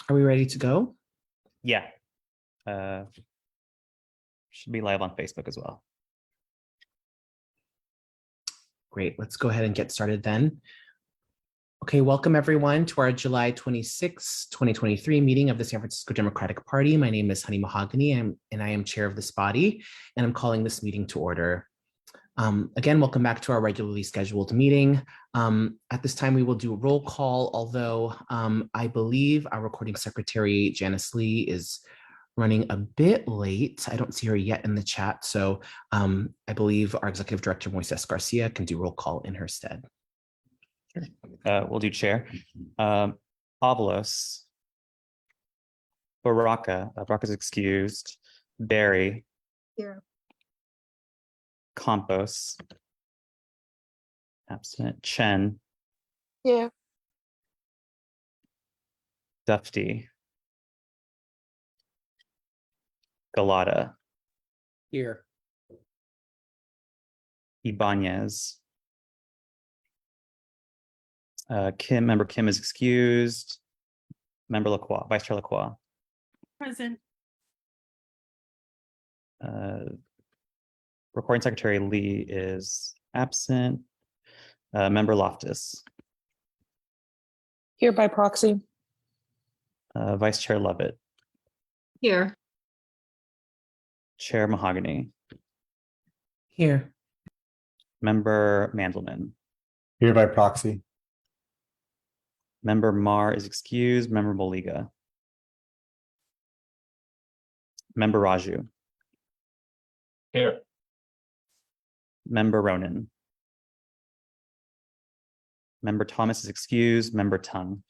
Are we ready to go? Yeah. Should be live on Facebook as well. Great. Let's go ahead and get started then. Okay, welcome everyone to our July 26, 2023 meeting of the San Francisco Democratic Party. My name is Honey Mahogany, and I am chair of this body, and I'm calling this meeting to order. Again, welcome back to our regularly scheduled meeting. At this time, we will do a roll call, although I believe our recording secretary, Janice Lee, is running a bit late. I don't see her yet in the chat, so I believe our executive director, Moises Garcia, can do roll call in her stead. We'll do chair. Avalos. Baraka's excused. Barry. Here. Campos. Absent. Chen. Yeah. Dufty. Galata. Here. Ibanez. Member Kim is excused. Member Lacroix, Vice Chair Lacroix. Present. Recording Secretary Lee is absent. Member Loftus. Here by proxy. Vice Chair Lovett. Here. Chair Mahogany. Here. Member Mandelman. Here by proxy. Member Marr is excused. Member Moliga. Member Raju. Here. Member Ronan. Member Thomas is excused. Member Tung.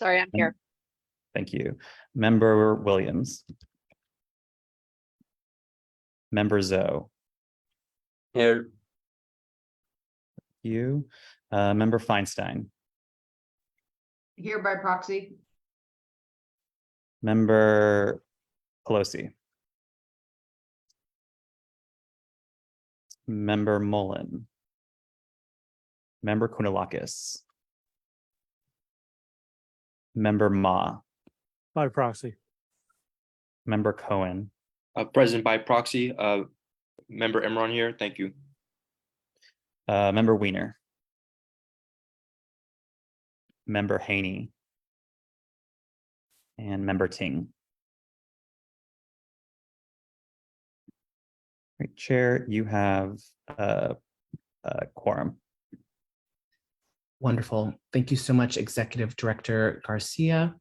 Sorry, I'm here. Thank you. Member Williams. Member Zoe. Here. You. Member Feinstein. Here by proxy. Member Pelosi. Member Mullen. Member Kounalakis. Member Ma. By proxy. Member Cohen. Present by proxy. Member Imran here. Thank you. Member Weiner. Member Haney. And Member Ting. Right, Chair, you have a quorum. Wonderful. Thank you so much, Executive Director Garcia.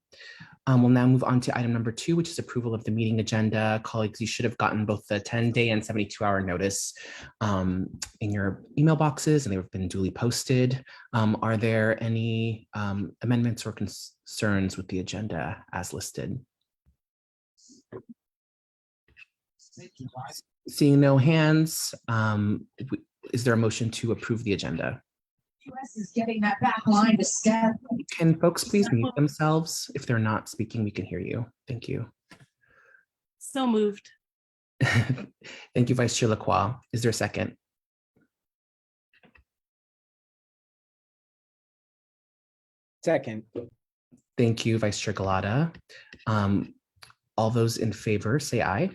We'll now move on to item number 2, which is approval of the meeting agenda. Colleagues, you should have gotten both the 10-day and 72-hour notice in your email boxes, and they've been duly posted. Are there any amendments or concerns with the agenda as listed? Seeing no hands, is there a motion to approve the agenda? US is getting that back line to step. Can folks please mute themselves? If they're not speaking, we can hear you. Thank you. So moved. Thank you, Vice Chair Lacroix. Is there a second? Second. Thank you, Vice Chair Galata. All those in favor say aye.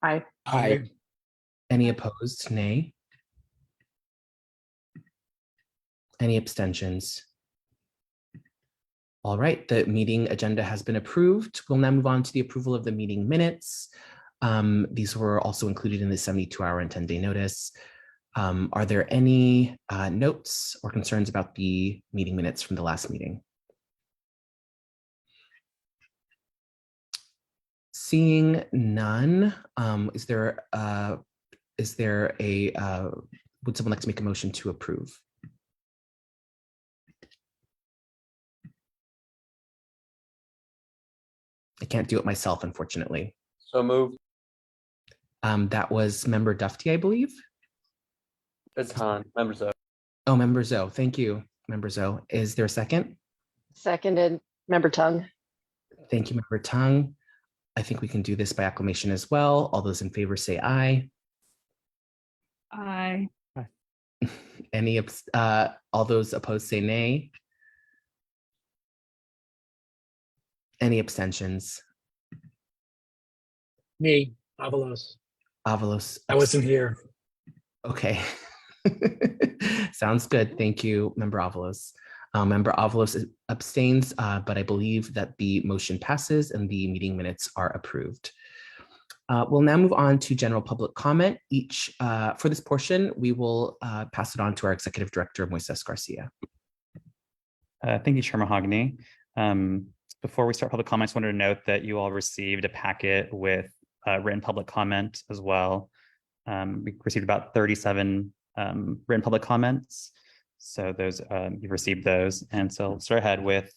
Aye. Aye. Any opposed, nay. Any abstentions? All right, the meeting agenda has been approved. We'll now move on to the approval of the meeting minutes. These were also included in the 72-hour and 10-day notice. Are there any notes or concerns about the meeting minutes from the last meeting? Seeing none, would someone like to make a motion to approve? I can't do it myself, unfortunately. So moved. That was Member Dufty, I believe. It's Han. Member Zoe. Oh, Member Zoe. Thank you, Member Zoe. Is there a second? Seconded. Member Tung. Thank you, Member Tung. I think we can do this by acclamation as well. All those in favor say aye. Aye. All those opposed say nay. Any abstentions? Me, Avalos. Avalos. I wasn't here. Okay. Sounds good. Thank you, Member Avalos. Member Avalos abstains, but I believe that the motion passes and the meeting minutes are approved. We'll now move on to general public comment. For this portion, we will pass it on to our Executive Director, Moises Garcia. Thank you, Chair Mahogany. Before we start public comments, I wanted to note that you all received a packet with written public comment as well. We received about 37 written public comments. So those you've received those. And so let's start ahead with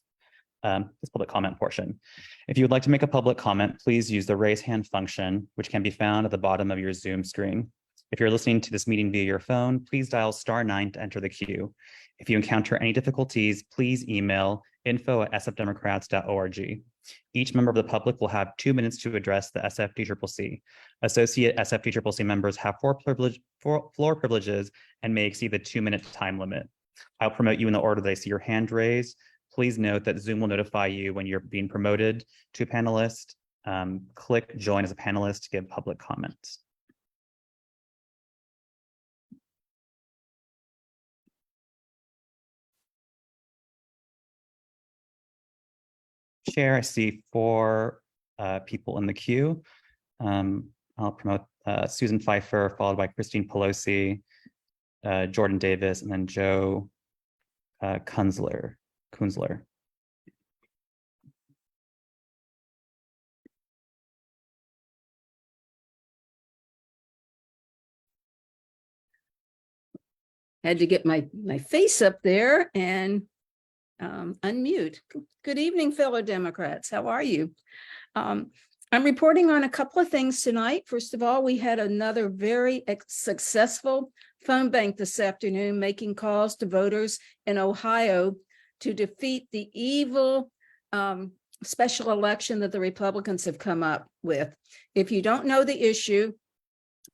this public comment portion. If you would like to make a public comment, please use the raise hand function, which can be found at the bottom of your Zoom screen. If you're listening to this meeting via your phone, please dial *9 to enter the queue. If you encounter any difficulties, please email info@sfdemocrats.org. Each member of the public will have 2 minutes to address the SFDCCC. Associate SFDCCC members have floor privileges and may exceed the 2-minute time limit. I'll promote you in the order that I see your hand raised. Please note that Zoom will notify you when you're being promoted to a panelist. Click join as a panelist to give public comments. Chair, I see 4 people in the queue. I'll promote Susan Pfeiffer, followed by Christine Pelosi, Jordan Davis, and then Joe Kunzler. Had to get my face up there and unmute. Good evening, fellow Democrats. How are you? I'm reporting on a couple of things tonight. First of all, we had another very successful phone bank this afternoon, making calls to voters in Ohio to defeat the evil special election that the Republicans have come up with. If you don't know the issue,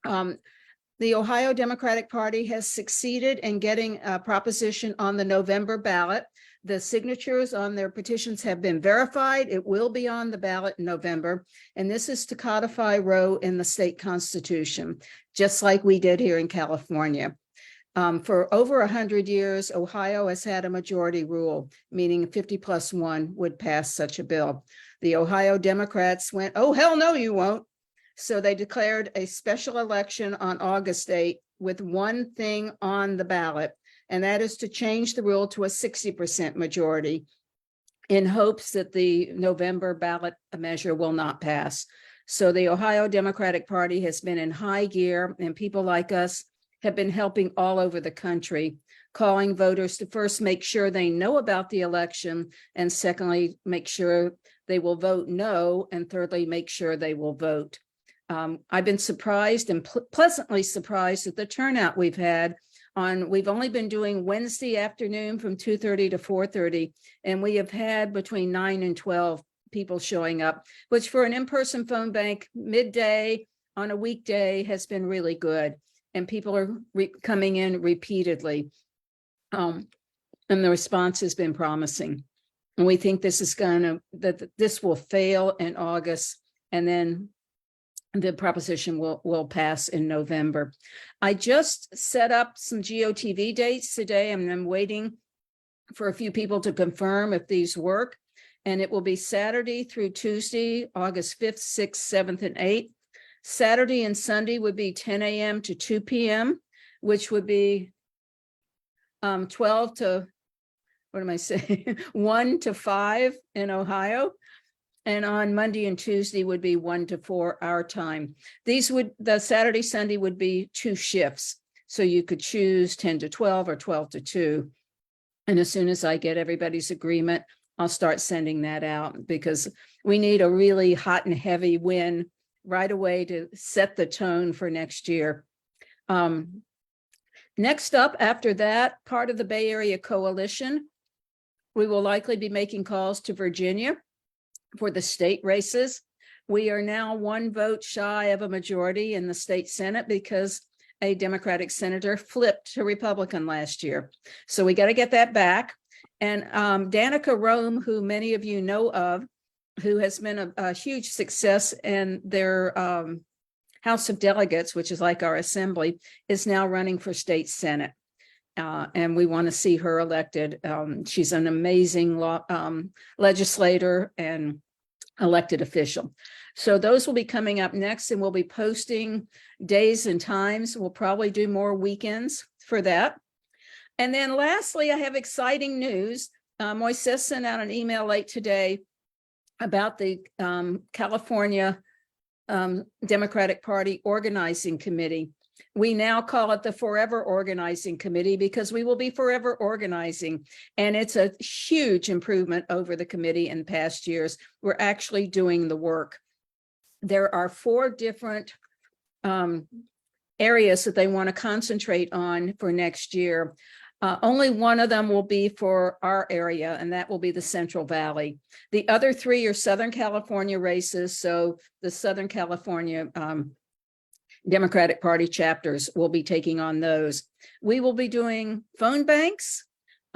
the Ohio Democratic Party has succeeded in getting a proposition on the November ballot. The signatures on their petitions have been verified. It will be on the ballot in November. And this is to codify Roe in the state constitution, just like we did here in California. For over 100 years, Ohio has had a majority rule, meaning 50+1 would pass such a bill. The Ohio Democrats went, oh, hell no, you won't. So they declared a special election on August 8 with one thing on the ballot, and that is to change the rule to a 60% majority in hopes that the November ballot measure will not pass. So the Ohio Democratic Party has been in high gear, and people like us have been helping all over the country, calling voters to first make sure they know about the election, and secondly, make sure they will vote no, and thirdly, make sure they will vote. I've been surprised and pleasantly surprised at the turnout we've had. We've only been doing Wednesday afternoon from 2:30 to 4:30, and we have had between 9 and 12 people showing up, which for an in-person phone bank midday on a weekday has been really good. And people are coming in repeatedly. And the response has been promising. And we think this is that this will fail in August, and then the proposition will pass in November. I just set up some GOTV dates today, and I'm waiting for a few people to confirm if these work. And it will be Saturday through Tuesday, August 5th, 6th, 7th, and 8th. Saturday and Sunday would be 10 a.m. to 2 p.m., which would be 12 to, 1 to 5 in Ohio. And on Monday and Tuesday would be 1 to 4 our time. The Saturday, Sunday would be 2 shifts. So you could choose 10 to 12 or 12 to 2. And as soon as I get everybody's agreement, I'll start sending that out, because we need a really hot and heavy win right away to set the tone for next year. Next up, after that, part of the Bay Area Coalition, we will likely be making calls to Virginia for the state races. We are now 1 vote shy of a majority in the state Senate because a Democratic senator, flipped to Republican last year. So we got to get that back. And Danica Rome, who many of you know of, who has been a huge success in their House of Delegates, which is like our assembly, is now running for state Senate. And we want to see her elected. She's an amazing legislator and elected official. So those will be coming up next, and we'll be posting days and times. We'll probably do more weekends for that. And then lastly, I have exciting news. Moises sent out an email late today about the California Democratic Party Organizing Committee. We now call it the Forever Organizing Committee because we will be forever organizing. And it's a huge improvement over the committee in past years. We're actually doing the work. There are 4 different areas that they want to concentrate on for next year. Only one of them will be for our area, and that will be the Central Valley. The other 3 are Southern California races. So the Southern California Democratic Party chapters will be taking on those. We will be doing phone banks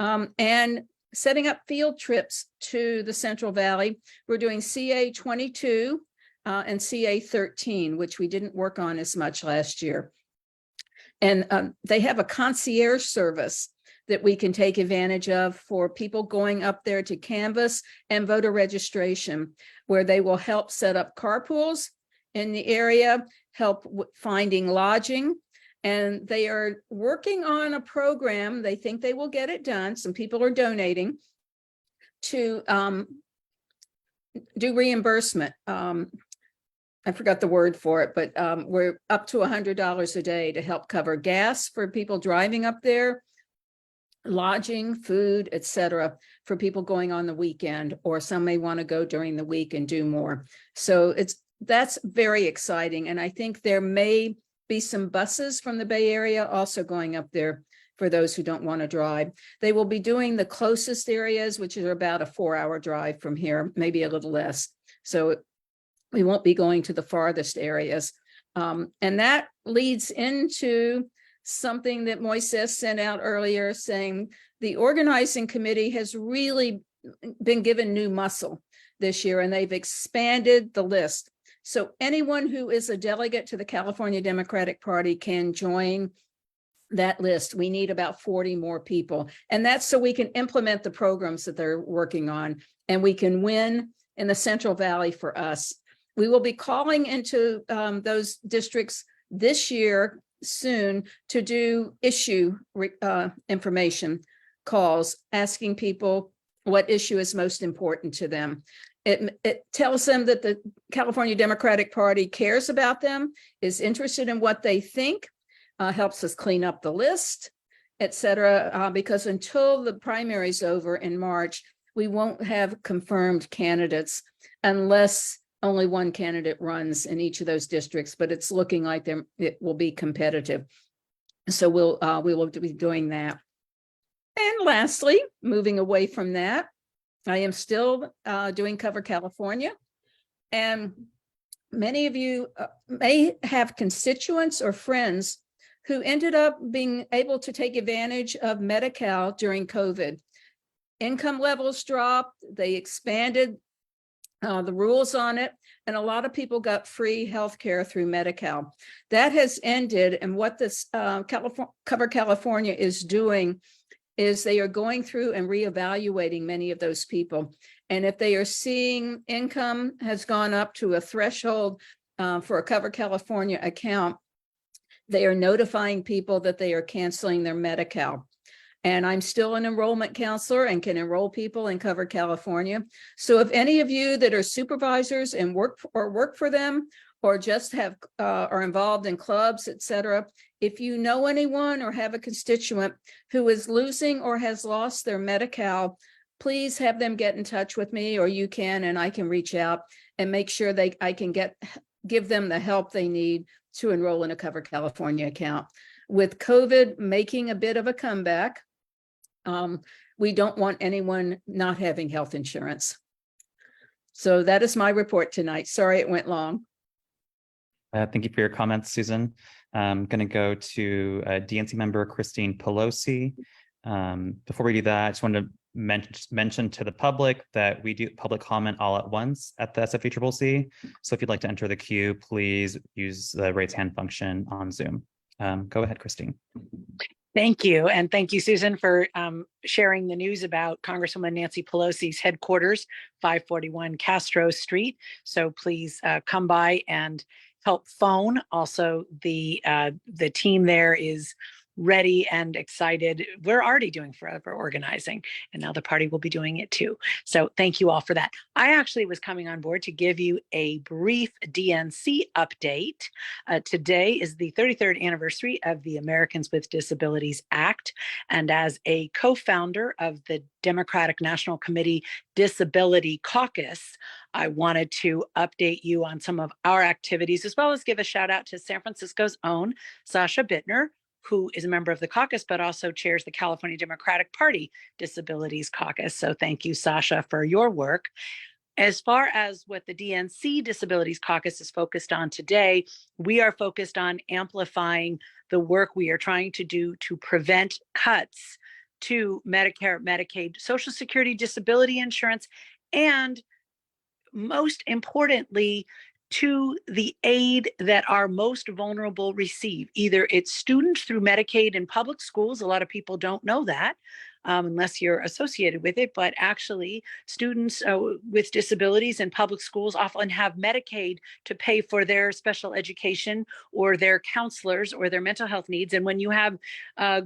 and setting up field trips to the Central Valley. We're doing CA 22 and CA 13, which we didn't work on as much last year. And they have a concierge service that we can take advantage of for people going up there to canvass and voter registration, where they will help set up carpools in the area, help finding lodging. And they are working on a program. They think they will get it done. Some people are donating to do reimbursement. I forgot the word for it, but we're up to $100 a day to help cover gas for people driving up there, lodging, food, etc., for people going on the weekend, or some may want to go during the week and do more. So that's very exciting. And I think there may be some buses from the Bay Area also going up there for those who don't want to drive. They will be doing the closest areas, which are about a 4-hour drive from here, maybe a little less. So we won't be going to the farthest areas. And that leads into something that Moises sent out earlier, saying the organizing committee has really been given new muscle this year, and they've expanded the list. So anyone who is a delegate to the California Democratic Party can join that list. We need about 40 more people. And that's so we can implement the programs that they're working on, and we can win in the Central Valley for us. We will be calling into those districts this year soon to do issue information calls, asking people what issue is most important to them. It tells them that the California Democratic Party cares about them, is interested in what they think, helps us clean up the list, etc. Because until the primary is over in March, we won't have confirmed candidates unless only one candidate runs in each of those districts, but it's looking like it will be competitive. So we will be doing that. And lastly, moving away from that, I am still doing Cover California. And many of you may have constituents or friends who ended up being able to take advantage of Medi-Cal during COVID. Income levels dropped, they expanded the rules on it, and a lot of people got free healthcare through Medi-Cal. That has ended, and what this Cover California is doing is they are going through and reevaluating many of those people. And if they are seeing income has gone up to a threshold for a Cover California account, they are notifying people that they are canceling their Medi-Cal. And I'm still an enrollment counselor and can enroll people in Cover California. So if any of you that are supervisors and work for them, or just are involved in clubs, etc., if you know anyone or have a constituent who is losing or has lost their Medi-Cal, please have them get in touch with me, or you can, and I can reach out and make sure I can give them the help they need to enroll in a Cover California account. With COVID making a bit of a comeback, we don't want anyone not having health insurance. So that is my report tonight. Sorry it went long. Thank you for your comments, Susan. I'm going to go to DNC member Christine Pelosi. Before we do that, I just wanted to mention to the public that we do public comment all at once at the SFDCCC. So if you'd like to enter the queue, please use the raise hand function on Zoom. Go ahead, Christine. Thank you. And thank you, Susan, for sharing the news about Congresswoman Nancy Pelosi's headquarters, 541 Castro Street. So please come by and help phone. Also, the team there is ready and excited. We're already doing forever organizing, and now the party will be doing it too. So thank you all for that. I actually was coming on board to give you a brief DNC update. Today is the 33rd anniversary of the Americans with Disabilities Act. And as a co-founder of the Democratic National Committee Disability Caucus, I wanted to update you on some of our activities, as well as give a shout out to San Francisco's own Sasha Bittner, who is a member of the caucus, but also chairs the California Democratic Party Disabilities Caucus. So thank you, Sasha, for your work. As far as what the DNC Disabilities Caucus is focused on today, we are focused on amplifying the work we are trying to do to prevent cuts to Medicare, Medicaid, Social Security, disability insurance, and most importantly, to the aid that our most vulnerable receive. Either it's students through Medicaid in public schools. A lot of people don't know that unless you're associated with it, but actually students with disabilities in public schools often have Medicaid to pay for their special education or their counselors or their mental health needs. And when you have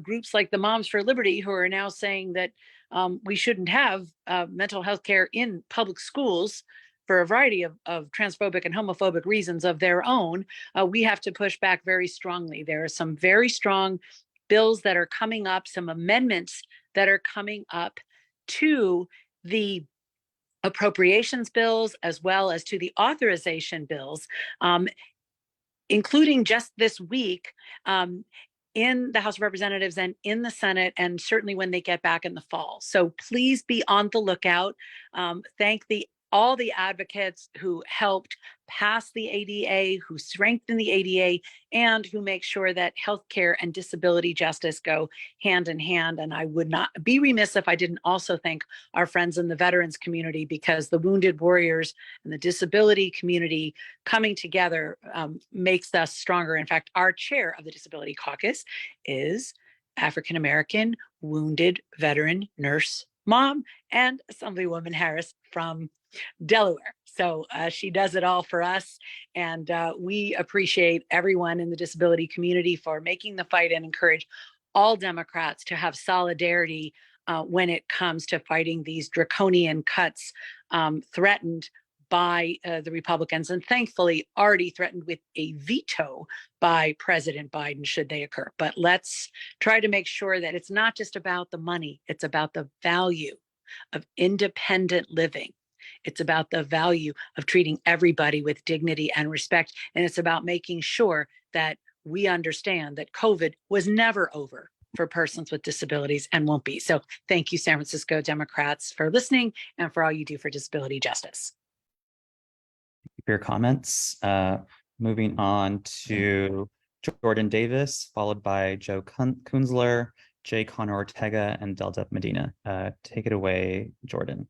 groups like the Moms for Liberty who are now saying that we shouldn't have mental health care in public schools, for a variety of transphobic and homophobic reasons of their own, we have to push back very strongly. There are some very strong bills that are coming up, some amendments that are coming up to the appropriations bills, as well as to the authorization bills, including just this week, in the House of Representatives and in the Senate, and certainly when they get back in the fall. So please be on the lookout. Thank all the advocates who helped pass the ADA, who strengthen the ADA, and who make sure that healthcare and disability justice go hand in hand. And I would not be remiss if I didn't also thank our friends in the veterans community, because the wounded warriors and the disability community coming together makes us stronger. In fact, our chair of the Disability Caucus is African-American wounded veteran nurse mom and Assemblywoman Harris from Delaware. So she does it all for us. And we appreciate everyone in the disability community for making the fight, and encourage all Democrats to have solidarity when it comes to fighting these draconian cuts threatened by the Republicans, and thankfully already threatened with a veto by President Biden should they occur. But let's try to make sure that it's not just about the money, it's about the value of independent living. It's about the value of treating everybody with dignity and respect. And it's about making sure that we understand that COVID was never over for persons with disabilities and won't be. So thank you, San Francisco Democrats, for listening and for all you do for disability justice. For your comments. Moving on to Jordan Davis, followed by Joe Kunzler, Jay Connor Ortega, and Delta Medina. Take it away, Jordan.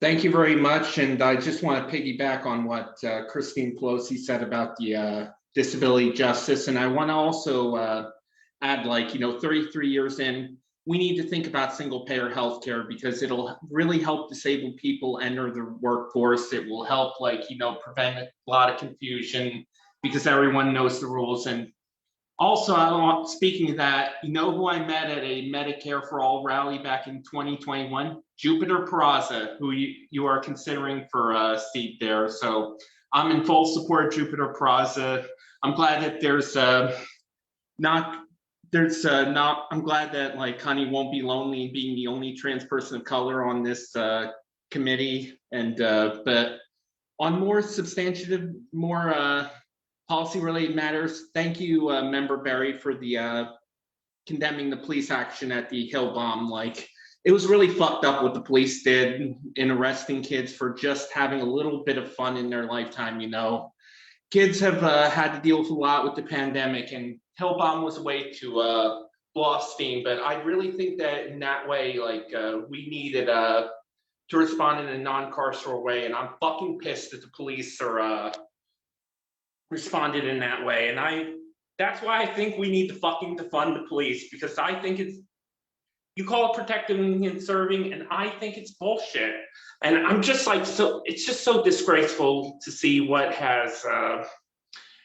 Thank you very much. And I just want to piggyback on what Christine Pelosi said about the disability justice. And I want to also add, 33 years in, we need to think about single payer healthcare, because it'll really help disabled people enter the workforce. It will help, prevent a lot of confusion, because everyone knows the rules. And also, speaking of that, you know who I met at a Medicare for All rally back in 2021? Jupiter Peraza, who you are considering for a seat there. So I'm in full support of Jupiter Peraza. I'm glad that I'm glad that Connie won't be lonely being the only trans person of color on this committee. And but on more substantive, more policy related matters, thank you, Member Berry, for the condemning the police action at the Hill bomb. It was really fucked up what the police did in arresting kids for just having a little bit of fun in their lifetime, kids have had to deal with a lot with the pandemic, and Hillbomb was a way to blow off steam. But I really think that in that way, like we needed to respond in a non-carceral way, and I'm fucking pissed that the police are responded in that way. And that's why I think we need to fucking defund the police, because I think you call it protecting and serving, and I think it's bullshit. And I'm just like, so it's just so disgraceful to see what has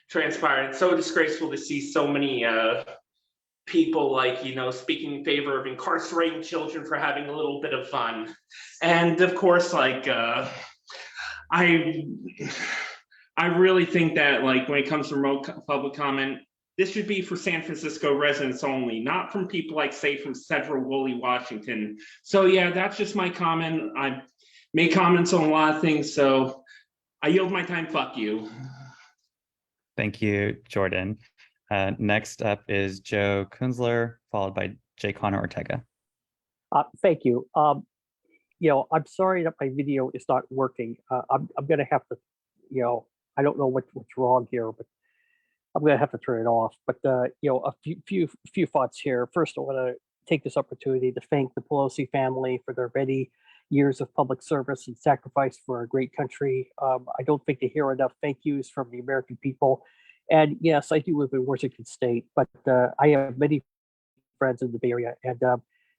transpired. It's so disgraceful to see so many people like, speaking in favor of incarcerating children for having a little bit of fun. And of course, like, I really think that, like, when it comes to remote public comment, this should be for San Francisco residents only, not from people like, say, from Central Woolley, Washington. So yeah, that's just my comment. I made comments on a lot of things, so I yield my time. Fuck you. Thank you, Jordan. Next up is Joe Kunzler, followed by J. Connor Ortega. Thank you. I'm sorry that my video is not working. I'm going to have to, I don't know what's wrong here, but I'm going to have to turn it off. But, a few thoughts here. First, I want to take this opportunity to thank the Pelosi family for their many years of public service and sacrifice for our great country. I don't think they hear enough thank yous from the American people. And yes, I do live in Washington State, but I have many friends in the Bay Area. And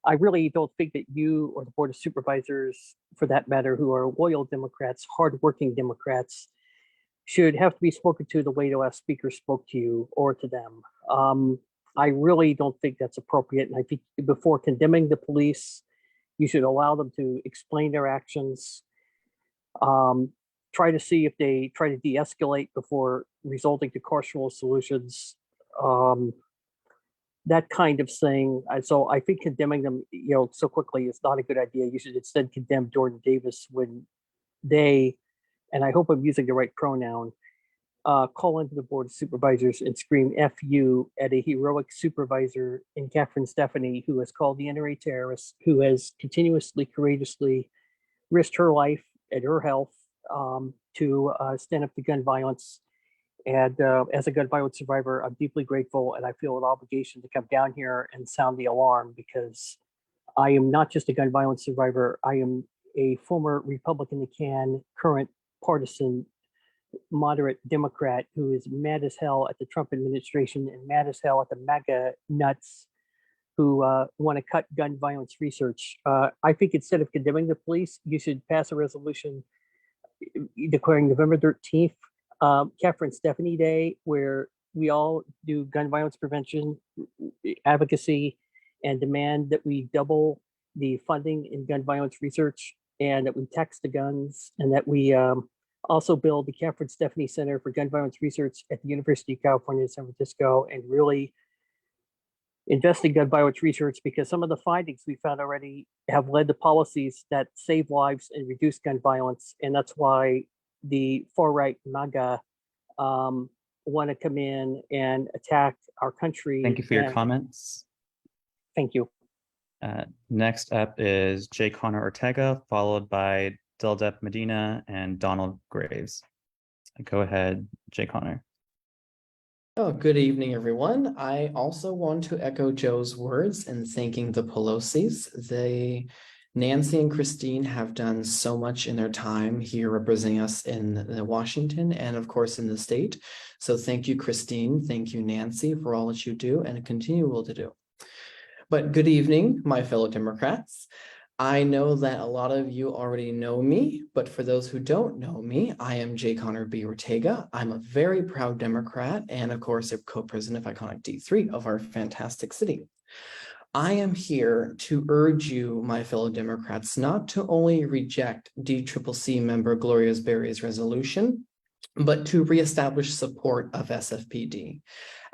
I really don't think that you or the Board of Supervisors, for that matter, who are loyal Democrats, hardworking Democrats, should have to be spoken to the way the last speaker spoke to you or to them. I really don't think that's appropriate. And I think before condemning the police, you should allow them to explain their actions. Try to see if they try to de-escalate before resulting to carceral solutions. That kind of thing. And so I think condemning them, so quickly is not a good idea. You should instead condemn Jordan Davis when they, and I hope I'm using the right pronoun, call into the Board of Supervisors and scream F you at a heroic supervisor in Catherine Stephanie, who has called the NRA terrorist, who has continuously, courageously risked her life and her health to stand up to gun violence. And as a gun violence survivor, I'm deeply grateful, and I feel an obligation to come down here and sound the alarm, because I am not just a gun violence survivor. I am a former Republican in the can, current partisan, moderate Democrat who is mad as hell at the Trump administration and mad as hell at the MAGA nuts who want to cut gun violence research. I think instead of condemning the police, you should pass a resolution declaring November 13th Catherine Stephanie Day, where we all do gun violence prevention advocacy and demand that we double the funding in gun violence research, and that we tax the guns, and that we also build the Catherine Stephanie Center for Gun Violence Research at the University of California, San Francisco, and really invest in gun violence research, because some of the findings we found already have led to policies that save lives and reduce gun violence. And that's why the far-right MAGA want to come in and attack our country. Thank you for your comments. Thank you. Next up is J. Connor Ortega, followed by Dildep Medina and Donald Graves. Go ahead, J. Connor. Oh, good evening, everyone. I also want to echo Joe's words in thanking the Pelosi's. Nancy and Christine have done so much in their time here representing us in Washington and, of course, in the state. So thank you, Christine. Thank you, Nancy, for all that you do and continue to do. But good evening, my fellow Democrats. I know that a lot of you already know me, but for those who don't know me, I am J. Connor B. Ortega. I'm a very proud Democrat and, of course, a co-president of Iconic D3 of our fantastic city. I am here to urge you, my fellow Democrats, not to only reject DCCC member Gloria Berry's resolution, but to reestablish support of SFPD.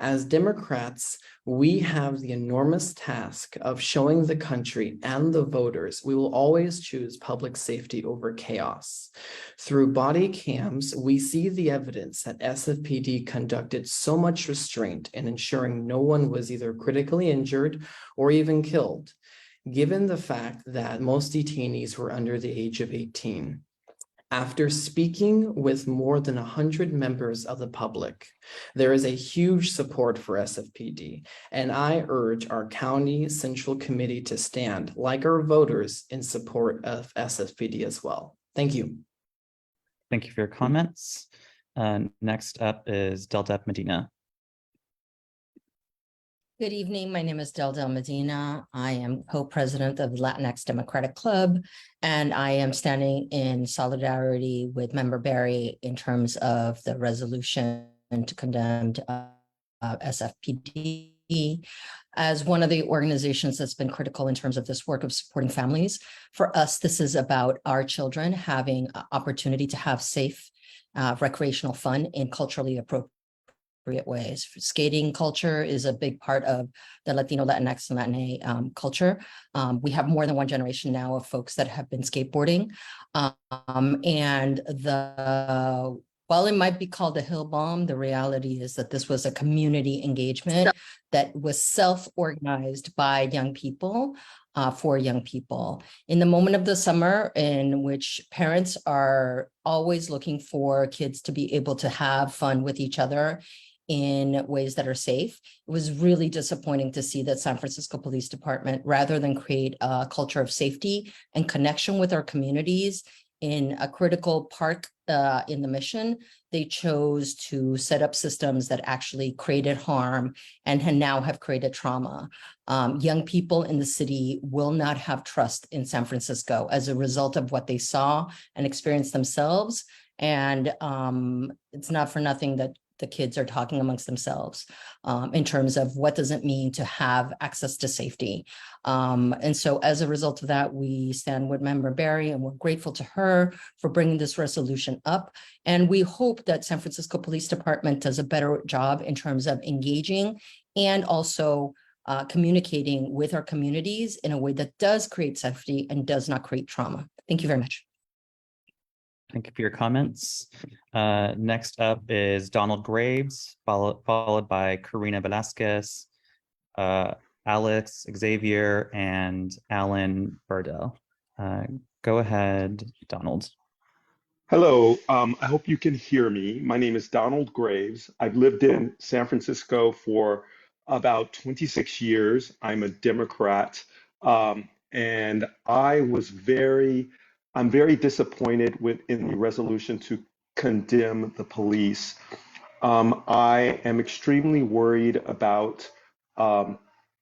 As Democrats, we have the enormous task of showing the country and the voters we will always choose public safety over chaos. Through body cams, we see the evidence that SFPD conducted so much restraint in ensuring no one was either critically injured or even killed, given the fact that most detainees were under the age of 18. After speaking with more than 100 members of the public, there is a huge support for SFPD, and I urge our County Central Committee to stand, like our voters, in support of SFPD as well. Thank you. Thank you for your comments. Next up is Deldep Medina. Good evening. My name is Del Medina. I am co-president of Latinx Democratic Club, and I am standing in solidarity with Member Barry in terms of the resolution to condemn SFPD as one of the organizations that's been critical in terms of this work of supporting families. For us, this is about our children having an opportunity to have safe recreational fun in culturally appropriate ways. Skating culture is a big part of the Latino, Latinx, and Latina culture. We have more than one generation now of folks that have been skateboarding. And while it might be called a hill bomb, the reality is that this was a community engagement that was self-organized by young people for young people. In the moment of the summer in which parents are always looking for kids to be able to have fun with each other in ways that are safe, it was really disappointing to see that San Francisco Police Department, rather than create a culture of safety and connection with our communities in a critical part in the mission, they chose to set up systems that actually created harm and now have created trauma. Young people in the city will not have trust in San Francisco as a result of what they saw and experienced themselves. And it's not for nothing that the kids are talking amongst themselves in terms of what does it mean to have access to safety. And so as a result of that, we stand with Member Barry, and we're grateful to her for bringing this resolution up. And we hope that San Francisco Police Department does a better job in terms of engaging and also communicating with our communities in a way that does create safety and does not create trauma. Thank you very much. Thank you for your comments. Next up is Donald Graves, followed by Karina Velasquez, Alex Xavier, and Alan Burdell. Go ahead, Donald. Hello, I hope you can hear me. My name is Donald Graves. I've lived in San Francisco for about 26 years. I'm a Democrat, and I'm very disappointed in the resolution to condemn the police. I am extremely worried about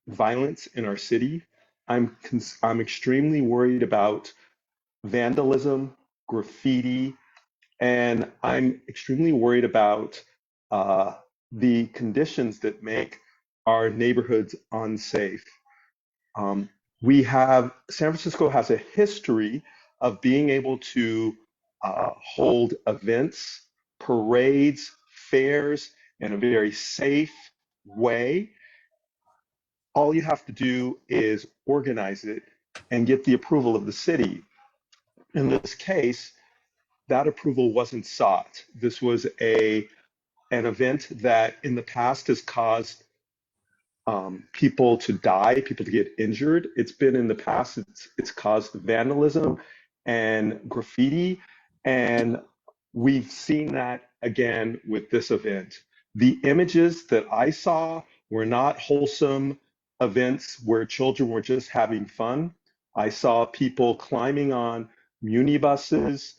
violence in our city. I'm extremely worried about vandalism, graffiti, and I'm extremely worried about the conditions that make our neighborhoods unsafe. San Francisco has a history of being able to hold events, parades, fairs in a very safe way. All you have to do is organize it and get the approval of the city. In this case, that approval wasn't sought. This was an event that in the past has caused people to die, people to get injured. It's been in the past, it's caused vandalism and graffiti, and we've seen that again with this event. The images that I saw were not wholesome events where children were just having fun. I saw people climbing on minibuses,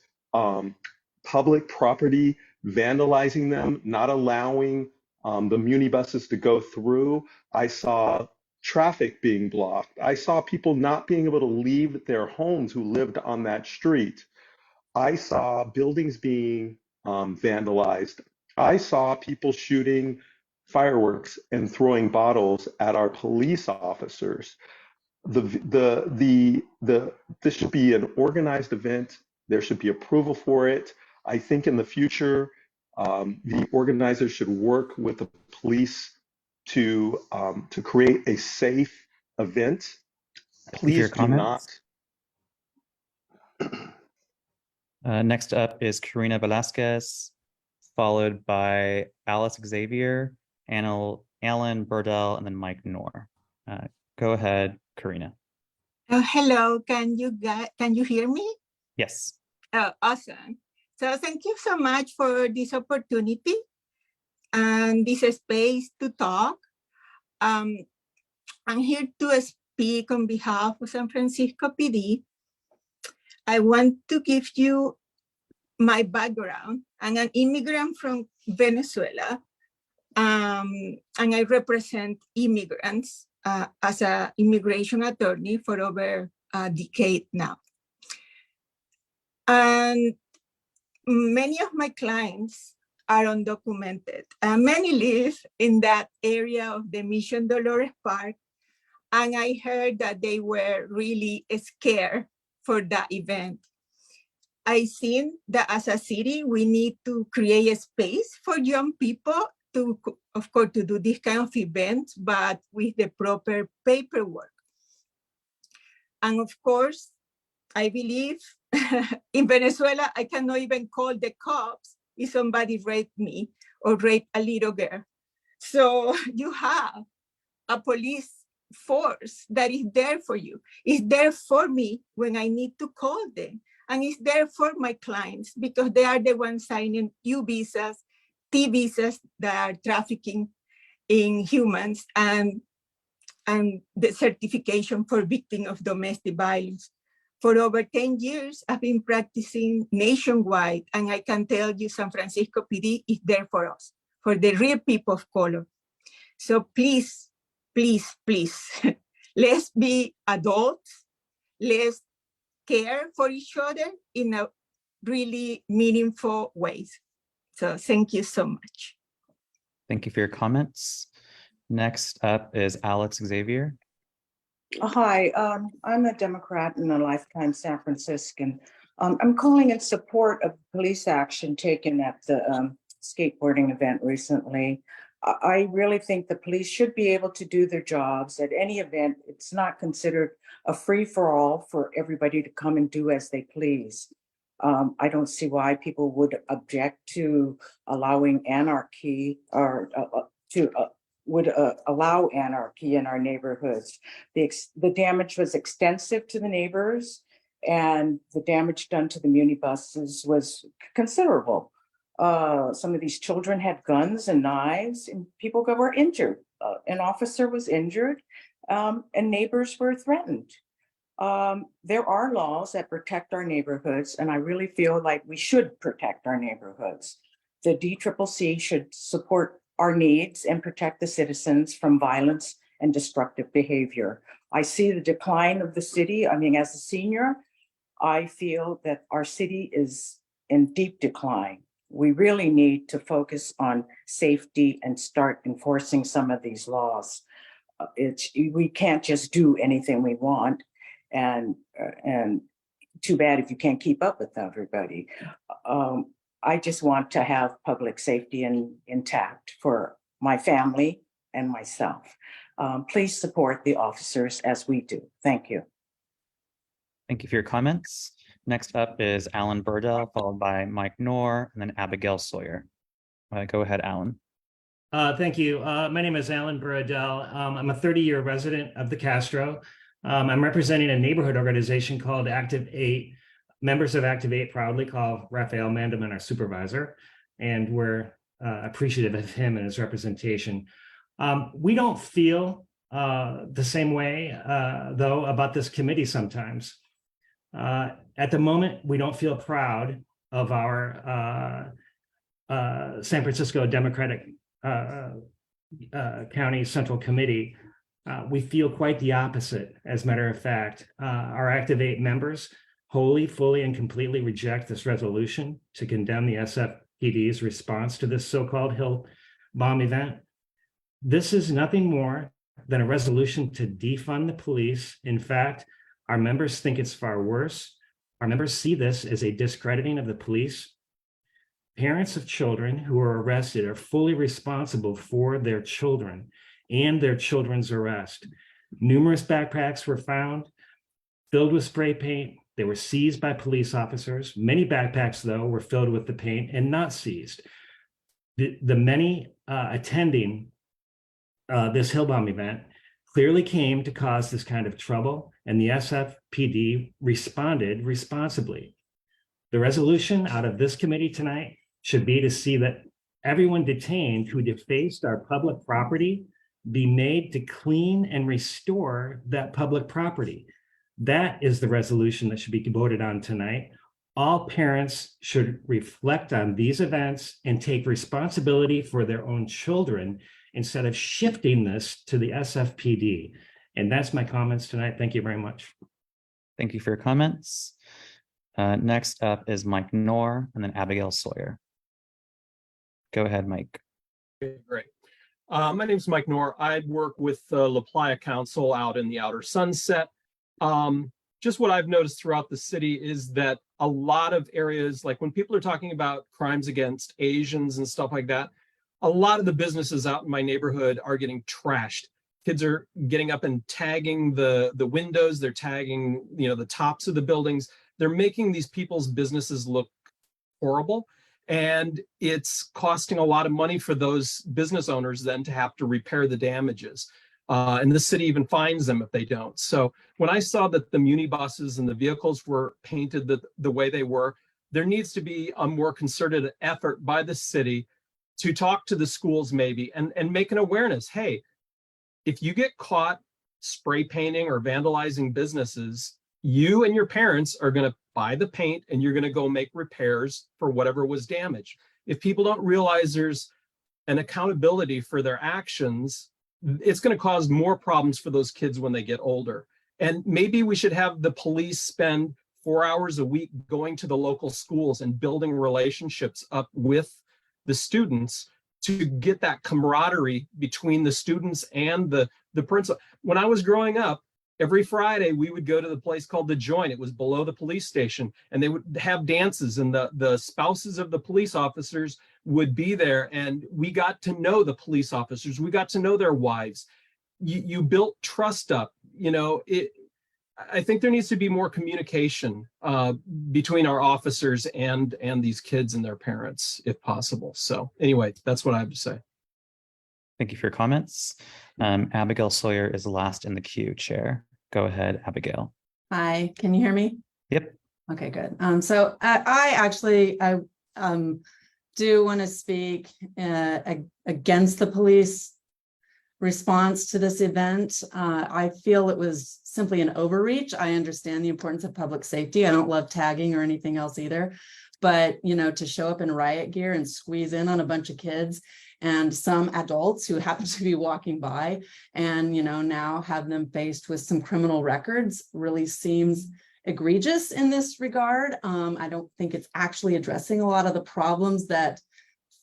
public property, vandalizing them, not allowing the minibuses to go through. I saw traffic being blocked. I saw people not being able to leave their homes who lived on that street. I saw buildings being vandalized. I saw people shooting fireworks and throwing bottles at our police officers. This should be an organized event. There should be approval for it. I think in the future, the organizers should work with the police to create a safe event. Please do not. Next up is Karina Velasquez, followed by Alice Xavier, Alan Burdell, and then Mike Knorr. Go ahead, Karina. Hello, can you hear me? Yes. Awesome. So thank you so much for this opportunity and this space to talk. I'm here to speak on behalf of San Francisco PD. I want to give you my background. I'm an immigrant from Venezuela, and I represent immigrants as an immigration attorney for over a decade now. And many of my clients are undocumented. Many live in that area of the Mission Dolores Park, and I heard that they were really scared for that event. I think that as a city, we need to create a space for young people to, of course, to do this kind of events, but with the proper paperwork. And of course, I believe in Venezuela, I cannot even call the cops if somebody raped me or raped a little girl. So you have a police force that is there for you. It's there for me when I need to call them. And it's there for my clients because they are the ones signing U visas, T visas that are trafficking in humans and the certification for victims of domestic violence. For over 10 years, I've been practicing nationwide, and I can tell you San Francisco PD is there for us, for the real people of color. So please, please, please, let's be adults. Let's care for each other in a really meaningful ways. So thank you so much. Thank you for your comments. Next up is Alex Xavier. Hi, I'm a Democrat and a lifetime San Franciscan. I'm calling in support of police action taken at the skateboarding event recently. I really think the police should be able to do their jobs at any event. It's not considered a free-for-all for everybody to come and do as they please. I don't see why people would object to allowing anarchy or would allow anarchy in our neighborhoods. The damage was extensive to the neighbors, and the damage done to the muni buses was considerable. Some of these children had guns and knives, and people were injured. An officer was injured, and neighbors were threatened. There are laws that protect our neighborhoods, and I really feel like we should protect our neighborhoods. The DCCC should support our needs and protect the citizens from violence and destructive behavior. I see the decline of the city. I mean, as a senior, I feel that our city is in deep decline. We really need to focus on safety and start enforcing some of these laws. We can't just do anything we want, and too bad if you can't keep up with everybody. I just want to have public safety intact for my family and myself. Please support the officers as we do. Thank you. Thank you for your comments. Next up is Alan Burdell, followed by Mike Knorr, and then Abigail Sawyer. Go ahead, Alan. Thank you. My name is Alan Burdell. I'm a 30-year resident of the Castro. I'm representing a neighborhood organization called Active 8. Members of Active 8 proudly call Raphael Mandelman our supervisor, and we're appreciative of him and his representation. We don't feel the same way, though, about this committee sometimes. At the moment, we don't feel proud of our San Francisco Democratic County Central Committee. We feel quite the opposite. As a matter of fact, our Active 8 members wholly, fully, and completely reject this resolution to condemn the SFPD's response to this so-called Hill bomb event. This is nothing more than a resolution to defund the police. In fact, our members think it's far worse. Our members see this as a discrediting of the police. Parents of children who are arrested are fully responsible for their children and their children's arrest. Numerous backpacks were found filled with spray paint. They were seized by police officers. Many backpacks, though, were filled with the paint and not seized. The many attending this Hill bomb event clearly came to cause this kind of trouble, and the SFPD responded responsibly. The resolution out of this committee tonight should be to see that everyone detained who defaced our public property be made to clean and restore that public property. That is the resolution that should be voted on tonight. All parents should reflect on these events and take responsibility for their own children instead of shifting this to the SFPD. And that's my comments tonight. Thank you very much. Thank you for your comments. Next up is Mike Knorr and then Abigail Sawyer. Go ahead, Mike. Okay, great. My name is Mike Knorr. I work with La Playa Council out in the Outer Sunset. Just what I've noticed throughout the city is that a lot of areas, like when people are talking about crimes against Asians and stuff like that, a lot of the businesses out in my neighborhood are getting trashed. Kids are getting up and tagging the windows. They're tagging, the tops of the buildings. They're making these people's businesses look horrible. And it's costing a lot of money for those business owners then to have to repair the damages. And the city even fines them if they don't. So when I saw that the muni buses and the vehicles were painted the way they were, there needs to be a more concerted effort by the city to talk to the schools maybe and make an awareness. Hey, if you get caught spray painting or vandalizing businesses, you and your parents are going to buy the paint and you're going to go make repairs for whatever was damaged. If people don't realize there's an accountability for their actions, it's going to cause more problems for those kids when they get older. And maybe we should have the police spend 4 hours a week going to the local schools and building relationships up with the students to get that camaraderie between the students and the principal. When I was growing up, every Friday we would go to the place called The Joint. It was below the police station, and they would have dances, and the spouses of the police officers would be there, and we got to know the police officers. We got to know their wives. You built trust up. I think there needs to be more communication between our officers and these kids and their parents, if possible. So anyway, that's what I have to say. Thank you for your comments. Abigail Sawyer is last in the queue, Chair. Go ahead, Abigail. Hi, can you hear me? Yep. Okay, good. So I do want to speak against the police response to this event. I feel it was simply an overreach. I understand the importance of public safety. I don't love tagging or anything else either. But, to show up in riot gear and squeeze in on a bunch of kids and some adults who happen to be walking by and, now have them faced with some criminal records really seems egregious in this regard. I don't think it's actually addressing a lot of the problems that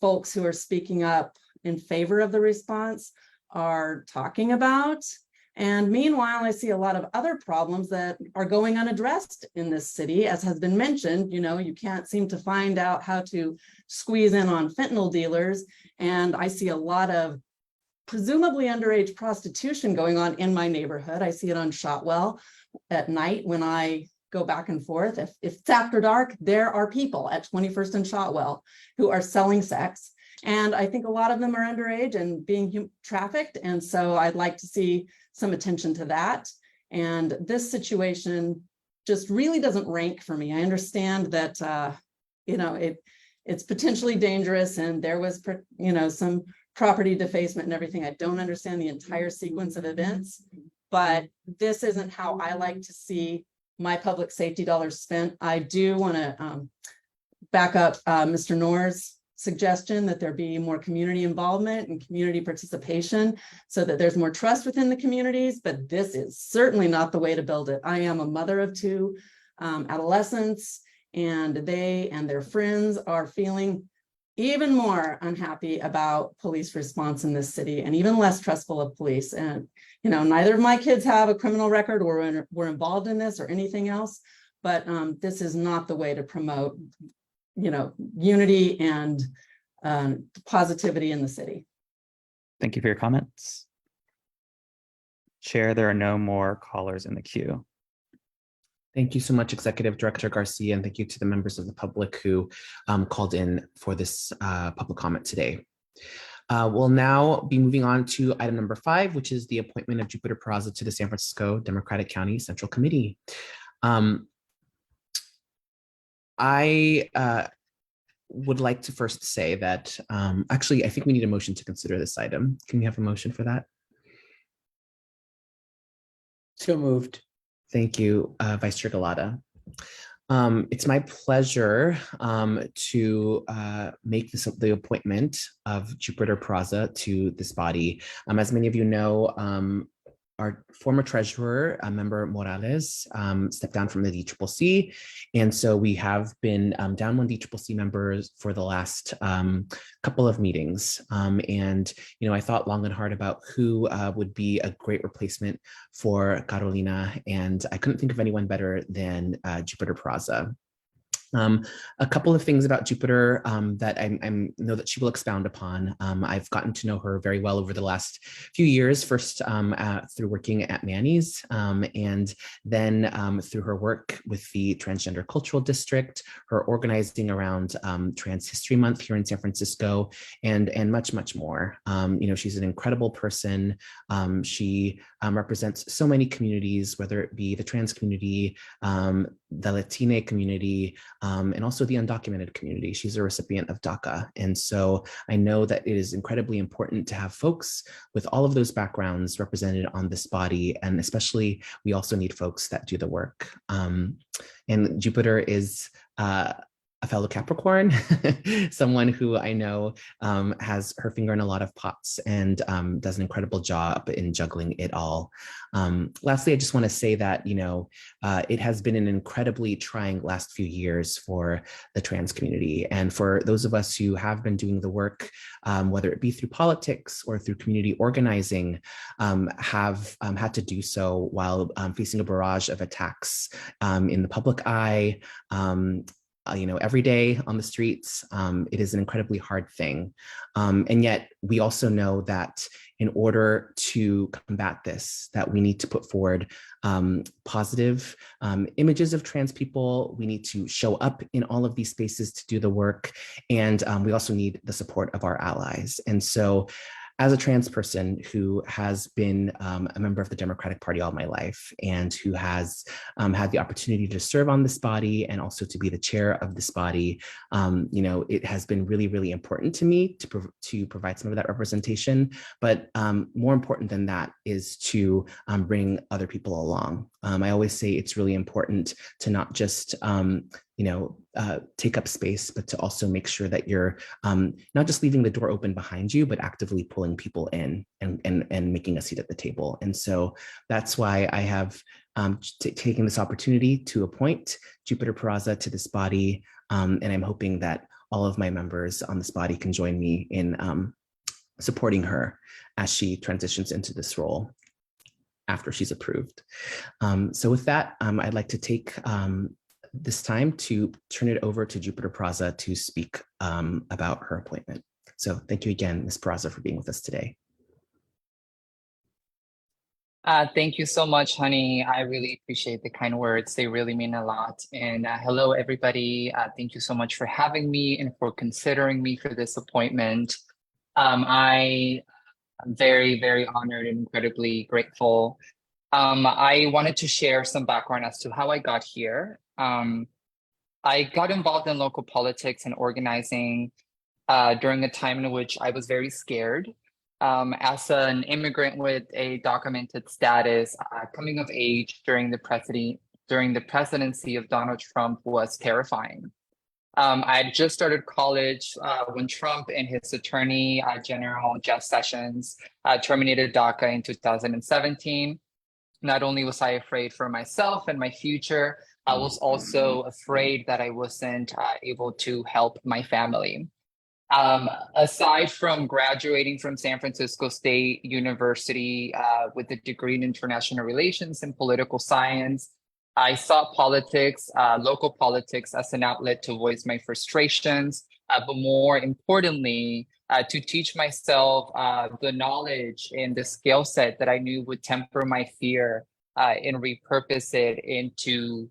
folks who are speaking up in favor of the response are talking about. And meanwhile, I see a lot of other problems that are going unaddressed in this city. As has been mentioned, you can't seem to find out how to squeeze in on fentanyl dealers. And I see a lot of presumably underage prostitution going on in my neighborhood. I see it on Shotwell at night when I go back and forth. If it's after dark, there are people at 21st and Shotwell who are selling sex. And I think a lot of them are underage and being trafficked. And so I'd like to see some attention to that. And this situation just really doesn't rank for me. I understand that, it's potentially dangerous and there was, some property defacement and everything. I don't understand the entire sequence of events, but this isn't how I like to see my public safety dollars spent. I do want to back up Mr. Knorr's suggestion that there be more community involvement and community participation so that there's more trust within the communities, but this is certainly not the way to build it. I am a mother of two adolescents, and they and their friends are feeling even more unhappy about police response in this city and even less trustful of police. And, neither of my kids have a criminal record or were involved in this or anything else, but this is not the way to promote unity and positivity in the city. Thank you for your comments. Chair, there are no more callers in the queue. Thank you so much, Executive Director Garcia, and thank you to the members of the public who called in for this public comment today. We'll now be moving on to item number 5, which is the appointment of Jupiter Peraza to the San Francisco Democratic County Central Committee. I would like to first say that actually, I think we need a motion to consider this item. Can we have a motion for that? So moved. Thank you, Vice Chair Galata. It's my pleasure to make the appointment of Jupiter Praza to this body. As many of you know, our former treasurer, Member Morales, stepped down from the DCCC. And so we have been down one DCCC members for the last couple of meetings. And, you know, I thought long and hard about who would be a great replacement for Carolina. And I couldn't think of anyone better than Jupiter Praza. A couple of things about Jupiter that I know that she will expound upon. I've gotten to know her very well over the last few years, first through working at Manny's, and then through her work with the Transgender Cultural District, her organizing around Trans History Month here in San Francisco, and much, much more. You know, she's an incredible person. She represents so many communities, whether it be the trans community, the Latina community, and also the undocumented community. She's a recipient of DACA. And so I know that it is incredibly important to have folks with all of those backgrounds represented on this body. And especially, we also need folks that do the work. And Jupiter is a fellow Capricorn, someone who I know has her finger in a lot of pots and does an incredible job in juggling it all. Lastly, I just want to say that, you know, it has been an incredibly trying last few years for the trans community. And for those of us who have been doing the work, whether it be through politics or through community organizing, have had to do so while facing a barrage of attacks in the public eye, you know, every day on the streets. It is an incredibly hard thing. And yet we also know that in order to combat this, that we need to put forward positive images of trans people. We need to show up in all of these spaces to do the work. And we also need the support of our allies. And so as a trans person who has been a member of the Democratic Party all my life and who has had the opportunity to serve on this body and also to be the chair of this body, you know, it has been really, really important to me to provide some of that representation. But more important than that is to bring other people along. I always say it's really important to not just you know, take up space, but to also make sure that you're not just leaving the door open behind you, but actively pulling people in and making a seat at the table. And so that's why I have taken this opportunity to appoint Jupiter Peraza to this body. And I'm hoping that all of my members on this body can join me in supporting her as she transitions into this role after she's approved. So with that, I'd like to take this time to turn it over to Jupiter Peraza to speak about her appointment. So thank you again, Ms. Peraza, for being with us today. Thank you so much, honey. I really appreciate the kind words. They really mean a lot. And hello, everybody. Thank you so much for having me and for considering me for this appointment. I am very, very honored and incredibly grateful. I wanted to share some background as to how I got here. I got involved in local politics and organizing during a time in which I was very scared. As an immigrant with a documented status, coming of age during the presidency of Donald Trump was terrifying. I had just started college when Trump and his attorney general, Jeff Sessions, terminated DACA in 2017. Not only was I afraid for myself and my future, I was also afraid that I wasn't able to help my family. Aside from graduating from San Francisco State University with a degree in international relations and political science, I saw politics, local politics, as an outlet to voice my frustrations, but more importantly, to teach myself the knowledge and the skill set that I knew would temper my fear and repurpose it into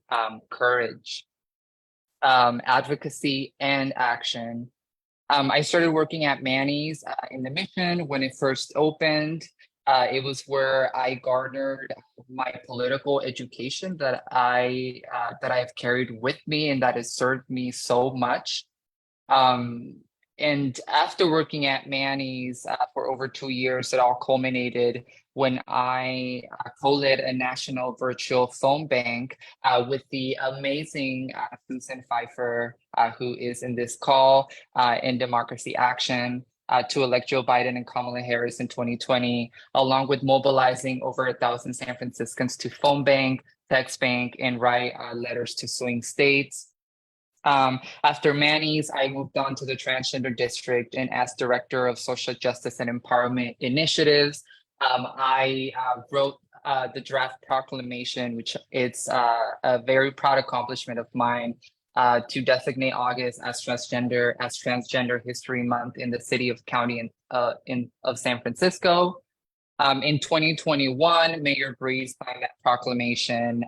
courage, advocacy, and action. I started working at Manny's in the Mission when it first opened. It was where I garnered my political education that I have carried with me and that has served me so much. And after working at Manny's for over 2 years, it all culminated when I co-led a national virtual phone bank with the amazing Susan Pfeiffer, who is in this call, in Democracy Action, to elect Joe Biden and Kamala Harris in 2020, along with mobilizing over 1,000 San Franciscans to phone bank, text bank, and write letters to swing states. After Manny's, I moved on to the Transgender District, and as Director of Social Justice and Empowerment Initiatives, I wrote the draft proclamation, which it's a very proud accomplishment of mine, to designate August as Transgender History Month in the city of county of San Francisco. In 2021, Mayor Breeze signed that proclamation,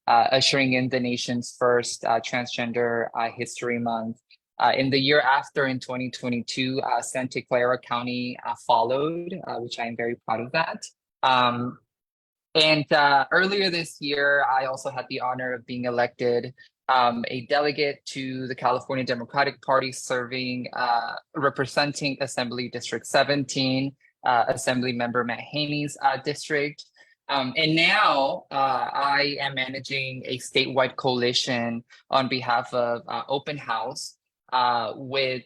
ushering in the nation's first Transgender History Month. In the year after, in 2022, Santa Clara County followed, which I am very proud of that. And earlier this year, I also had the honor of being elected a delegate to the California Democratic Party, representing Assembly District 17, Assembly Member Matt Haney's district. And now I am managing a statewide coalition on behalf of Open House with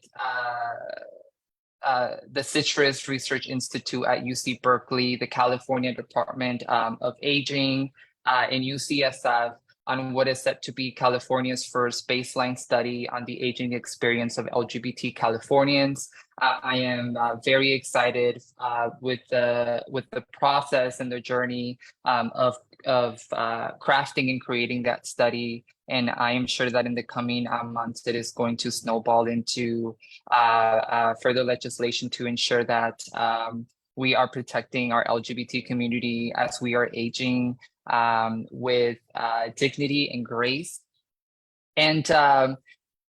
the Citrus Research Institute at UC Berkeley, the California Department of Aging, and UCSF on what is set to be California's first baseline study on the aging experience of LGBT Californians. I am very excited with the process and the journey of crafting and creating that study. And I am sure that in the coming months, it is going to snowball into further legislation to ensure that we are protecting our LGBT community as we are aging with dignity and grace. And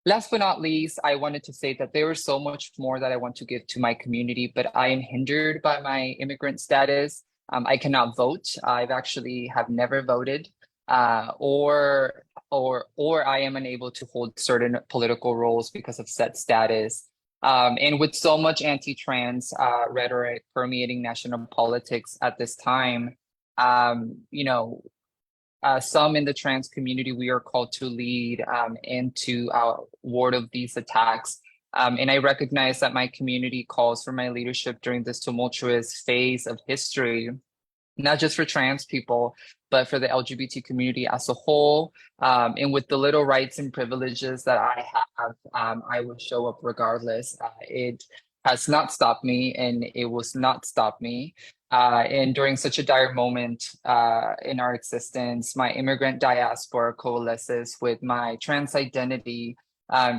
last but not least, I wanted to say that there is so much more that I want to give to my community, but I am hindered by my immigrant status. I cannot vote. I've actually have never voted, or I am unable to hold certain political roles because of said status. And with so much anti-trans rhetoric permeating national politics at this time, some in the trans community, we are called to lead into our ward of these attacks. And I recognize that my community calls for my leadership during this tumultuous phase of history, not just for trans people, but for the LGBT community as a whole. And with the little rights and privileges that I have, I will show up regardless. It has not stopped me, and it will not stop me. And during such a dire moment in our existence, my immigrant diaspora coalesces with my trans identity,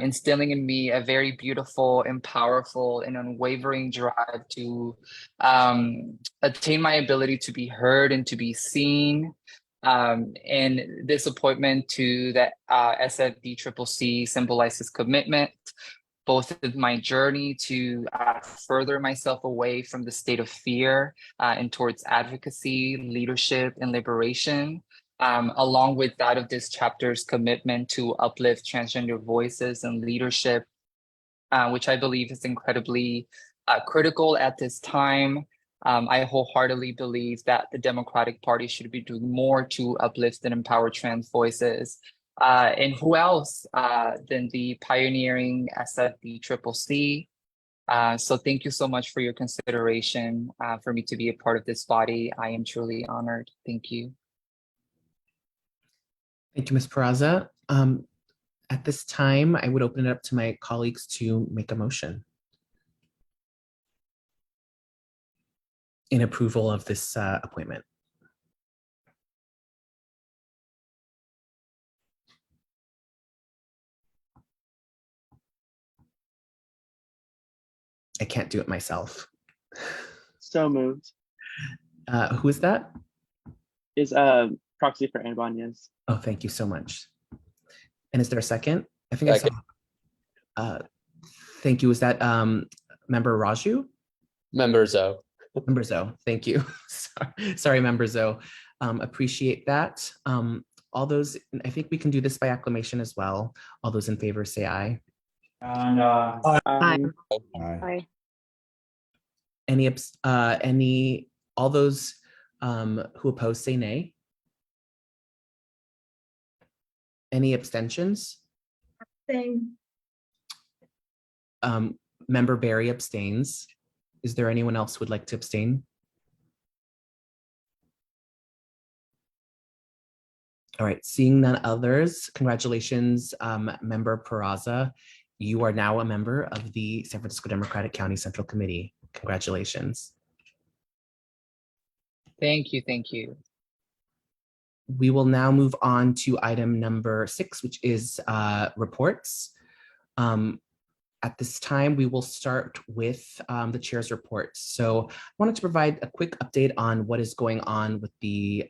instilling in me a very beautiful and powerful and unwavering drive to attain my ability to be heard and to be seen. And this appointment to the SFDCCC symbolizes commitment, both of my journey to further myself away from the state of fear and towards advocacy, leadership, and liberation, along with that of this chapter's commitment to uplift transgender voices and leadership, which I believe is incredibly critical at this time. I wholeheartedly believe that the Democratic Party should be doing more to uplift and empower trans voices. And who else than the pioneering SFDCCC? So thank you so much for your consideration for me to be a part of this body. I am truly honored. Thank you. Thank you, Ms. Peraza. At this time, I would open it up to my colleagues to make a motion in approval of this appointment. I can't do it myself. So moved. Who is that? Is proxy for Anne Banez. Oh, thank you so much. And is there a second? I think I saw. Thank you. Was that Member Raju? Member Zoe. Member Zoe. Thank you. Sorry, Member Zoe. Appreciate that. All those, I think we can do this by acclamation as well. All those in favor say aye. And Aye. All those who oppose say nay. Any abstentions? Member Barry abstains. Is there anyone else who would like to abstain? All right, seeing none others, congratulations, Member Peraza. You are now a member of the San Francisco Democratic County Central Committee. Congratulations. Thank you. Thank you. We will now move on to item number 6, which is reports. At this time, we will start with the chair's report. So I wanted to provide a quick update on what is going on with the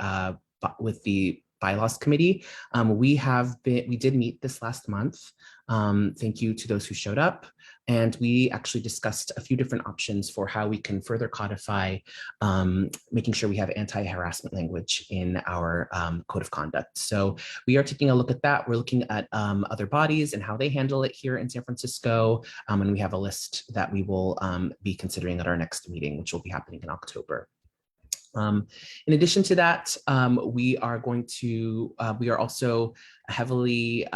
bylaws committee. We did meet this last month. Thank you to those who showed up. And we actually discussed a few different options for how we can further codify, making sure we have anti-harassment language in our code of conduct. So we are taking a look at that. We're looking at other bodies and how they handle it here in San Francisco. And we have a list that we will be considering at our next meeting, which will be happening in October. In addition to that, we are also heavily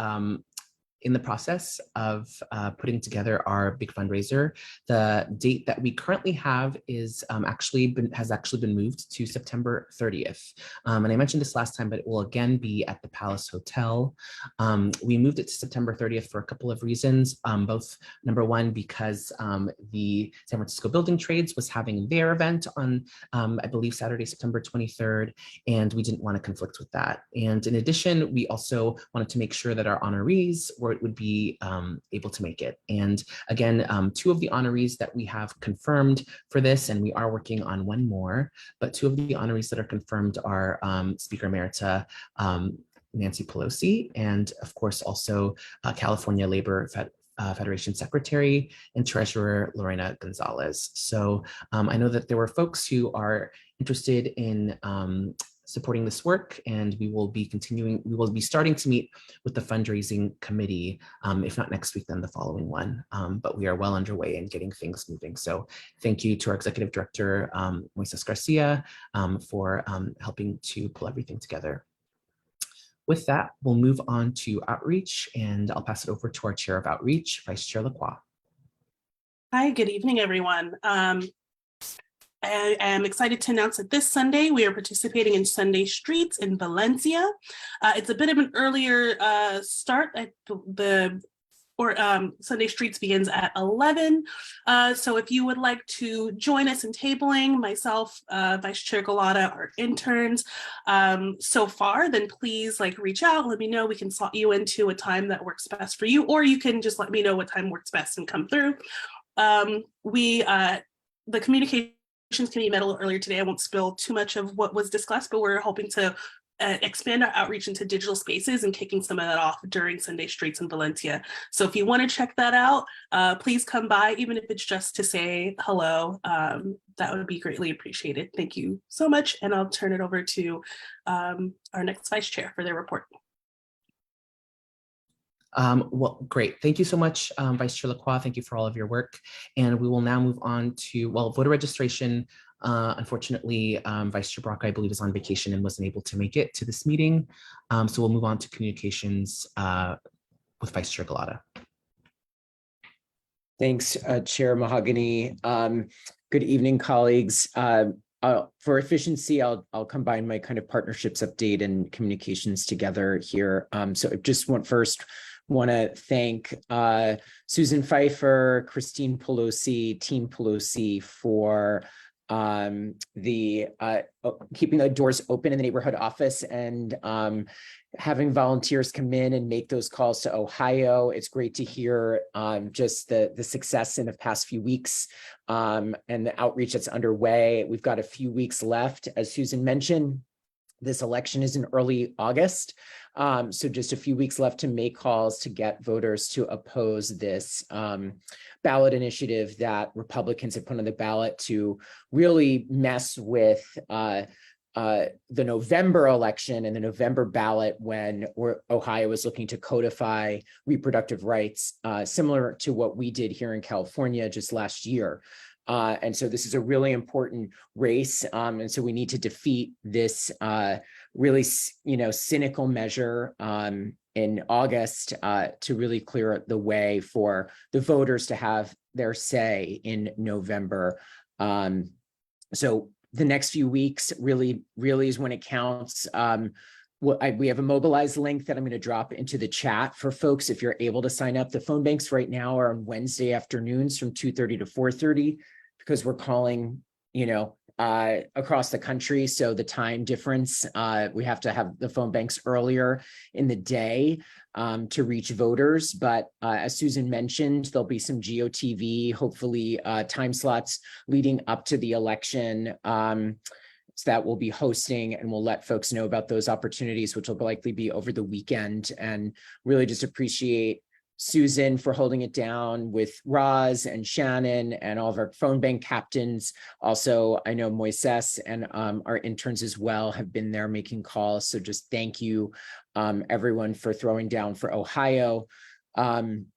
in the process of putting together our big fundraiser. The date that we currently have is has actually been moved to September 30th. And I mentioned this last time, but it will again be at the Palace Hotel. We moved it to September 30th for a couple of reasons. Both, number one, because the San Francisco Building Trades was having their event on, I believe, Saturday, September 23rd, and we didn't want to conflict with that. And in addition, we also wanted to make sure that our honorees would be able to make it. And again, 2 of the honorees that we have confirmed for this, and we are working on 1 more, but 2 of the honorees that are confirmed are Speaker Emerita Nancy Pelosi, and of course also California Labor Federation Secretary and Treasurer Lorena Gonzalez. So I know that there were folks who are interested in supporting this work, and we will be starting to meet with the fundraising committee, if not next week, then the following one. But we are well underway in getting things moving. So thank you to our executive director, Moises Garcia, for helping to pull everything together. With that, we'll move on to outreach, and I'll pass it over to our chair of outreach, Vice Chair Lacroix. Hi, good evening, everyone. I am excited to announce that this Sunday we are participating in Sunday Streets in Valencia. It's a bit of an earlier start. Sunday Streets begins at 11. So if you would like to join us in tabling, myself, Vice Chair Galata, our interns so far, then please reach out, let me know. We can slot you into a time that works best for you, or you can just let me know what time works best and come through. The communications committee met a little earlier today. I won't spill too much of what was discussed, but we're hoping to expand our outreach into digital spaces and kicking some of that off during Sunday Streets in Valencia. So if you want to check that out, please come by, even if it's just to say hello. That would be greatly appreciated. Thank you so much. And I'll turn it over to our next vice chair for their report. Well, great. Thank you so much, Vice Chair Lacroix. Thank you for all of your work. And we will now move on to, voter registration. Unfortunately, Vice Chair Brock, I believe, is on vacation and wasn't able to make it to this meeting. So we'll move on to communications with Vice Chair Galata. Thanks, Chair Mahogany. Good evening, colleagues. For efficiency, I'll combine my kind of partnerships update and communications together here. So I just want to thank Susan Pfeiffer, Christine Pelosi, Team Pelosi for keeping the doors open in the neighborhood office and having volunteers come in and make those calls to Ohio. It's great to hear just the success in the past few weeks and the outreach that's underway. We've got a few weeks left. As Susan mentioned, this election is in early August. So just a few weeks left to make calls to get voters to oppose this ballot initiative that Republicans have put on the ballot to really mess with the November election and the November ballot when Ohio was looking to codify reproductive rights, similar to what we did here in California just last year. And so this is a really important race. And so we need to defeat this really, cynical measure in August to really clear the way for the voters to have their say in November. So the next few weeks really is when it counts. We have a mobilized link that I'm going to drop into the chat for folks if you're able to sign up. The phone banks right now are on Wednesday afternoons from 2:30 to 4:30 because we're calling, across the country. So the time difference, we have to have the phone banks earlier in the day to reach voters. But as Susan mentioned, there'll be some GOTV, hopefully time slots leading up to the election. So that we'll be hosting, and we'll let folks know about those opportunities, which will likely be over the weekend. And really just appreciate Susan for holding it down with Roz and Shannon and all of our phone bank captains. Also, I know Moises and our interns as well have been there making calls. So just thank you, everyone, for throwing down for Ohio. On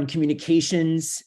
communications,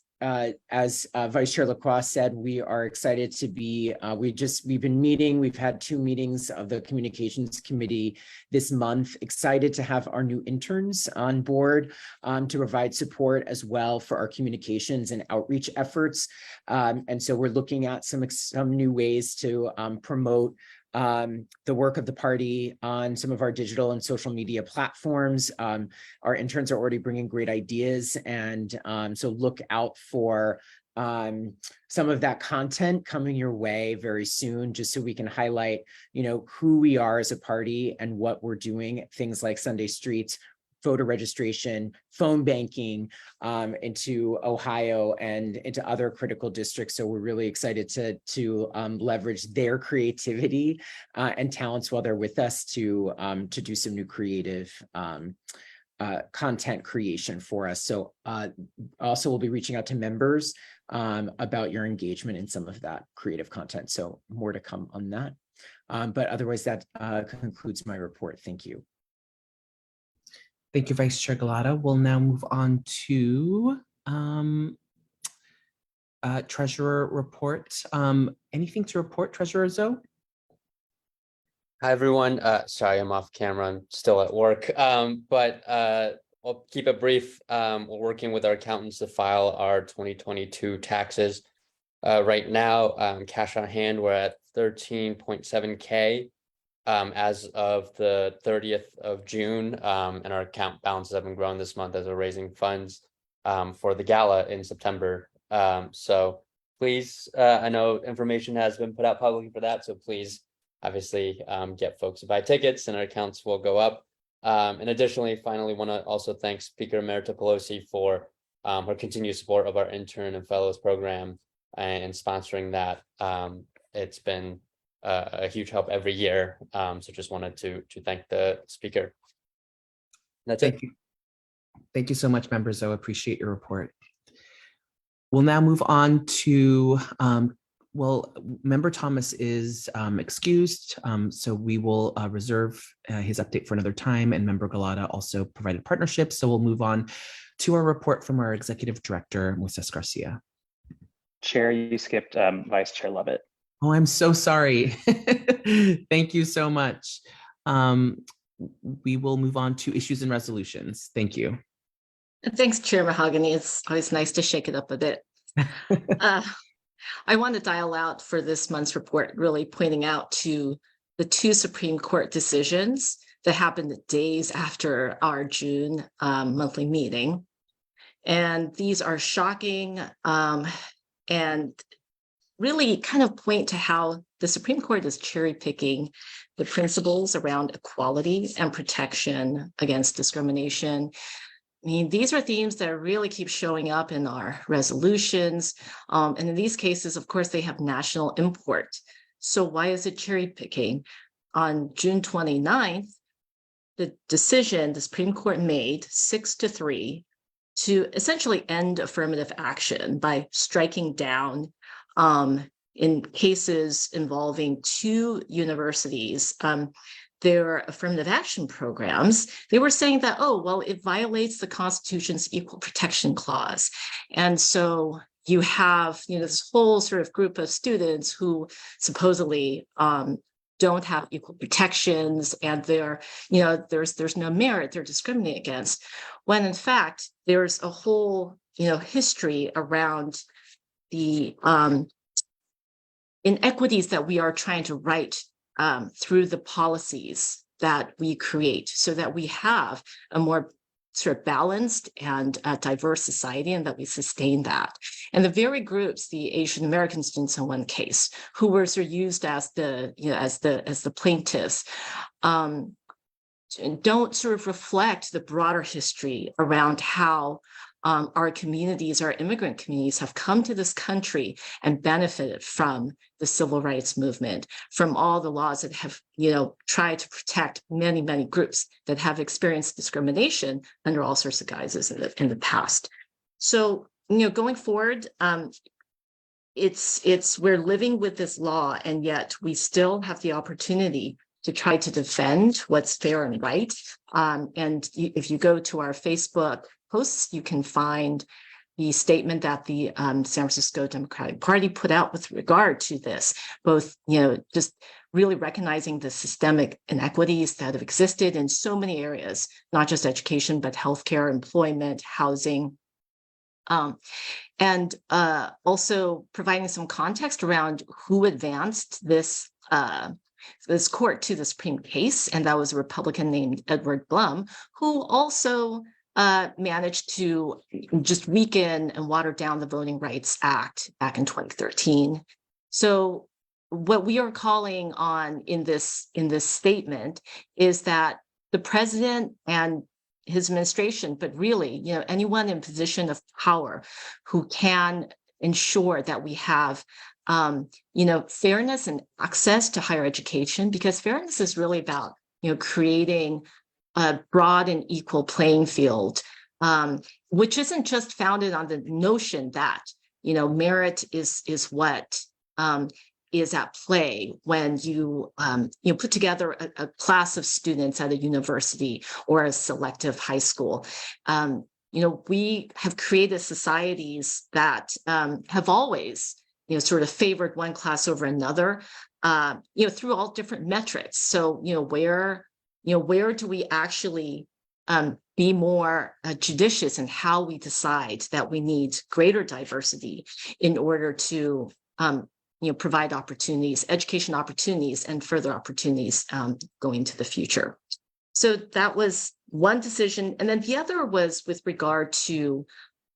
as Vice Chair Lacroix said, we are excited to be, we've been meeting, we've had 2 meetings of the communications committee this month, excited to have our new interns on board to provide support as well for our communications and outreach efforts. And so we're looking at some new ways to promote the work of the party on some of our digital and social media platforms. Our interns are already bringing great ideas, and so look out for some of that content coming your way very soon, just so we can highlight, who we are as a party and what we're doing. Things like Sunday Streets, voter registration, phone banking into Ohio and into other critical districts. So we're really excited to leverage their creativity and talents while they're with us to do some new creative content creation for us. So also we'll be reaching out to members about your engagement in some of that creative content. So more to come on that. But otherwise that concludes my report. Thank you. Thank you, Vice Chair Galata. We'll now move on to Treasurer report. Anything to report, Treasurer Zoe? Hi, everyone. Sorry, I'm off camera. I'm still at work, but I'll keep it brief. We're working with our accountants to file our 2022 taxes. Right now, cash on hand, we're at 13.7K. As of the 30th of June, and our account balances have been growing this month as we're raising funds for the gala in September. So please, I know information has been put out publicly for that, so please obviously get folks to buy tickets and our accounts will go up. And additionally, finally, want to also thank Speaker Emerita Pelosi for her continued support of our intern and fellows program and sponsoring that. It's been a huge help every year. So just wanted to thank the speaker. That's it. Thank you so much, members. I appreciate your report. We'll now move on to, Member Thomas is excused, so we will reserve his update for another time, and Member Galata also provided partnership. So we'll move on to our report from our Executive Director, Moises Garcia. Chair, you skipped Vice Chair Lovett. Oh, I'm so sorry. Thank you so much. We will move on to issues and resolutions. Thank you. Thanks, Chair Mahogany. It's always nice to shake it up a bit. I want to dial out for this month's report, really pointing out to the 2 Supreme Court decisions that happened days after our June monthly meeting. And these are shocking and really kind of point to how the Supreme Court is cherry picking the principles around equality and protection against discrimination. I mean, these are themes that really keep showing up in our resolutions. And in these cases, of course, they have national import. So why is it cherry picking? On June 29th, the decision the Supreme Court made 6-3 to essentially end affirmative action by striking down in cases involving 2 universities, their affirmative action programs, they were saying that, oh, well, it violates the Constitution's Equal Protection Clause. And so you have, this whole sort of group of students who supposedly don't have equal protections, and there's no merit, they're discriminated against, when in fact there's a whole history around the inequities that we are trying to right through the policies that we create, so that we have a more sort of balanced and diverse society, and that we sustain that. And the very groups, the Asian American students in one case, who were sort of used as the plaintiffs, don't sort of reflect the broader history around how our communities, our immigrant communities, have come to this country and benefited from the civil rights movement, from all the laws that have, tried to protect many, many groups that have experienced discrimination under all sorts of guises in the past. So, going forward, we're living with this law, and yet we still have the opportunity to try to defend what's fair and right. And if you go to our Facebook posts, you can find the statement that the San Francisco Democratic Party put out with regard to this, both, just really recognizing the systemic inequities that have existed in so many areas, not just education, but healthcare, employment, housing, and also providing some context around who advanced this court to the Supreme case, and that was a Republican named Edward Blum, who also managed to just weaken and water down the Voting Rights Act back in 2013. So what we are calling on in this statement is that the president and his administration, but really, anyone in position of power who can ensure that we have fairness and access to higher education, because fairness is really about, creating a broad and equal playing field, which isn't just founded on the notion that, merit is what is at play when you put together a class of students at a university or a selective high school. We have created societies that have always sort of favored one class over another, through all different metrics. So, where do we actually be more judicious in how we decide that we need greater diversity in order to, provide opportunities, education opportunities, and further opportunities going to the future. So that was one decision. And then the other was with regard to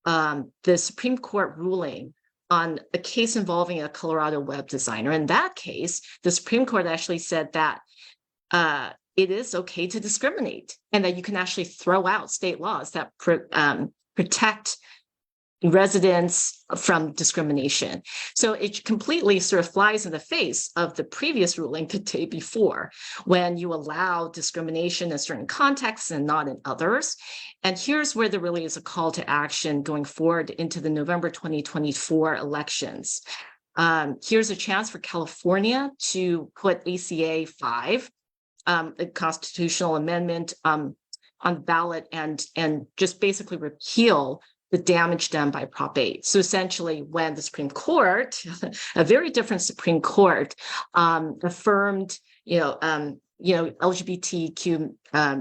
the Supreme Court ruling on a case involving a Colorado web designer. In that case, the Supreme Court actually said that it is okay to discriminate, and that you can actually throw out state laws that protect residents from discrimination. So it completely sort of flies in the face of the previous ruling the day before, when you allow discrimination in certain contexts and not in others. And here's where there really is a call to action going forward into the November 2024 elections. Here's a chance for California to put ACA 5, a constitutional amendment, on the ballot, and just basically repeal the damage done by Prop 8. So essentially, when the Supreme Court, a very different Supreme Court, affirmed, LGBTQ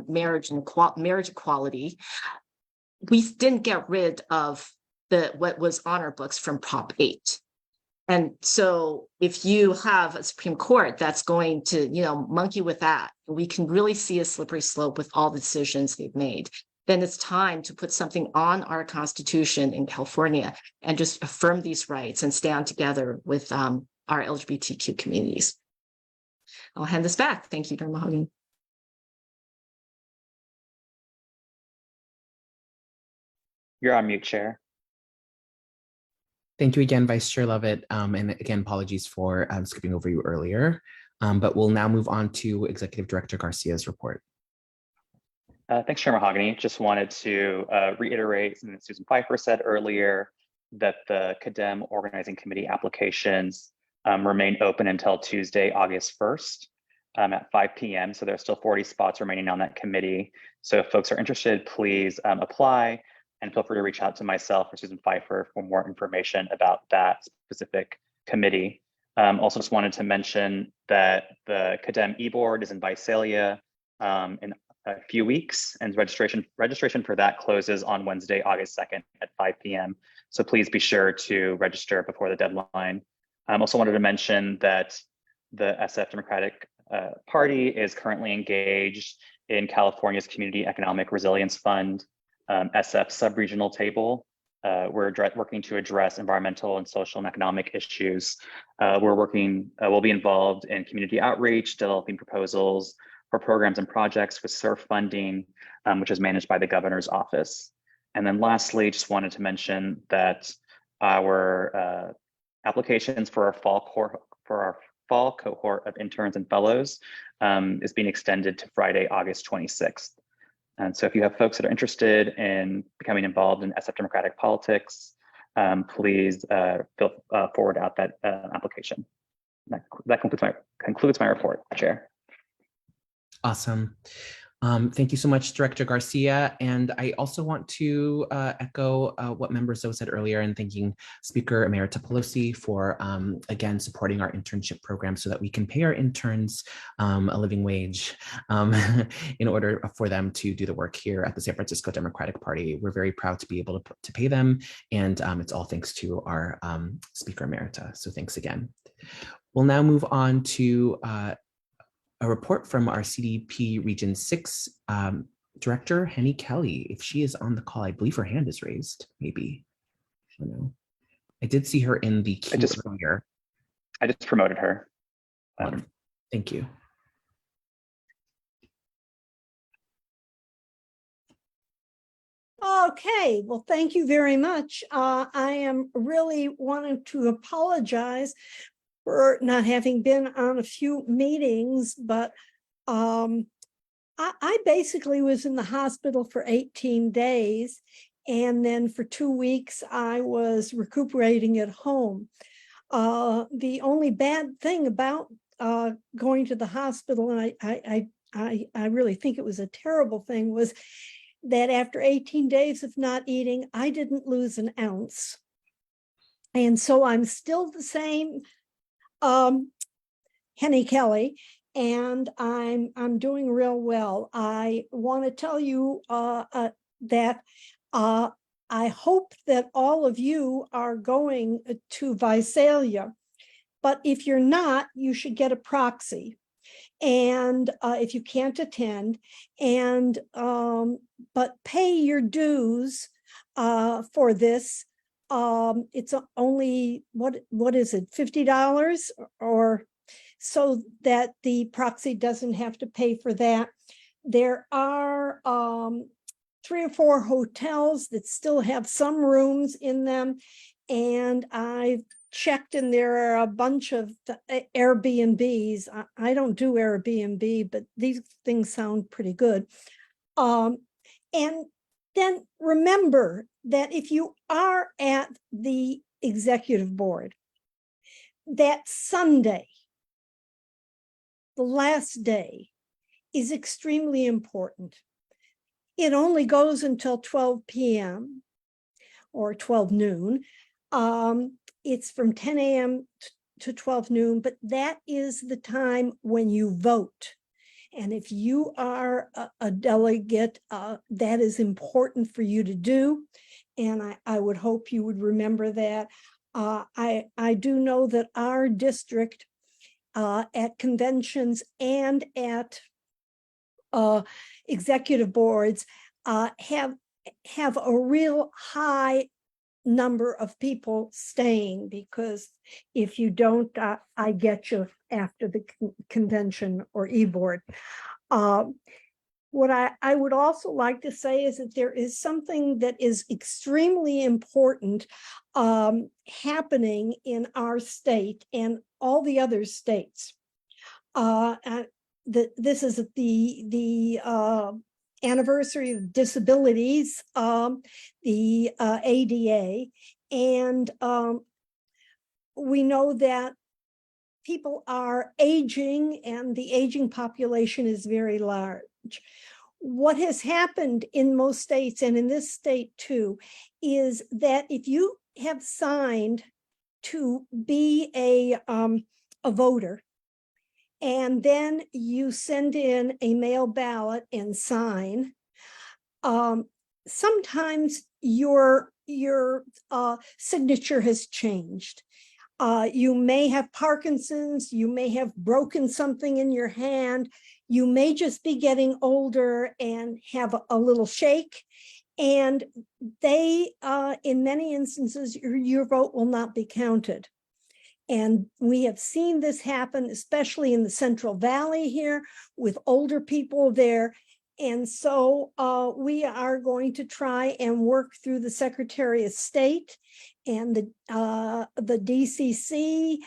marriage equality, we didn't get rid of what was on our books from Prop 8. And so if you have a Supreme Court that's going to, monkey with that, we can really see a slippery slope with all the decisions they've made. Then it's time to put something on our Constitution in California and just affirm these rights and stand together with our LGBTQ communities. I'll hand this back. Thank you, Dr. Mahogany. You're on mute, Chair. Thank you again, Vice Chair Lovett. And again, apologies for skipping over you earlier. But we'll now move on to Executive Director Garcia's report. Thanks, Chair Mahogany. Just wanted to reiterate something that Susan Pfeiffer said earlier, that the CADEM Organizing Committee applications remain open until Tuesday, August 1st at 5 p.m. So there's still 40 spots remaining on that committee. So if folks are interested, please apply and feel free to reach out to myself or Susan Pfeiffer for more information about that specific committee. Also just wanted to mention that the CADEM e-board is in Visalia in a few weeks, and registration for that closes on Wednesday, August 2nd at 5 p.m. So please be sure to register before the deadline. I also wanted to mention that the SF Democratic Party is currently engaged in California's Community Economic Resilience Fund, SF sub-regional table. We're working to address environmental and social and economic issues. We'll be involved in community outreach, developing proposals for programs and projects with SURF funding, which is managed by the governor's office. And then lastly, just wanted to mention that our applications for our fall cohort of interns and fellows is being extended to Friday, August 26th. And so if you have folks that are interested in becoming involved in SF Democratic politics, please forward out that application. That concludes my report, Chair. Awesome. Thank you so much, Director Garcia. And I also want to echo what Member Zoe said earlier, and thanking Speaker Emerita Pelosi for, again, supporting our internship program so that we can pay our interns a living wage in order for them to do the work here at the San Francisco Democratic Party. We're very proud to be able to pay them, and it's all thanks to our Speaker Emerita. So thanks again. We'll now move on to a report from our CDP Region 6 Director, Henny Kelly. If she is on the call, I believe her hand is raised, maybe. I don't know. I did see her in the queue earlier. I just promoted her. Thank you. Okay, well, thank you very much. I am really wanting to apologize for not having been on a few meetings, but I basically was in the hospital for 18 days. And then for 2 weeks, I was recuperating at home. The only bad thing about going to the hospital, and I really think it was a terrible thing, was that after 18 days of not eating, I didn't lose an ounce. And so I'm still the same Henny Kelly, and I'm doing real well. I want to tell you that I hope that all of you are going to Visalia, but if you're not, you should get a proxy. And if you can't attend, and but pay your dues for this. It's only what is it, $50, or so that the proxy doesn't have to pay for that. There are 3 or 4 hotels that still have some rooms in them, and I've checked, and there are a bunch of Airbnbs. I don't do Airbnb, but these things sound pretty good. And then remember that if you are at the executive board, that Sunday, the last day, is extremely important. It only goes until 12 p.m. or 12 noon. It's from 10 a.m. to 12 noon, but that is the time when you vote. And if you are a delegate, that is important for you to do. And I would hope you would remember that. I do know that our district at conventions and at executive boards have a real high number of people staying, because if you don't, I get you after the convention or e-board. What I would also like to say is that there is something that is extremely important happening in our state and all the other states. This is the anniversary of disabilities, the ADA, and we know that people are aging and the aging population is very large. What has happened in most states and in this state too, is that if you have signed to be a voter, and then you send in a mail ballot and sign, sometimes your signature has changed. You may have Parkinson's, you may have broken something in your hand, you may just be getting older and have a little shake. And they, in many instances, your vote will not be counted. And we have seen this happen, especially in the Central Valley here with older people there. And so we are going to try and work through the Secretary of State, and the DCC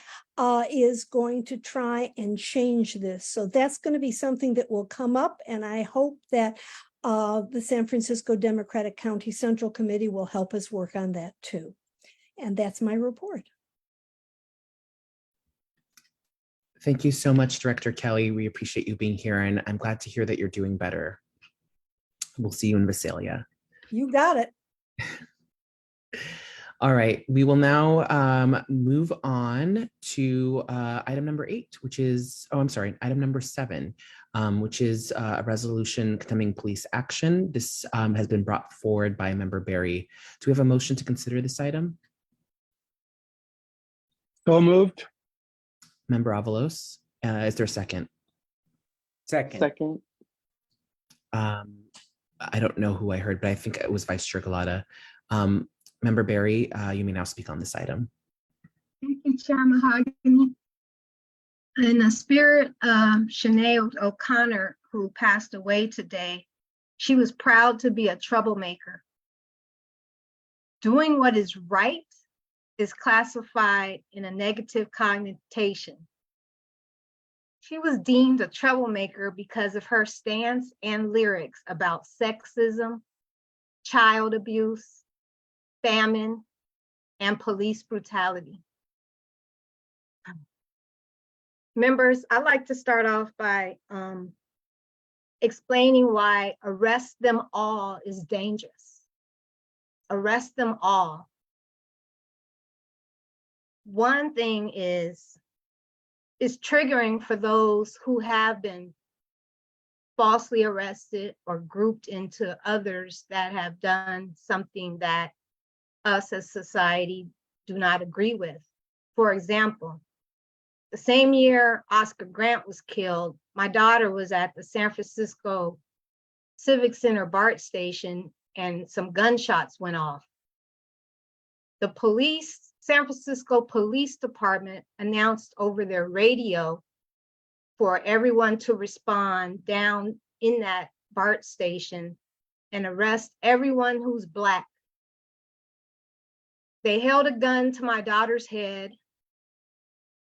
is going to try and change this. So that's going to be something that will come up. And I hope that the San Francisco Democratic County Central Committee will help us work on that too. And that's my report. Thank you so much, Director Kelly. We appreciate you being here, and I'm glad to hear that you're doing better. We'll see you in Visalia. You got it. All right, we will now move on to item number 8, which is, item number 7, which is a resolution condemning police action. This has been brought forward by Member Berry. Do we have a motion to consider this item? So moved. Member Avalos, is there a second? Second. I don't know who I heard, but I think it was Vice Chair Galata. Member Berry, you may now speak on this item. Thank you, Chair Mahogany. In the spirit of Sinead O'Connor, who passed away today, she was proud to be a troublemaker. Doing what is right is classified in a negative connotation. She was deemed a troublemaker because of her stance and lyrics about sexism, child abuse, famine, and police brutality. Members, I'd like to start off by explaining why arrest them all is dangerous. Arrest them all. One thing is triggering for those who have been falsely arrested or grouped into others that have done something that us as society do not agree with. For example, the same year Oscar Grant was killed, my daughter was at the San Francisco Civic Center BART station and some gunshots went off. The San Francisco Police Department announced over their radio for everyone to respond down in that BART station and arrest everyone who's Black. They held a gun to my daughter's head,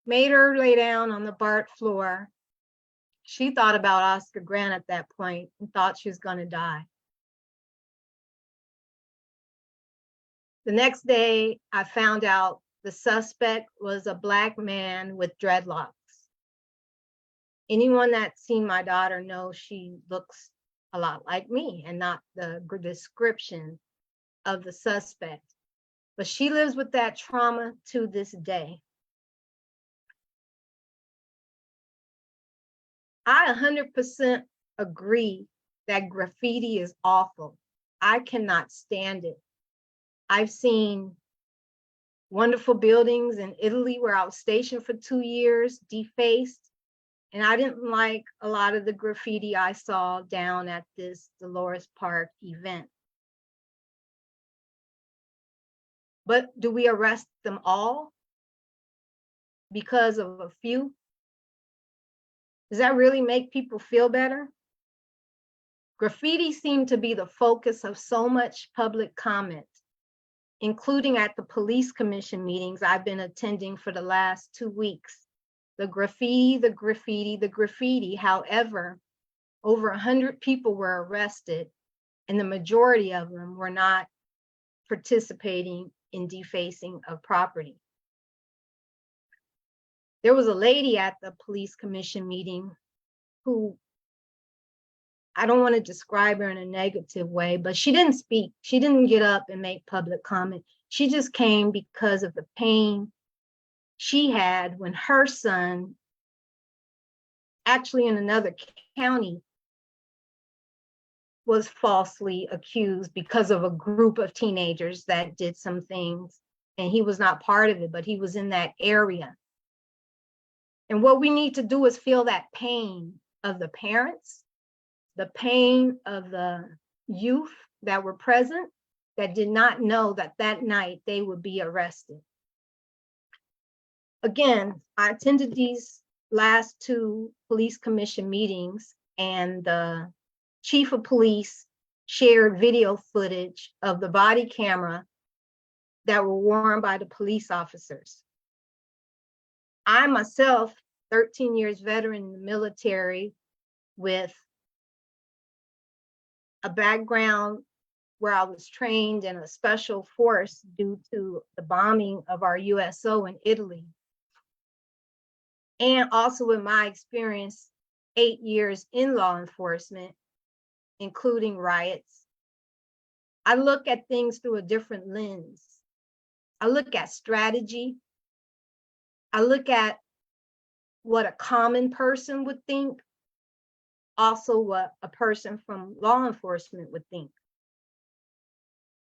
made her lay down on the BART floor. She thought about Oscar Grant at that point and thought she was going to die. The next day, I found out the suspect was a Black man with dreadlocks. Anyone that's seen my daughter knows she looks a lot like me and not the description of the suspect. But she lives with that trauma to this day. I 100% agree that graffiti is awful. I cannot stand it. I've seen wonderful buildings in Italy where I was stationed for 2 years defaced, and I didn't like a lot of the graffiti I saw down at this Dolores Park event. But do we arrest them all because of a few? Does that really make people feel better? Graffiti seemed to be the focus of so much public comment, including at the police commission meetings I've been attending for the last 2 weeks. The graffiti, the graffiti, the graffiti. However, over 100 people were arrested, and the majority of them were not participating in defacing of property. There was a lady at the police commission meeting who, I don't want to describe her in a negative way, but she didn't speak. She didn't get up and make public comment. She just came because of the pain she had when her son, actually in another county, was falsely accused because of a group of teenagers that did some things. And he was not part of it, but he was in that area. And what we need to do is feel that pain of the parents, the pain of the youth that were present, that did not know that that night they would be arrested. Again, I attended these last two police commission meetings, and the chief of police shared video footage of the body camera that were worn by the police officers. I myself, 13 years veteran in the military with a background where I was trained in a special force due to the bombing of our USO in Italy. And also in my experience, 8 years in law enforcement, including riots, I look at things through a different lens. I look at strategy. I look at what a common person would think, also what a person from law enforcement would think.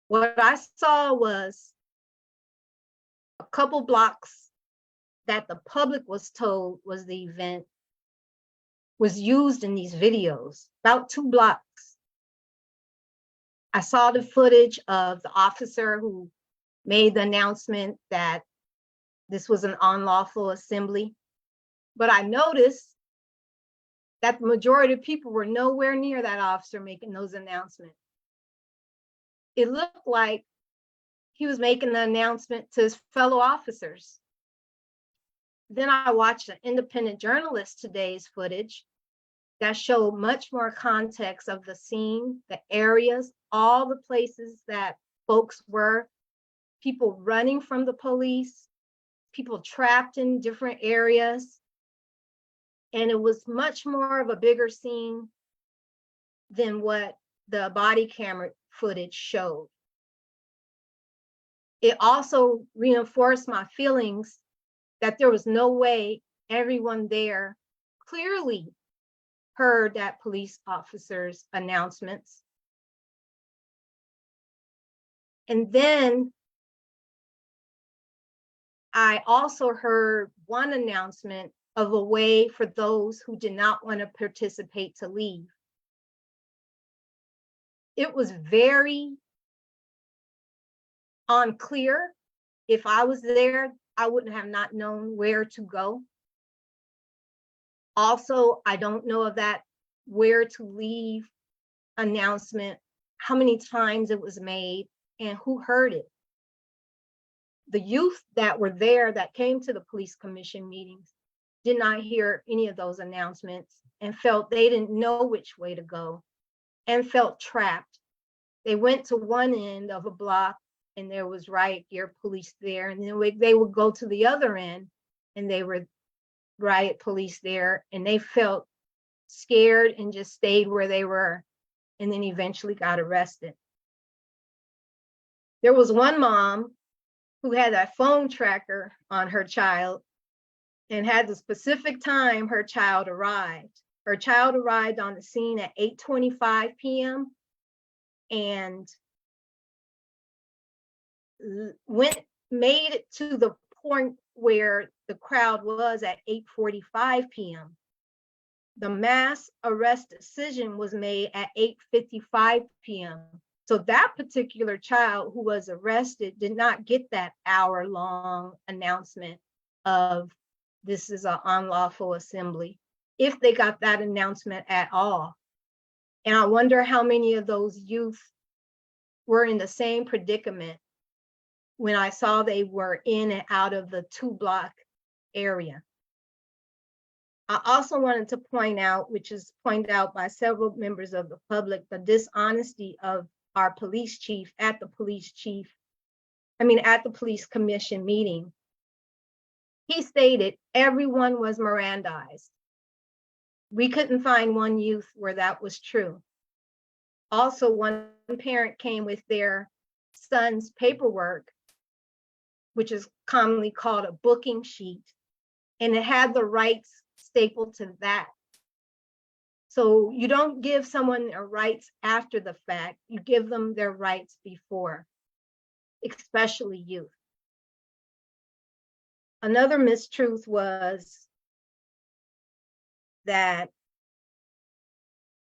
What I saw was a couple blocks that the public was told was the event was used in these videos, about 2 blocks. I saw the footage of the officer who made the announcement that this was an unlawful assembly, but I noticed that the majority of people were nowhere near that officer making those announcements. It looked like he was making the announcement to his fellow officers. Then I watched an independent journalist today's footage that showed much more context of the scene, the areas, all the places that folks were, people running from the police, people trapped in different areas. And it was much more of a bigger scene than what the body camera footage showed. It also reinforced my feelings that there was no way everyone there clearly heard that police officer's announcements. And then I also heard one announcement of a way for those who did not want to participate to leave. It was very unclear. If I was there, I wouldn't have not known where to go. Also, I don't know of that where to leave announcement, how many times it was made, and who heard it. The youth that were there that came to the police commission meetings did not hear any of those announcements and felt they didn't know which way to go and felt trapped. They went to one end of a block and there was riot gear police there, and then they would go to the other end and they were riot police there, and they felt scared and just stayed where they were, and then eventually got arrested. There was one mom who had that phone tracker on her child and had the specific time her child arrived. Her child arrived on the scene at 8:25 p.m. and made it to the point where the crowd was at 8:45 p.m. The mass arrest decision was made at 8:55 p.m. So that particular child who was arrested did not get that hour-long announcement of this is an unlawful assembly, if they got that announcement at all. And I wonder how many of those youth were in the same predicament when I saw they were in and out of the 2-block area. I also wanted to point out, which is pointed out by several members of the public, the dishonesty of our police chief at the police commission meeting. He stated everyone was Mirandized. We couldn't find one youth where that was true. Also, one parent came with their son's paperwork, which is commonly called a booking sheet, and it had the rights stapled to that. So you don't give someone their rights after the fact, you give them their rights before, especially youth. Another mistruth was that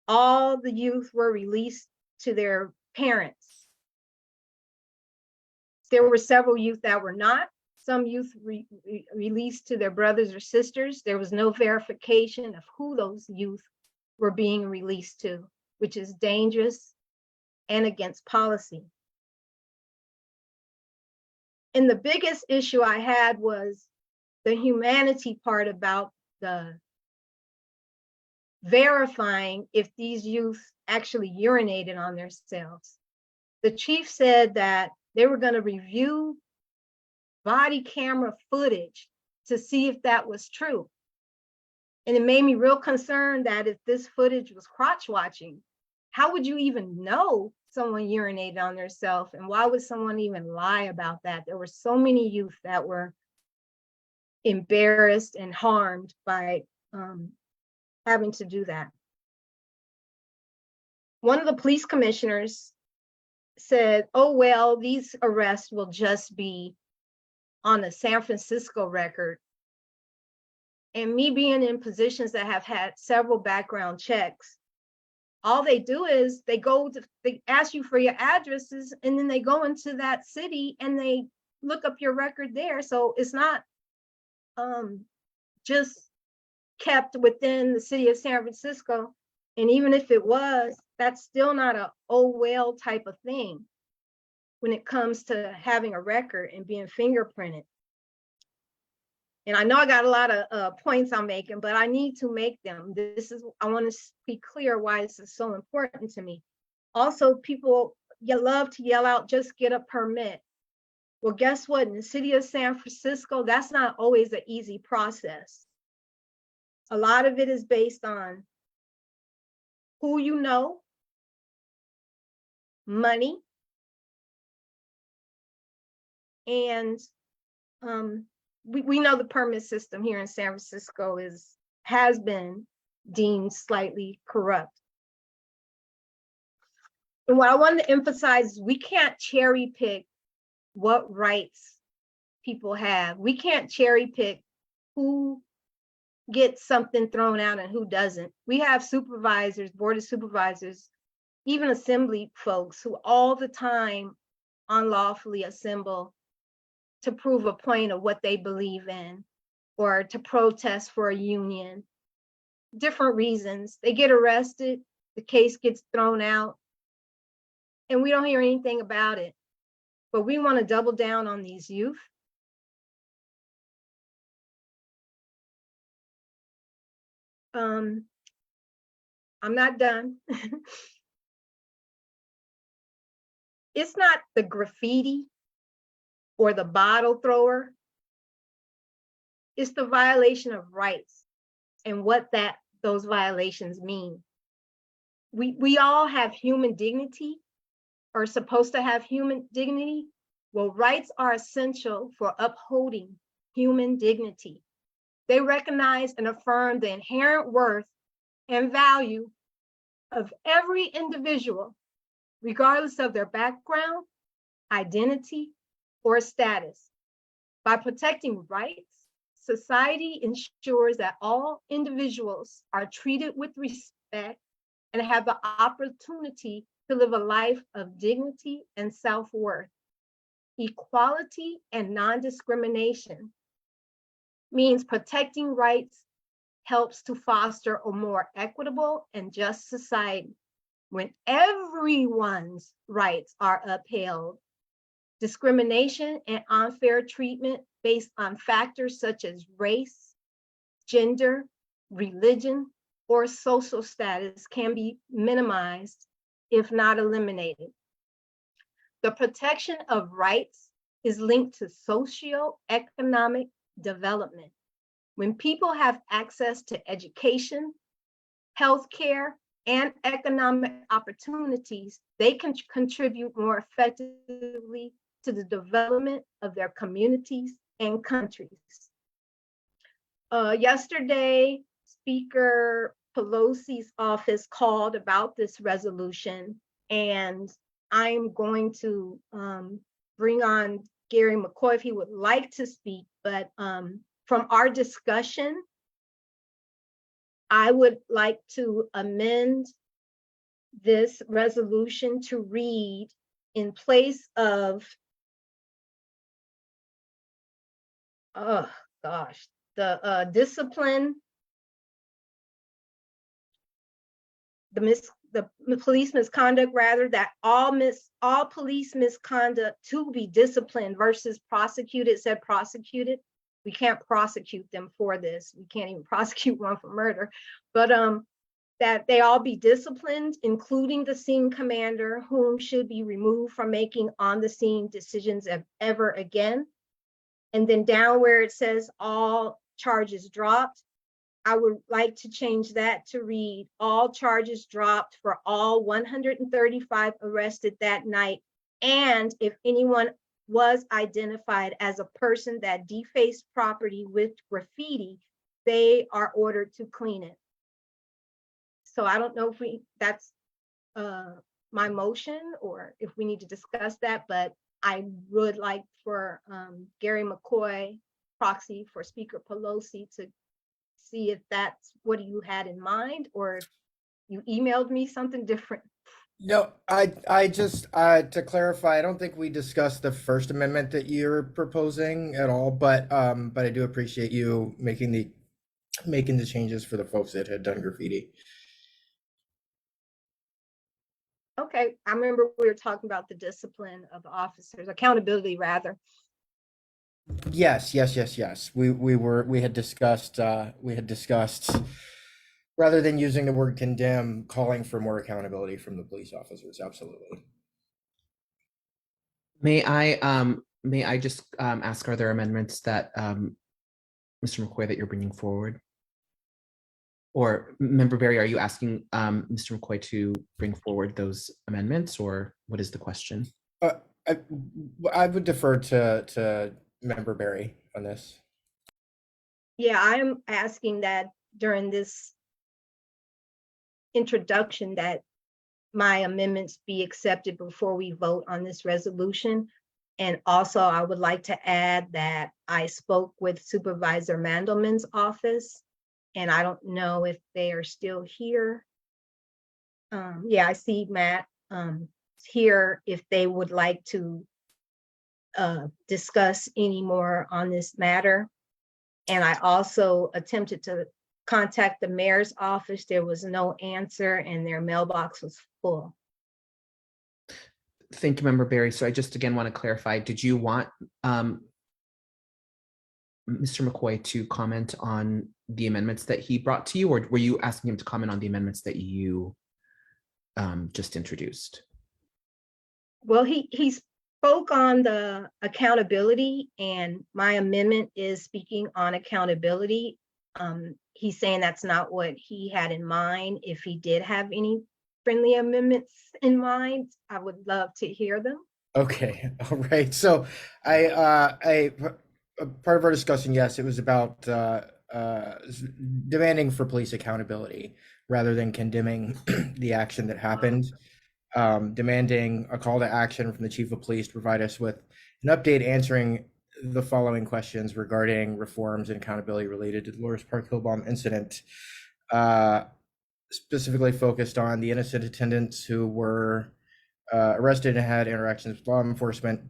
all the youth were released to their parents. There were several youth that were not. Some youth released to their brothers or sisters. There was no verification of who those youth were being released to, which is dangerous and against policy. And the biggest issue I had was the humanity part about the verifying if these youth actually urinated on themselves. The chief said that they were going to review body camera footage to see if that was true. And it made me real concerned that if this footage was crotch watching, how would you even know someone urinated on themselves? And why would someone even lie about that? There were so many youth that were embarrassed and harmed by having to do that. One of the police commissioners said, oh, well, these arrests will just be on a San Francisco record. And me being in positions that have had several background checks, all they do is they ask you for your addresses, and then they go into that city and they look up your record there. So it's not just kept within the city of San Francisco. And even if it was, that's still not a oh well type of thing when it comes to having a record and being fingerprinted. And I know I got a lot of points I'm making, but I need to make them. I want to be clear why this is so important to me. Also, people love to yell out, just get a permit. Well, guess what? In the city of San Francisco, that's not always an easy process. A lot of it is based on who you know, money, and we know the permit system here in San Francisco has been deemed slightly corrupt. And what I wanted to emphasize is we can't cherry pick what rights people have. We can't cherry pick who gets something thrown out and who doesn't. We have supervisors, board of supervisors, even assembly folks who all the time unlawfully assemble to prove a point of what they believe in or to protest for a union. Different reasons. They get arrested, the case gets thrown out, and we don't hear anything about it. But we want to double down on these youth. I'm not done. It's not the graffiti or the bottle thrower. It's the violation of rights and what those violations mean. We all have human dignity, or supposed to have human dignity. Well, rights are essential for upholding human dignity. They recognize and affirm the inherent worth and value of every individual, regardless of their background, identity, or status. By protecting rights, society ensures that all individuals are treated with respect and have the opportunity to live a life of dignity and self-worth. Equality and non-discrimination means protecting rights helps to foster a more equitable and just society. When everyone's rights are upheld, discrimination and unfair treatment based on factors such as race, gender, religion, or social status can be minimized, if not eliminated. The protection of rights is linked to socioeconomic development. When people have access to education, healthcare, and economic opportunities, they can contribute more effectively to the development of their communities and countries. Yesterday, Speaker Pelosi's office called about this resolution, and I'm going to bring on Gary McCoy if he would like to speak, but from our discussion, I would like to amend this resolution to read, in place of, oh gosh, the discipline, the police misconduct, rather, that all police misconduct to be disciplined versus prosecuted, said prosecuted. We can't prosecute them for this. We can't even prosecute one for murder, but that they all be disciplined, including the scene commander, whom should be removed from making on the scene decisions ever again. And then down where it says all charges dropped, I would like to change that to read all charges dropped for all 135 arrested that night. And if anyone was identified as a person that defaced property with graffiti, they are ordered to clean it. So I don't know if that's my motion or if we need to discuss that, but I would like for Gary McCoy, proxy for Speaker Pelosi, to see if that's what you had in mind, or if you emailed me something different. No, I just to clarify, I don't think we discussed the First Amendment that you're proposing at all, but I do appreciate you making the changes for the folks that had done graffiti. Okay, I remember we were talking about the discipline of officers, accountability rather. Yes. We had discussed rather than using the word condemn, calling for more accountability from the police officers. Absolutely. May I just ask, are there amendments that Mr. McCoy that you're bringing forward? Or Member Berry, are you asking Mr. McCoy to bring forward those amendments, or what is the question? I would defer to Member Berry on this. Yeah, I'm asking that during this introduction that my amendments be accepted before we vote on this resolution. And also I would like to add that I spoke with Supervisor Mandelman's office, and I don't know if they are still here. Yeah, I see Matt here, if they would like to discuss any more on this matter. And I also attempted to contact the mayor's office. There was no answer and their mailbox was full. Thank you, Member Berry. So I just again want to clarify, did you want Mr. McCoy to comment on the amendments that he brought to you, or were you asking him to comment on the amendments that you just introduced? Well, he spoke on the accountability, and my amendment is speaking on accountability. He's saying that's not what he had in mind. If he did have any friendly amendments in mind, I would love to hear them. Okay, all right. So I part of our discussion, yes, it was about demanding for police accountability rather than condemning the action that happened. Demanding a call to action from the chief of police to provide us with an update answering the following questions regarding reforms and accountability related to the Dolores Park Hill bomb incident, specifically focused on the innocent attendants who were arrested and had interactions with law enforcement,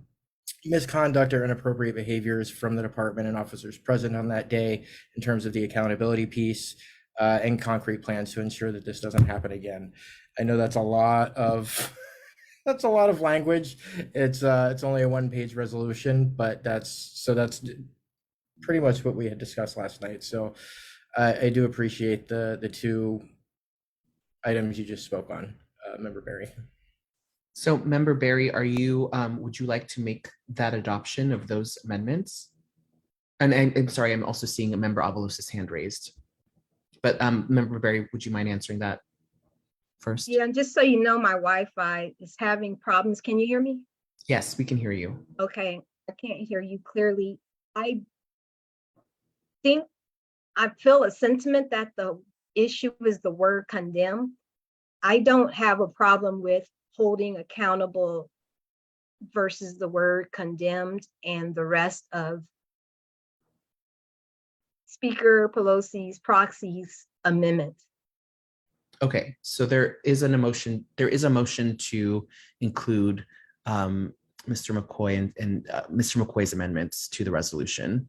misconduct or inappropriate behaviors from the department and officers present on that day in terms of the accountability piece, and concrete plans to ensure that this doesn't happen again. I know that's a lot of language. It's only a one-page resolution, but that's pretty much what we had discussed last night. So I do appreciate the two items you just spoke on, Member Berry. So Member Berry, are you would you like to make that adoption of those amendments? And I'm sorry, I'm also seeing a member Avalos' hand raised. But Member Barry, would you mind answering that first? Yeah, and just so you know, my Wi-Fi is having problems. Can you hear me? Yes, we can hear you. Okay, I can't hear you clearly. I think I feel a sentiment that the issue is the word condemn. I don't have a problem with holding accountable versus the word condemned and the rest of Speaker Pelosi's proxies amendment. Okay, so there is a motion to include Mr. McCoy and Mr. McCoy's amendments to the resolution.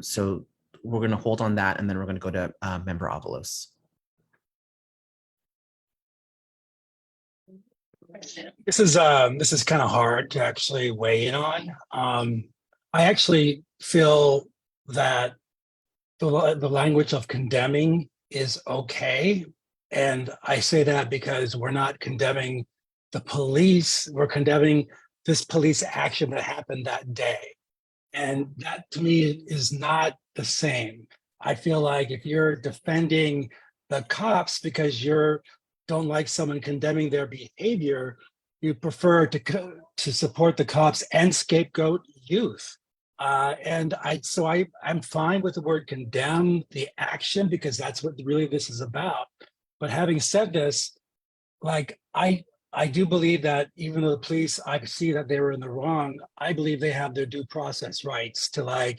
So we're going to hold on that, and then we're going to go to Member Avalos. This is kind of hard to actually weigh in on. I actually feel that the language of condemning is okay. And I say that because we're not condemning the police, we're condemning this police action that happened that day. And that to me is not the same. I feel like if you're defending the cops because you don't like someone condemning their behavior, you prefer to support the cops and scapegoat youth. And I'm fine with the word condemn the action because that's what really this is about. But having said this, like I do believe that even though the police, I see that they were in the wrong, I believe they have their due process rights to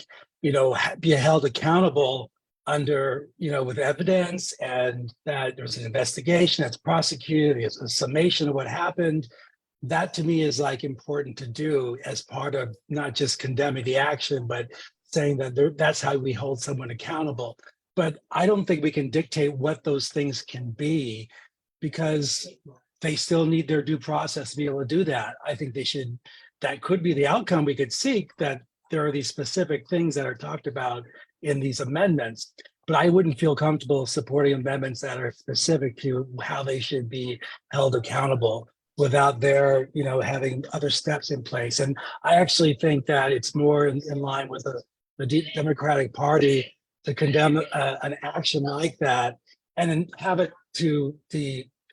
be held accountable under, with evidence, and that there's an investigation that's prosecuted, there's a summation of what happened. That to me is important to do as part of not just condemning the action, but saying that that's how we hold someone accountable. But I don't think we can dictate what those things can be because they still need their due process to be able to do that. I think that could be the outcome we could seek, that there are these specific things that are talked about in these amendments. But I wouldn't feel comfortable supporting amendments that are specific to how they should be held accountable without their, having other steps in place. And I actually think that it's more in line with the Democratic Party to condemn an action like that and then have it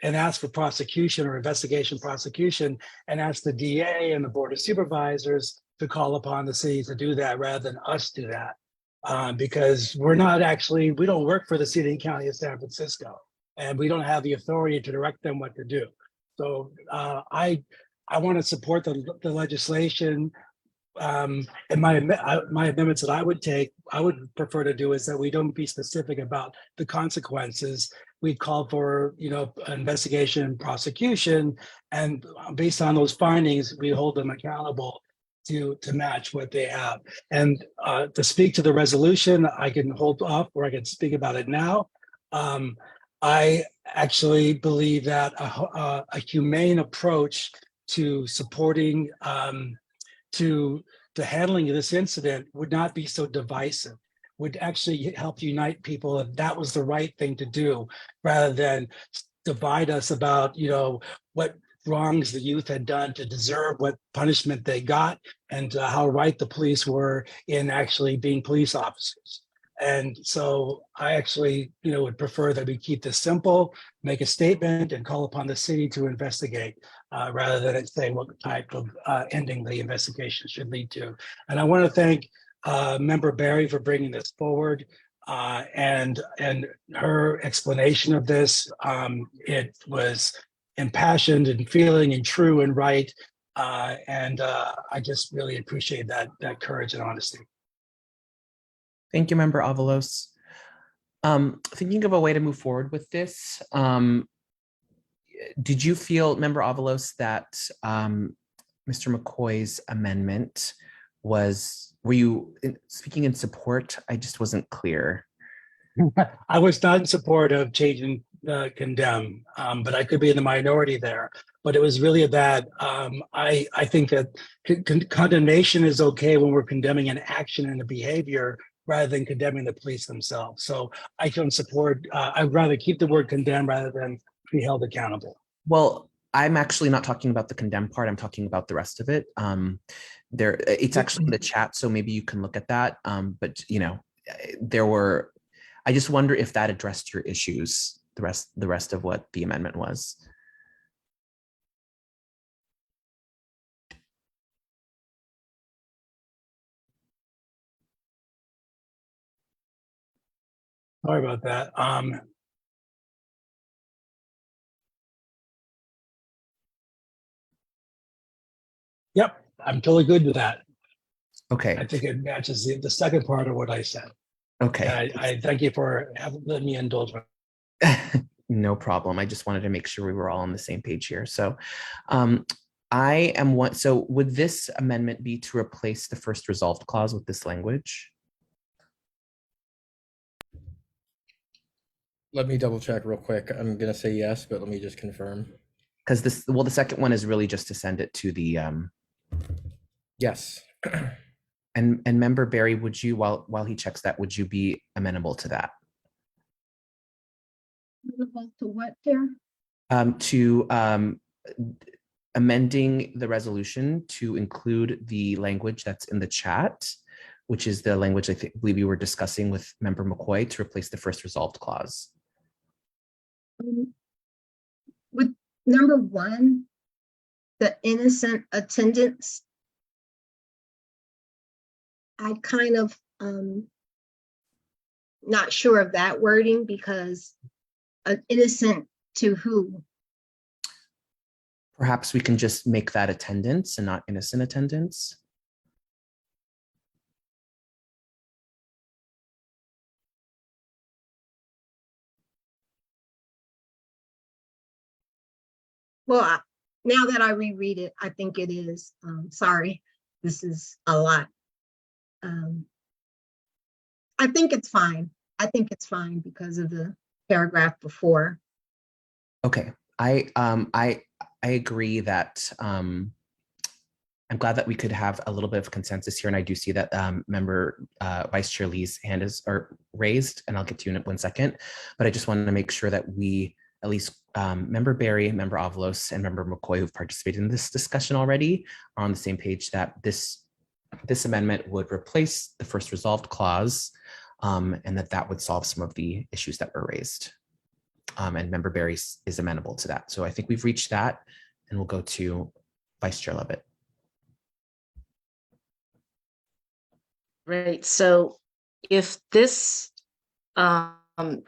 and ask for prosecution or investigation prosecution and ask the DA and the Board of Supervisors to call upon the city to do that rather than us do that. Because we don't work for the city and county of San Francisco, and we don't have the authority to direct them what to do. So I want to support the legislation. And my amendments that I would prefer to do is that we don't be specific about the consequences. We call for, investigation and prosecution, and based on those findings, we hold them accountable to match what they have. And to speak to the resolution, I can hold off or I can speak about it now. I actually believe that a humane approach to supporting to handling this incident would not be so divisive, would actually help unite people if that was the right thing to do, rather than divide us about, what wrongs the youth had done to deserve what punishment they got, and how right the police were in actually being police officers. And so I actually, would prefer that we keep this simple, make a statement, and call upon the city to investigate, rather than saying what type of ending the investigation should lead to. And I want to thank Member Barry for bringing this forward, and her explanation of this. It was impassioned and feeling and true and right, and I just really appreciate that courage and honesty. Thank you, Member Avalos. Thinking of a way to move forward with this, did you feel, Member Avalos, that Mr. McCoy's amendment were you speaking in support? I just wasn't clear. I was not in support of changing condemn, but I could be in the minority there. But it was really that I think that condemnation is okay when we're condemning an action and a behavior, rather than condemning the police themselves. So I don't support, I'd rather keep the word condemn rather than be held accountable. Well, I'm actually not talking about the condemned part. I'm talking about the rest of it. It's actually in the chat, so maybe you can look at that. But I just wonder if that addressed your issues, the rest of what the amendment was. Sorry about that. Yep, I'm totally good with that. Okay. I think it matches the second part of what I said. Okay. And I thank you for letting me indulge my. No problem. I just wanted to make sure we were all on the same page here. So so would this amendment be to replace the first resolved clause with this language? Let me double check real quick. I'm gonna say yes, but let me just confirm. Because the second one is really just to send it to the Yes. And Member Barry, would you, while he checks that, would you be amenable to that? To what there? To amending the resolution to include the language that's in the chat, which is the language I believe you were discussing with Member McCoy, to replace the first resolved clause. With number 1, the innocent attendance, I kind of not sure of that wording, because innocent to who? Perhaps we can just make that attendance and not innocent attendance. Well, now that I reread it, I think it is. Sorry, this is a lot. I think it's fine. I think it's fine because of the paragraph before. Okay, I agree that I'm glad that we could have a little bit of consensus here, and I do see that Member Vice Chair Lee's hand is raised, and I'll get to you in 1 second. But I just wanted to make sure that we, at least Member Barry, Member Avalos, and Member McCoy, who've participated in this discussion already, are on the same page that this amendment would replace the first resolved clause, and that would solve some of the issues that were raised. And Member Barry is amenable to that. So I think we've reached that, and we'll go to Vice Chair Levitt. Right. So if this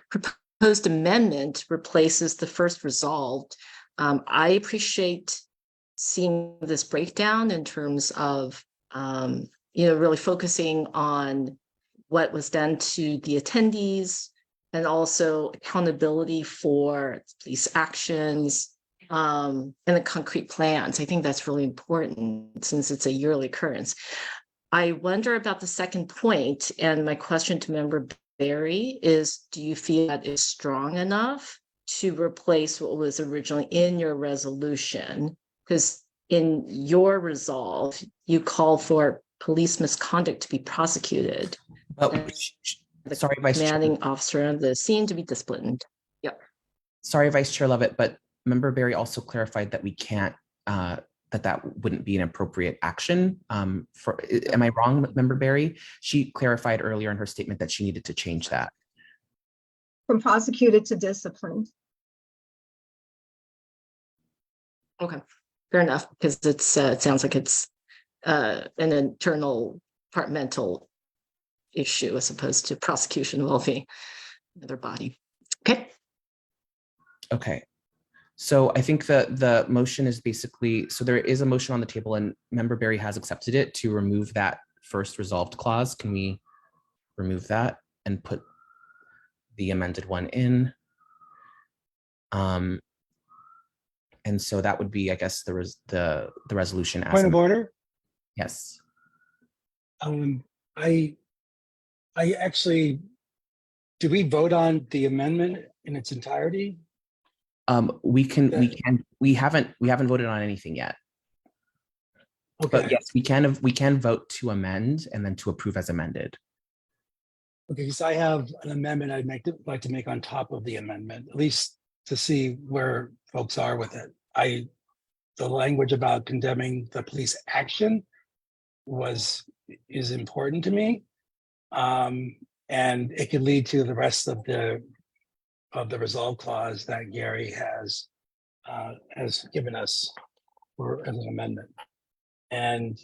proposed amendment replaces the first resolved, I appreciate seeing this breakdown in terms of really focusing on what was done to the attendees, and also accountability for police actions, and the concrete plans. I think that's really important since it's a yearly occurrence. I wonder about the second point, and my question to Member Barry is, do you feel that is strong enough to replace what was originally in your resolution? Because in your resolve, you call for police misconduct to be prosecuted. Sorry, Vice Chair. Commanding officer of the scene to be disciplined. Yep. Sorry, Vice Chair Levitt, but Member Barry also clarified that we can't, that wouldn't be an appropriate action. Am I wrong, Member Barry? She clarified earlier in her statement that she needed to change that. From prosecuted to disciplined. Okay, fair enough, because it's it sounds like it's an internal departmental issue as opposed to prosecution involving another body. Okay. Okay. So I think the motion is basically, so there is a motion on the table, and Member Barry has accepted it, to remove that first resolved clause. Can we remove that and put the amended one in? And so that would be, I guess, the resolution. Point of order. Yes. I actually, do we vote on the amendment in its entirety? We haven't voted on anything yet. Okay. But yes, we can vote to amend and then to approve as amended. Okay, because I have an amendment I'd like to make on top of the amendment, at least to see where folks are with it. the language about condemning the police action is important to me. And it could lead to the rest of the resolve clause that Gary has given us as an amendment. And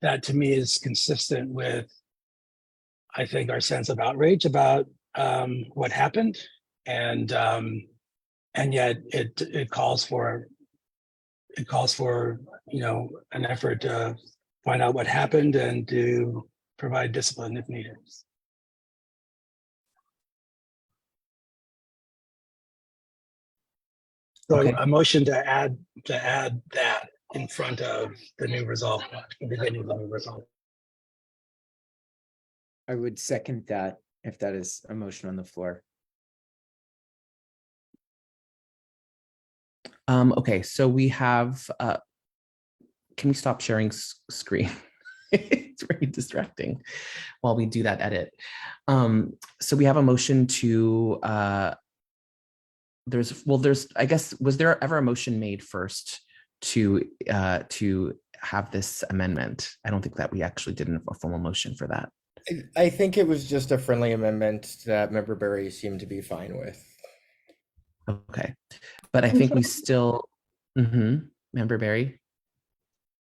that to me is consistent with, I think, our sense of outrage about what happened. And yet it calls for an effort to find out what happened and to provide discipline if needed. So Okay. a motion to add that in front of the new resolve, the beginning of the new resolve. I would second that if that is a motion on the floor. Okay, so we have, can we stop sharing screen? It's very distracting while we do that edit. So we have a motion to, I guess, was there ever a motion made first to have this amendment? I don't think that we actually did a formal motion for that. I think it was just a friendly amendment that Member Berry seemed to be fine with. Okay, but I think we still, Member Berry?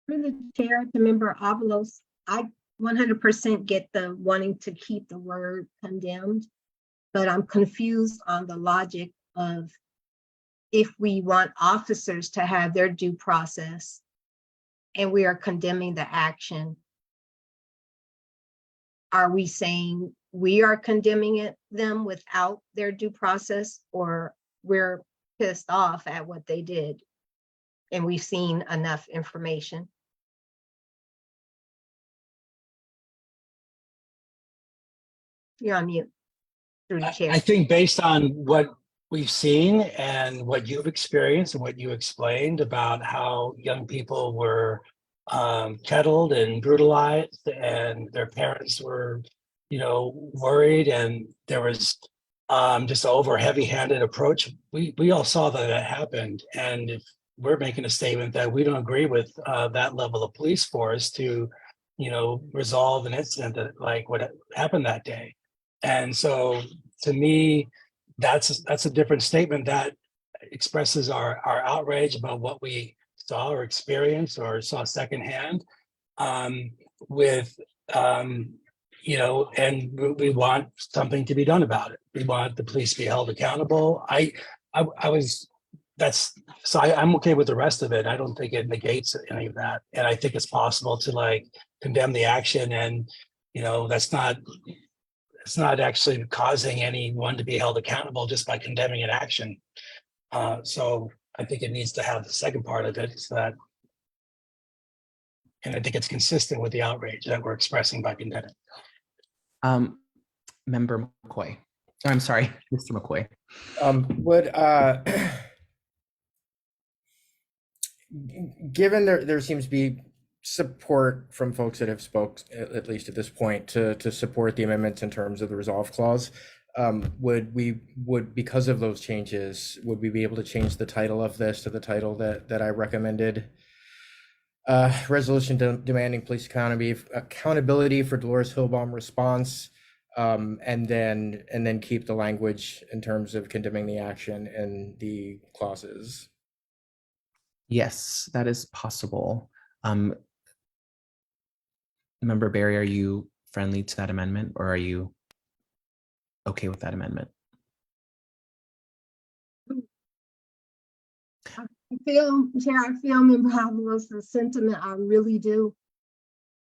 Through the chair to Member Avalos, I 100% get the wanting to keep the word condemned, but I'm confused on the logic of if we want officers to have their due process and we are condemning the action, are we saying we are condemning them without their due process, or we're pissed off at what they did and we've seen enough information? You're on mute. Through the chair. I think based on what we've seen and what you've experienced and what you explained about how young people were kettled and brutalized, and their parents were, worried, and there was just an over heavy-handed approach. We all saw that happened, and if we're making a statement that we don't agree with that level of police force to, resolve an incident that like what happened that day. And so to me, that's a different statement that expresses our outrage about what we saw or experienced or saw secondhand, and we want something to be done about it. We want the police to be held accountable. I'm okay with the rest of it. I don't think it negates any of that. And I think it's possible to condemn the action, and it's not actually causing anyone to be held accountable just by condemning an action. So I think it needs to have the second part of it, and I think it's consistent with the outrage that we're expressing by condemning. Member McCoy. I'm sorry, Mr. McCoy. Given there seems to be support from folks that have spoke, at least at this point, to support the amendments in terms of the resolve clause, because of those changes, would we be able to change the title of this to the title that I recommended? Resolution demanding police accountability for Dolores Hillbaum response, and then keep the language in terms of condemning the action in the clauses. Yes, that is possible. Member Berry, are you friendly to that amendment, or are you okay with that amendment? I feel Member Avalos' sentiment. I really do.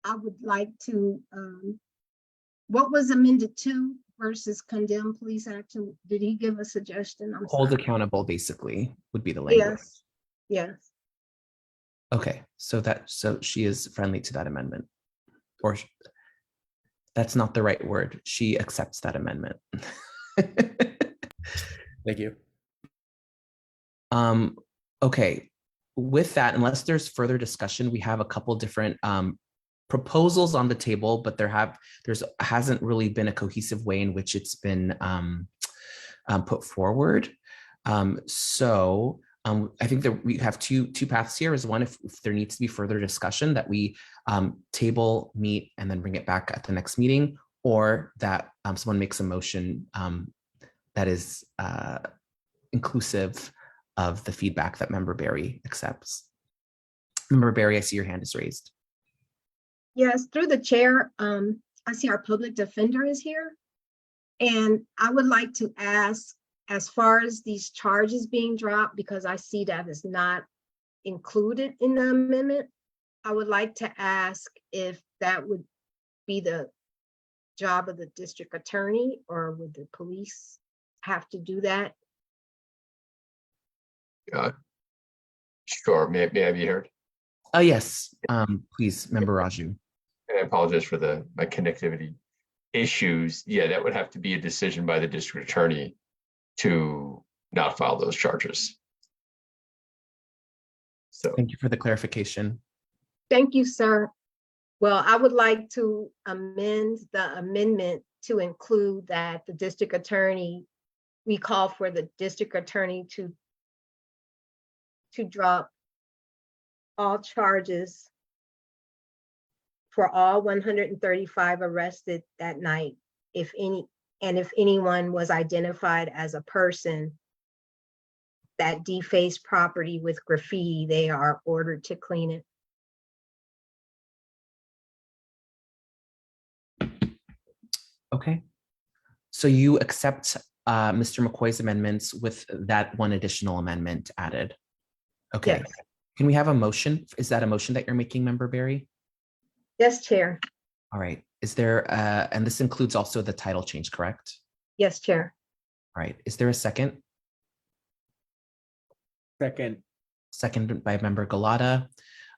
I would like to, what was amended to versus condemn police action? Did he give a suggestion? Hold accountable, basically, would be the language. Yes. Okay, so she is friendly to that amendment, or that's not the right word. She accepts that amendment. Thank you. Okay, with that, unless there's further discussion, we have a couple different proposals on the table, but there hasn't really been a cohesive way in which it's been put forward. So I think that we have two paths here. Is one, if there needs to be further discussion, that we table, meet, and then bring it back at the next meeting, or that someone makes a motion that is inclusive of the feedback that Member Barry accepts. Member Barry, I see your hand is raised. Yes, through the chair, I see our public defender is here. And I would like to ask, as far as these charges being dropped, because I see that is not included in the amendment, I would like to ask if that would be the job of the district attorney, or would the police have to do that? Sure. May I be heard? Oh, yes. Please, Member Raju. And I apologize for my connectivity issues. Yeah, that would have to be a decision by the district attorney to not file those charges. So thank you for the clarification. Thank you, sir. Well, I would like to amend the amendment to include that the district attorney, we call for the district attorney to drop all charges for all 135 arrested that night, if anyone was identified as a person that defaced property with graffiti, they are ordered to clean it. Okay. So you accept Mr. McCoy's amendments with that one additional amendment added? Okay. Yes. Can we have a motion? Is that a motion that you're making, Member Barry? Yes, Chair. All right. Is there, and this includes also the title change, correct? Yes, Chair. All right. Is there a second? Second. Second by Member Galata.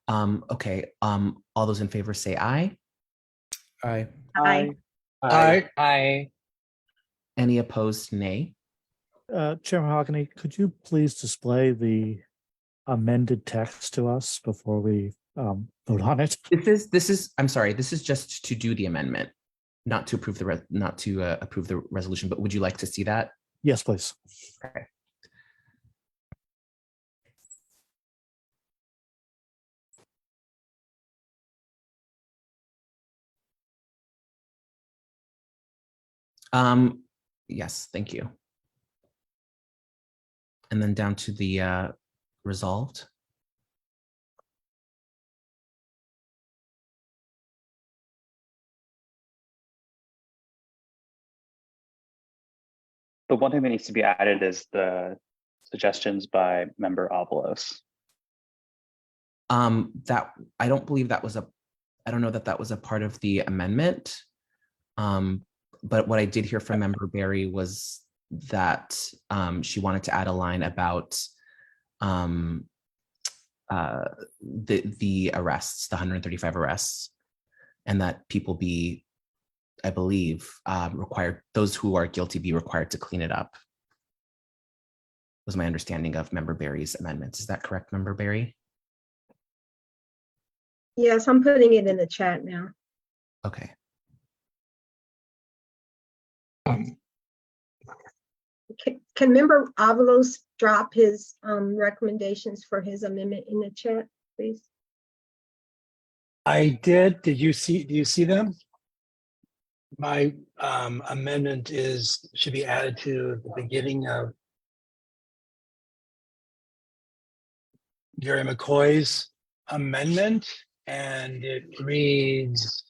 Okay. All those in favor say aye. Aye. Aye. Aye. Aye. Any opposed, nay? Chairman Hockney, could you please display the amended text to us before we vote on it? This is, I'm sorry, this is just to do the amendment, not to approve approve the resolution, but would you like to see that? Yes, please. Okay. Yes, thank you. And then down to the resolved. The one thing that needs to be added is the suggestions by Member Avalos. That I don't believe that was I don't know that that was a part of the amendment. But what I did hear from Member Barry was that she wanted to add a line about the arrests, the 135 arrests, and that people be, I believe, required, those who are guilty be required to clean it up. Was my understanding of Member Barry's amendments. Is that correct, Member Barry? Yes, I'm putting it in the chat now. Okay. Can Member Avalos drop his recommendations for his amendment in the chat, please? I did. Do you see them? My amendment should be added to the beginning of Gary McCoy's amendment, and it reads,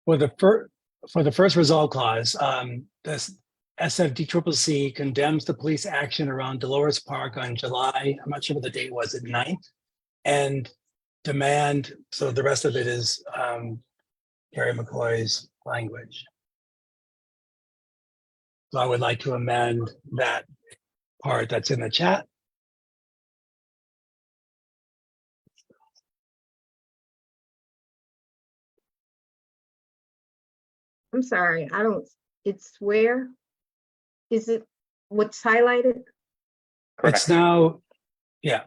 for the first resolve clause, this SFDCCC condemns the police action around Dolores Park on July, I'm not sure what the date was, at 9th, and demand, so the rest of it is Gary McCoy's language. So I would like to amend that part that's in the chat. I'm sorry, it's where? Is it what's highlighted? Correct. It's now, yeah.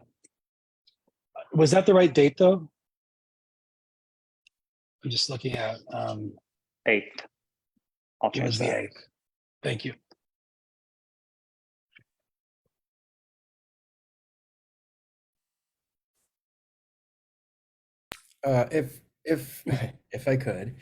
Was that the right date though? I'm just looking at 8th. I'll it was change the that. 8th. Thank you. If I could.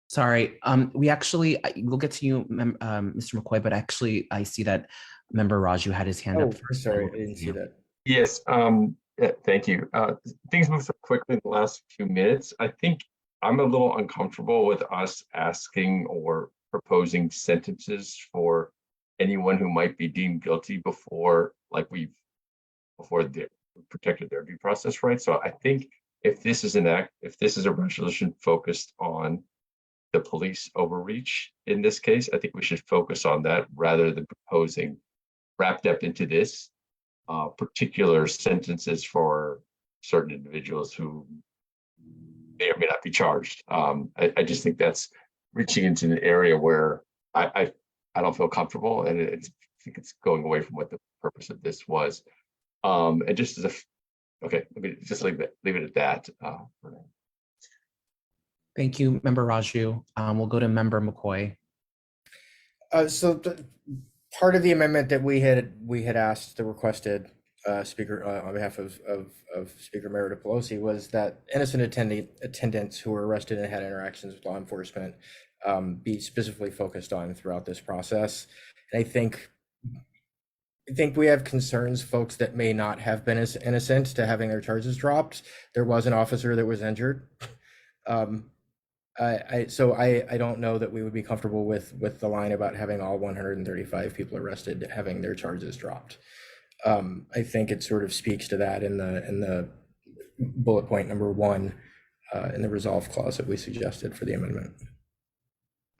Sorry, we'll get to you, Mr. McCoy, but actually I see that member Raju had his hand up first. Sorry, I didn't see that. Yes, yeah, thank you. Things moved so quickly in the last few minutes. I think I'm a little uncomfortable with us asking or proposing sentences for anyone who might be deemed guilty before they protected their due process rights. So I think if this is a resolution focused on the police overreach in this case, I think we should focus on that rather than proposing wrapped up into this particular sentences for certain individuals who may or may not be charged. I just think that's reaching into an area where I don't feel comfortable, and I think it's going away from what the purpose of this was. And just as okay, let me just leave it at that for now. Thank you, Member Raju. We'll go to Member McCoy. So part of the amendment that we had asked the requested speaker on behalf of Speaker Meredith Pelosi was that innocent attendants who were arrested and had interactions with law enforcement be specifically focused on throughout this process. And I think we have concerns, folks that may not have been as innocent to having their charges dropped. There was an officer that was injured. So I don't know that we would be comfortable with the line about having all 135 people arrested having their charges dropped. I think it sort of speaks to that in the bullet point number 1 in the resolve clause that we suggested for the amendment.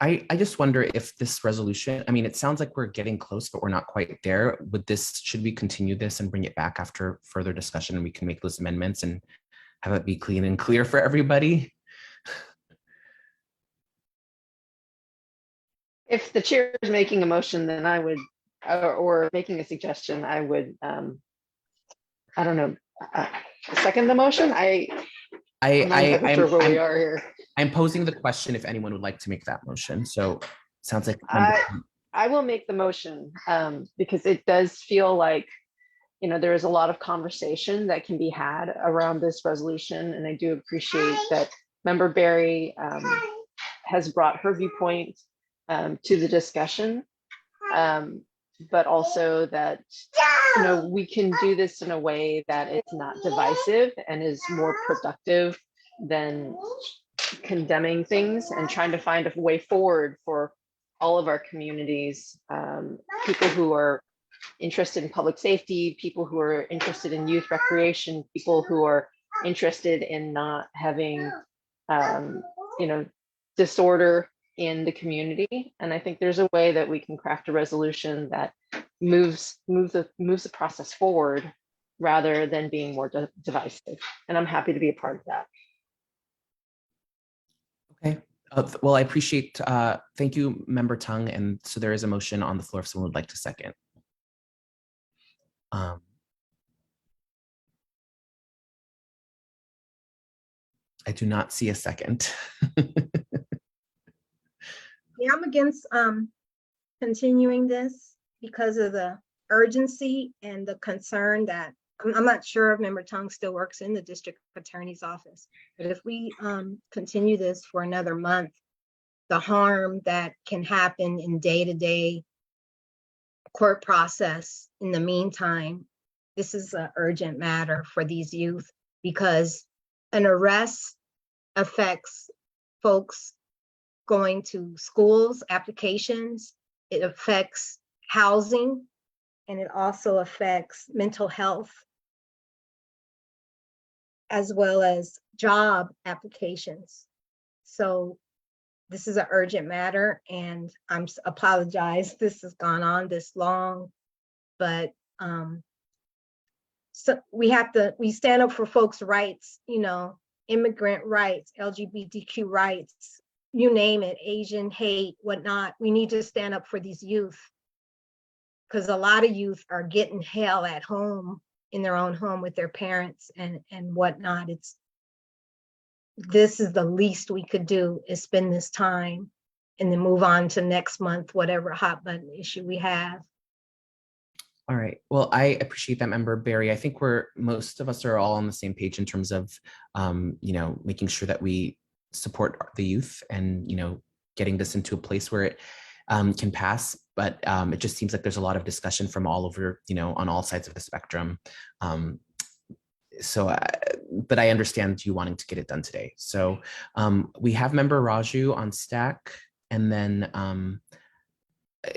I just wonder if this resolution, I mean, it sounds like we're getting close, but we're not quite there. Should we continue this and bring it back after further discussion, and we can make those amendments and have it be clean and clear for everybody? If the chair is making a motion, then I would, or making a suggestion, I would, I don't know, second the motion. I'm not sure where we are here. I'm posing the question if anyone would like to make that motion. So sounds like I will make the motion because it does feel like, there is a lot of conversation that can be had around this resolution. And I do appreciate that Member Berry has brought her viewpoint to the discussion, but also that, we can do this in a way that it's not divisive and is more productive than condemning things, and trying to find a way forward for all of our communities, people who are interested in public safety, people who are interested in youth recreation, people who are interested in not having, disorder in the community. And I think there's a way that we can craft a resolution that moves the process forward rather than being more divisive. And I'm happy to be a part of that. Okay. Well, I appreciate, thank you, Member Tung. And so there is a motion on the floor if someone would like to second. I do not see a second. Yeah, I'm against continuing this because of the urgency and the concern that I'm not sure if Member Tung still works in the district attorney's office, but if we continue this for another month, the harm that can happen in day-to-day court process in the meantime, this is an urgent matter for these youth, because an arrest affects folks going to schools, applications, it affects housing, and it also affects mental health, as well as job applications. So this is an urgent matter, and I'm apologize this has gone on this long, but so we stand up for folks' rights, immigrant rights, LGBTQ rights, you name it, Asian hate, whatnot. We need to stand up for these youth, because a lot of youth are getting hell at home, in their own home with their parents and whatnot. This is the least we could do, is spend this time and then move on to next month, whatever hot button issue we have. All right. Well, I appreciate that, Member Barry. I think most of us are all on the same page in terms of, making sure that we support the youth and, getting this into a place where it can pass. But it just seems like there's a lot of discussion from all over, on all sides of the spectrum. But I understand you wanting to get it done today. So we have Member Raju on stack, and then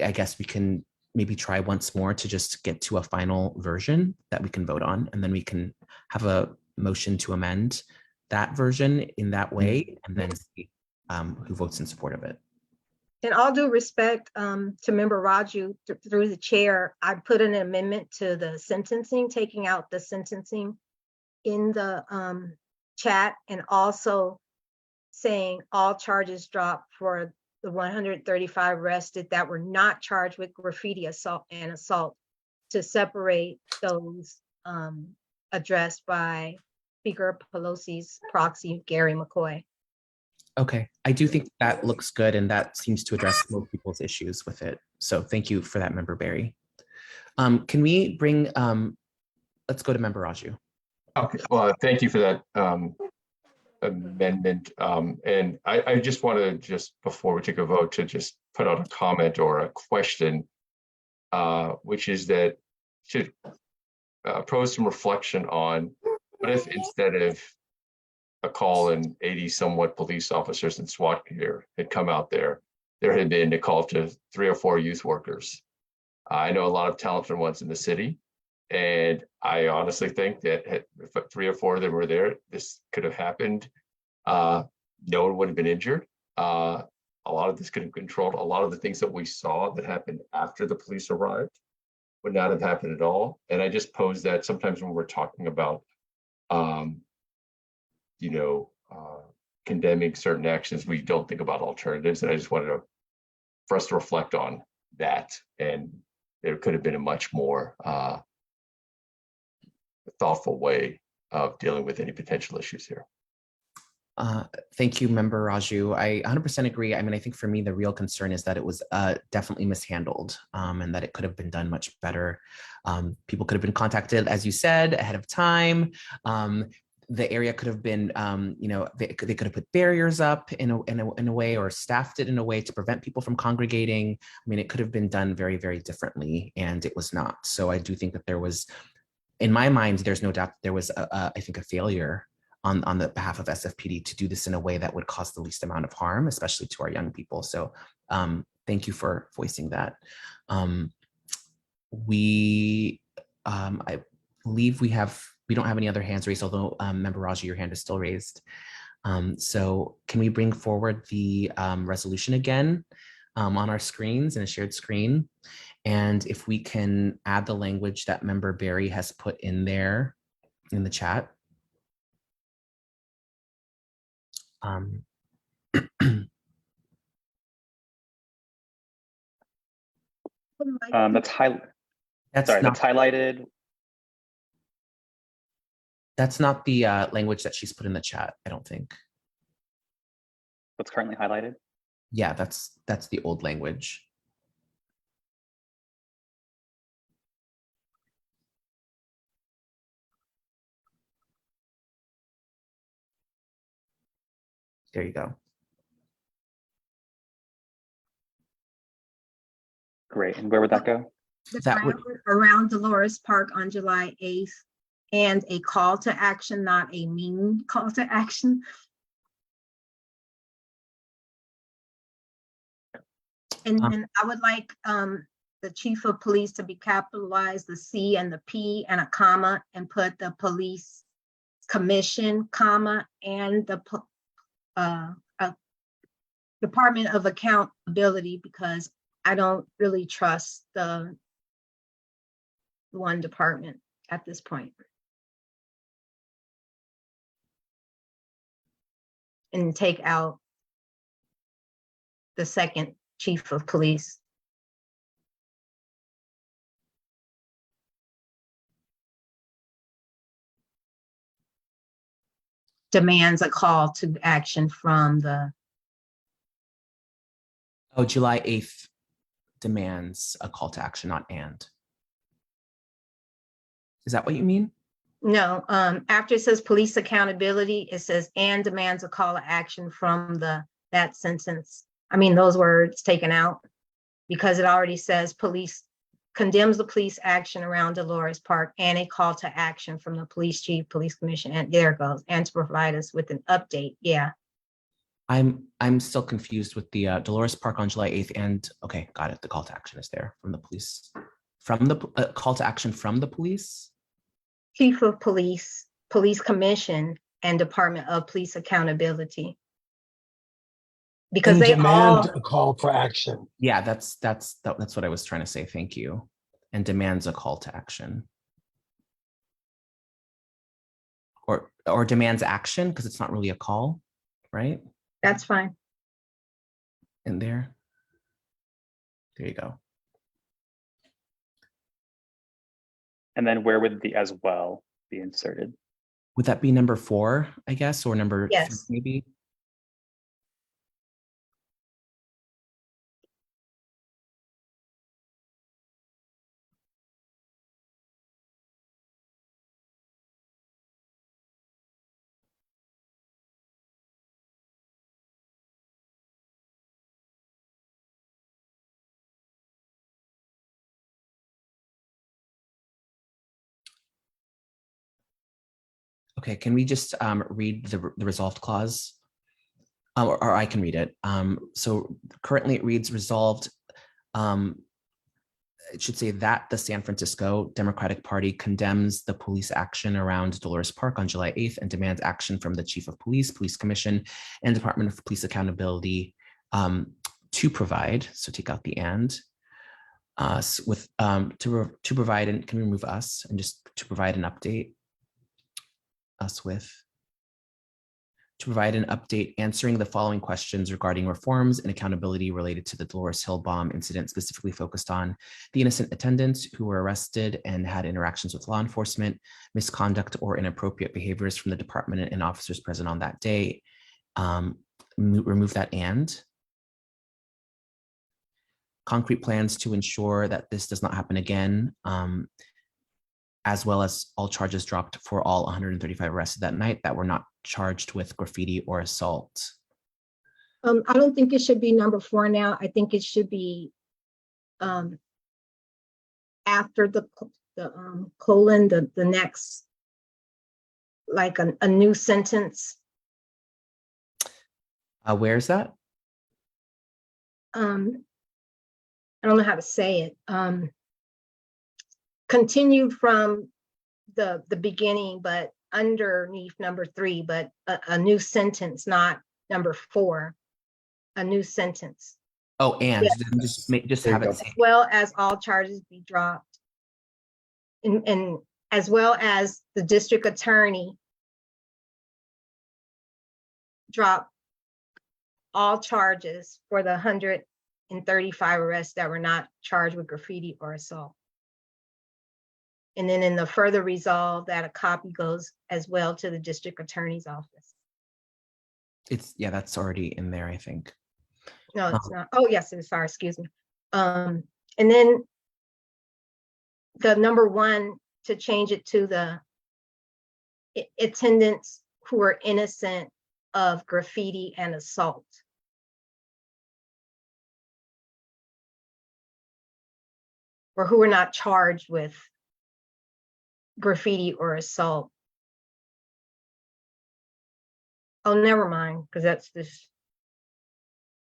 I guess we can maybe try once more to just get to a final version that we can vote on, and then we can have a motion to amend that version in that way, and then see who votes in support of it. In all due respect to Member Raju, through the chair, I put an amendment to the sentencing, taking out the sentencing in the chat, and also saying all charges dropped for the 135 arrested that were not charged with graffiti assault and assault, to separate those addressed by Speaker Pelosi's proxy, Gary McCoy. Okay, I do think that looks good, and that seems to address most people's issues with it. So thank you for that, Member Barry. Can we bring, let's go to Member Raju. Okay, well, thank you for that amendment. And I just want to, just before we take a vote, to just put out a comment or a question, which is that should pose some reflection on what if, instead of a call and 80 somewhat police officers and SWAT gear had come out there had been a call to 3 or 4 youth workers. I know a lot of talented ones in the city, and I honestly think that if 3 or 4 of them were there, this could have happened. No one would have been injured. A lot of this could have controlled. A lot of the things that we saw that happened after the police arrived would not have happened at all. And I just pose that sometimes when we're talking about, condemning certain actions, we don't think about alternatives. And I just wanted for us to reflect on that. And there could have been a much more thoughtful way of dealing with any potential issues here. Thank you, Member Raju. I 100% agree. I mean, I think for me, the real concern is that it was definitely mishandled, and that it could have been done much better. People could have been contacted, as you said, ahead of time. The area could have been, they could have put barriers up in a way, or staffed it in a way to prevent people from congregating. I mean, it could have been done very, very differently, and it was not. So I do think that there was, in my mind, there's no doubt there was, I think, a failure on the behalf of SFPD to do this in a way that would cause the least amount of harm, especially to our young people. So thank you for voicing that. I believe we don't have any other hands raised, although Member Raju, your hand is still raised. So can we bring forward the resolution again on our screens, in a shared screen? And if we can add the language that Member Barry has put in there in the chat. That's highlighted. That's not the language that she's put in the chat, I don't think. What's currently highlighted? Yeah, that's the old language. There you go. Great. And where would that go? That would around Dolores Park on July 8th, and a call to action, not a mean call to action. And I would like the chief of police to be capitalized, the C and the P and a comma, and put the police commission, comma, and the Department of Accountability, because I don't really trust the one department at this point. And take out the second chief of police. Demands a call to action from the. Oh, July 8th demands a call to action, not and. Is that what you mean? No, after it says police accountability, it says and demands a call to action from that sentence. I mean, those words taken out because it already says police condemns the police action around Dolores Park and a call to action from the police chief, police commission, and there it goes, and to provide us with an update. Yeah. I'm still confused with the Dolores Park on July 8th and okay, got it. The call to action is there from the police. From the call to action from the police? Chief of police, police commission, and Department of Police Accountability. Because And they demand all a call for action. Yeah, that's what I was trying to say. Thank you. And demands a call to action. Or demands action because it's not really a call, right? That's fine. In there. There you go. And then where would the as well be inserted? Would that be number 4, I guess, or number 3 Yes. maybe? Okay, can we just read the resolved clause? Or I can read it. So currently it reads resolved. It should say that the San Francisco Democratic Party condemns the police action around Dolores Park on July 8th and demands action from the Chief of Police, Police Commission, and Department of Police Accountability to provide, so take out the and, to provide, and can we remove us and just to provide an update, us with, to provide an update answering the following questions regarding reforms and accountability related to the Dolores Hill bomb incident, specifically focused on the innocent attendants who were arrested and had interactions with law enforcement, misconduct or inappropriate behaviors from the department and officers present on that day. Remove that and. Concrete plans to ensure that this does not happen again, as well as all charges dropped for all 135 arrested that night that were not charged with graffiti or assault. I don't think it should be number 4 now. I think it should be after the colon, the next, like a new sentence. Where is that? I don't know how to say it. Continued from the beginning, but underneath number 3, but a new sentence, not number 4, a new sentence. Oh, and Yes. just have it say. As well as all charges be dropped. And as well as the district attorney drop all charges for the 135 arrests that were not charged with graffiti or assault. And then in the further resolve that a copy goes as well to the district attorney's office. Yeah, that's already in there, I think. No, it's not. Oh, yes, it is. Sorry, excuse me. And then the number 1 to change it to the attendants who are innocent of graffiti and assault. Or who are not charged with graffiti or assault. Oh, never mind, because that's this.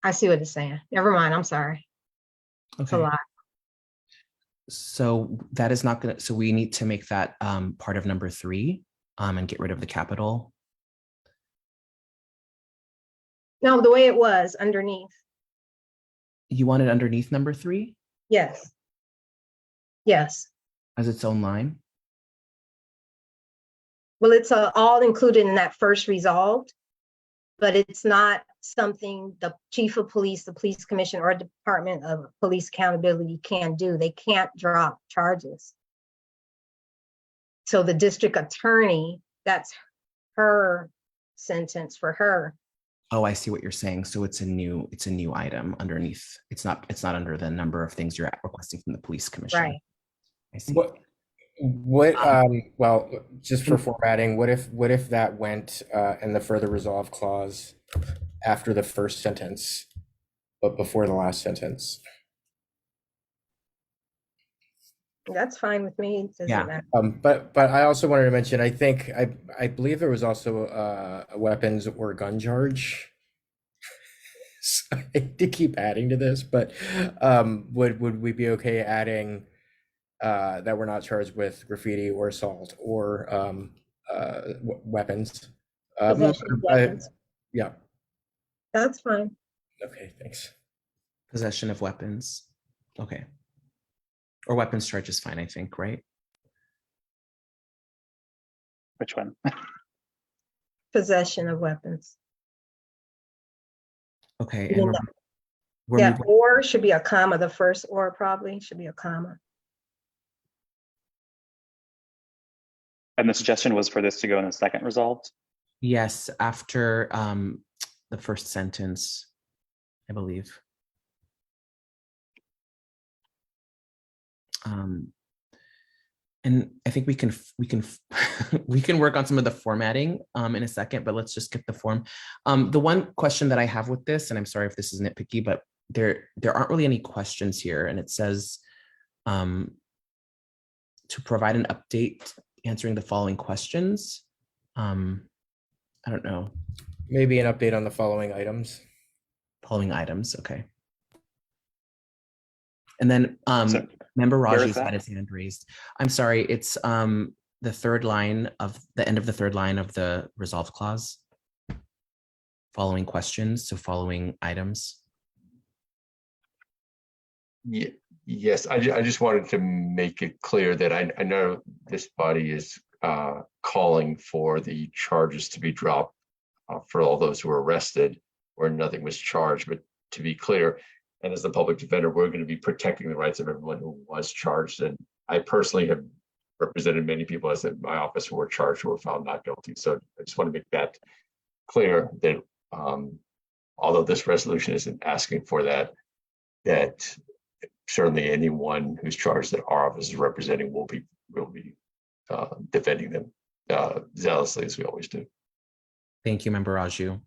I see what it's saying. Never mind, I'm sorry. It's a Okay. lot. So that is not gonna, so we need to make that part of number 3 and get rid of the capital. No, the way it was underneath. You want it underneath number 3 Yes. Yes. as its own line? Well, it's all included in that first resolved, but it's not something the chief of police, the police commission, or Department of Police Accountability can do. They can't drop charges. So the district attorney, that's her sentence for her. Oh, I see what you're saying. So it's a new item underneath. It's not under the number of things you're requesting from the police commission. Right. I see. What, well, just for formatting, what if that went in the further resolve clause after the first sentence, but before the last sentence? That's fine with me. It doesn't matter. But I also wanted to mention, I believe there was also a weapons or gun charge. So I hate to keep adding to this, but would we be okay adding that we're not charged with graffiti or assault or weapons? Possession of weapons. Yeah. That's fine. Okay, thanks. Possession of weapons. Okay. Or weapons charge is fine, I think, right? Which one? Possession of weapons. Okay, Even and though- we're yeah, moving. or should be a comma. The first or probably should be a comma. And the suggestion was for this to go in the second resolved? Yes, after the first sentence, I believe. And I think we can we can work on some of the formatting in a second, but let's just get the form. The one question that I have with this, and I'm sorry if this is nitpicky, but there aren't really any questions here, and it says to provide an update answering the following questions. I don't know. Maybe an update on the following items. Following items, okay. And then member Raju's had his hand raised. I'm sorry, it's the third line of the end of the third line of the resolve clause. Following questions, so following items. Yeah, yes, I just wanted to make it clear that I know this body is calling for the charges to be dropped for all those who were arrested where nothing was charged, but to be clear, and as the public defender, we're going to be protecting the rights of everyone who was charged. And I personally have represented many people as in my office who were charged who were found not guilty. So I just want to make that clear that although this resolution isn't asking for that, that certainly anyone who's charged that our office is representing will be defending them zealously as we always do. Thank you, Member Raju.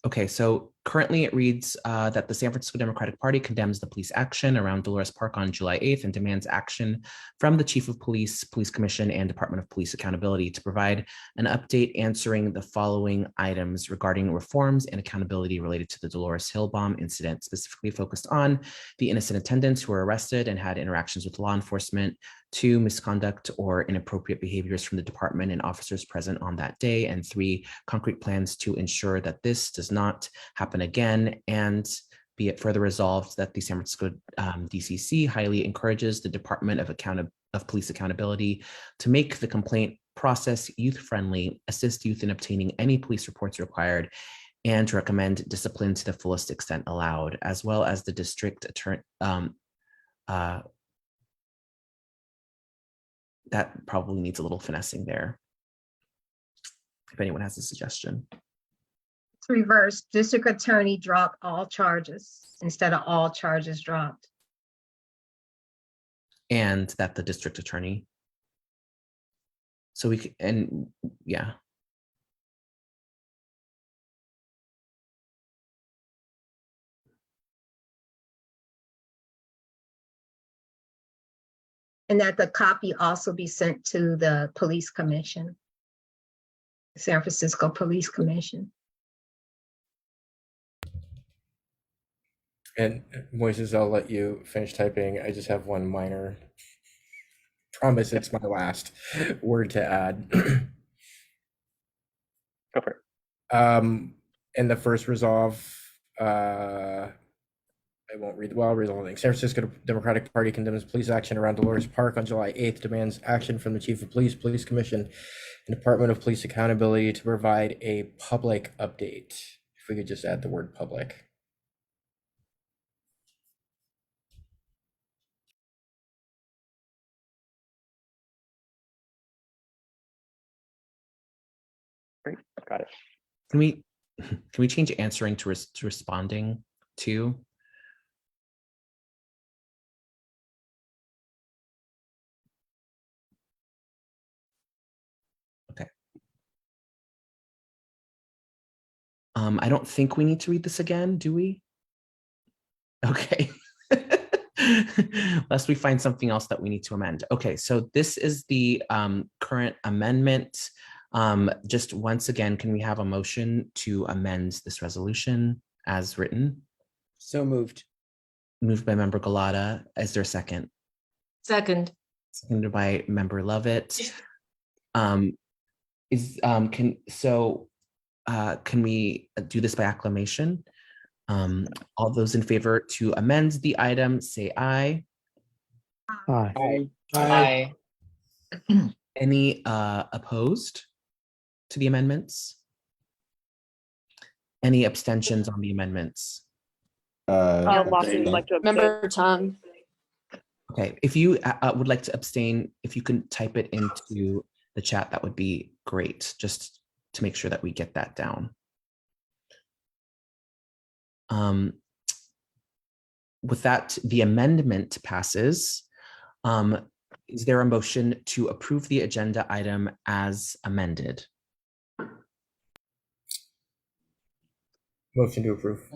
Okay, so currently it reads that the San Francisco Democratic Party condemns the police action around Dolores Park on July 8th and demands action from the Chief of Police, Police Commission, and Department of Police Accountability to provide an update answering the following items regarding reforms and accountability related to the Dolores Hill bomb incident, specifically focused on the innocent attendants who were arrested and had interactions with law enforcement, 2, misconduct or inappropriate behaviors from the department and officers present on that day, and 3, concrete plans to ensure that this does not happen again, and be it further resolved that the San Francisco DCC highly encourages the Department of Police Accountability to make the complaint process youth-friendly, assist youth in obtaining any police reports required, and to recommend discipline to the fullest extent allowed, as well as the district attorney. That probably needs a little finessing there. If anyone has a suggestion. It's reverse. District attorney drop all charges instead of all charges dropped. And that the district attorney. So we can, and yeah. And that the copy also be sent to the police commission, San Francisco Police Commission. And Moises, I'll let you finish typing. I just have one minor promise. It's my last word to add. Go for it. In the first resolve, I won't read, well, I'll read the whole thing. San Francisco Democratic Party condemns police action around Dolores Park on July 8th, demands action from the Chief of Police, Police Commission, and Department of Police Accountability to provide a public update. If we could just add the word public. Great, got it. Can we change answering to responding to? I don't think we need to read this again, do we? Okay. Lest we find something else that we need to amend. Okay, so this is the current amendment. Just once again, can we have a motion to amend this resolution as written? So moved. Moved by member Galata. Is there a second? Second. Seconded by member Lovett. Can we do this by acclamation? All those in favor to amend the item, say aye. Aye. Aye. Any opposed to the amendments? Any abstentions on the amendments? Lawson would like to abstain. Member Tongue. Okay, if you would like to abstain, if you can type it into the chat, that would be great, just to make sure that we get that down. With that, the amendment passes. Is there a motion to approve the agenda item as amended? Motion to approve.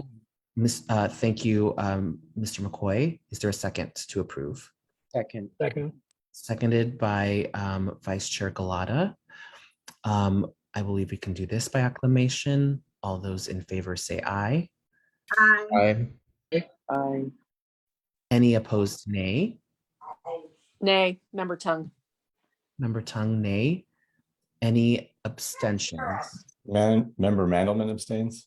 Thank you, Mr. McCoy. Is there a second to approve? Second. Second. Seconded by Vice Chair Galata. I believe we can do this by acclamation. All those in favor say aye. Aye. Aye. Any opposed, nay. Nay. Member Tongue. Member Tongue, nay. Any abstentions? Member Mandelman abstains.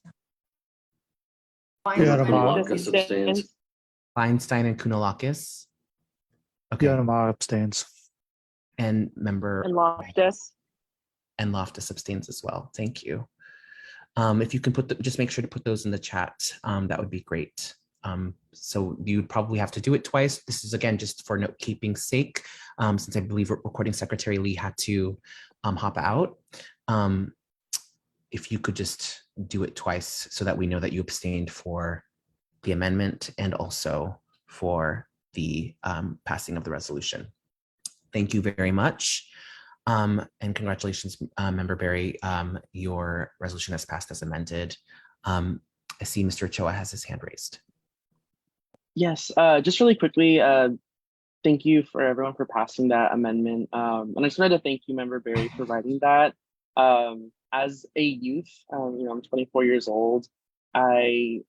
Kunalakis abstains. Feinstein and Kunalakis. Okay. Fionamar abstains. And member And Loftus. and Loftus abstains as well. Thank you. If you can just make sure to put those in the chat, that would be great. So you'd probably have to do it twice. This is again just for note keeping sake, since I believe recording secretary Lee had to hop out. If you could just do it twice so that we know that you abstained for the amendment and also for the passing of the resolution. Thank you very much. And congratulations, Member Barry. Your resolution has passed as amended. I see Mr. Ochoa has his hand raised. Yes, just really quickly, thank you for everyone for passing that amendment. And I just wanted to thank you, Member Barry, for writing that. As a youth, I'm 24 years old. I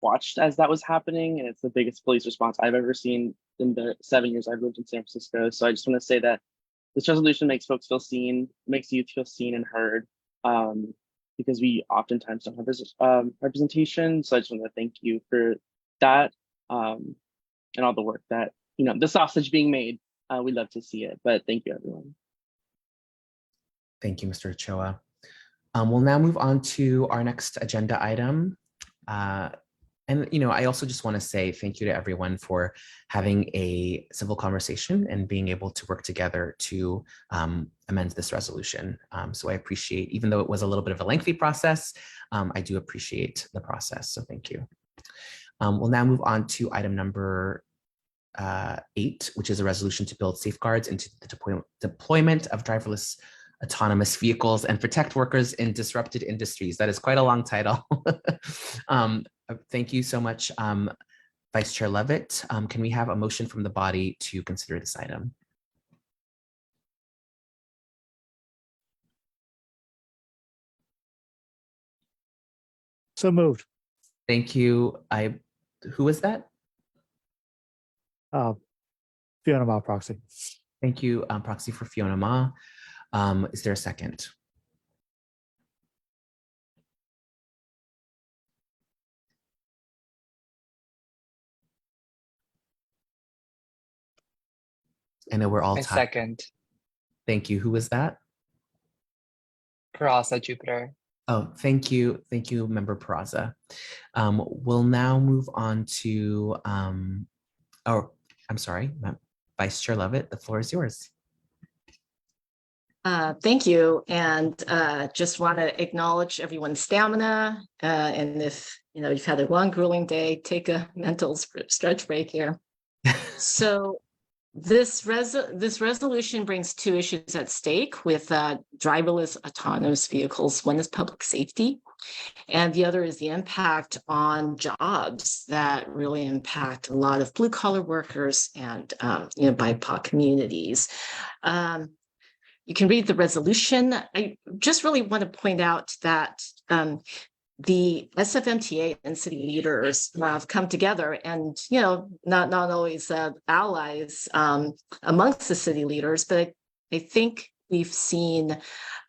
watched as that was happening, and it's the biggest police response I've ever seen in the 7 years I've lived in San Francisco. So I just want to say that this resolution makes folks feel seen, makes youth feel seen and heard, because we oftentimes don't have representation. So I just want to thank you for that, and all the work that, the sausage being made. We love to see it, but thank you, everyone. Thank you, Mr. Ochoa. We'll now move on to our next agenda item. And I also just want to say thank you to everyone for having a civil conversation and being able to work together to amend this resolution. So I appreciate, even though it was a little bit of a lengthy process, I do appreciate the process. So thank you. We'll now move on to item number 8, which is a resolution to build safeguards into the deployment of driverless autonomous vehicles and protect workers in disrupted industries. That is quite a long title. Thank you so much, Vice Chair Levitt. Can we have a motion from the body to consider this item? So moved. Thank you. Who is that? Fiona Ma proxy. Thank you, proxy for Fiona Ma. Is there a second? I know we're all I tied. second. Thank you. Who was that? Peraza Jupiter. Oh, thank you. Thank you, Member Peraza. We'll now move on to, I'm sorry, Vice Chair Levitt, the floor is yours. Thank you. And just want to acknowledge everyone's stamina. And if you've had a long, grueling day, take a mental stretch break here. So this resolution brings 2 issues at stake with driverless autonomous vehicles. One is public safety, And the other is the impact on jobs that really impact a lot of blue collar workers and BIPOC communities. You can read the resolution. I just really want to point out that the SFMTA and city leaders have come together, and not always allies amongst the city leaders, but I think we've seen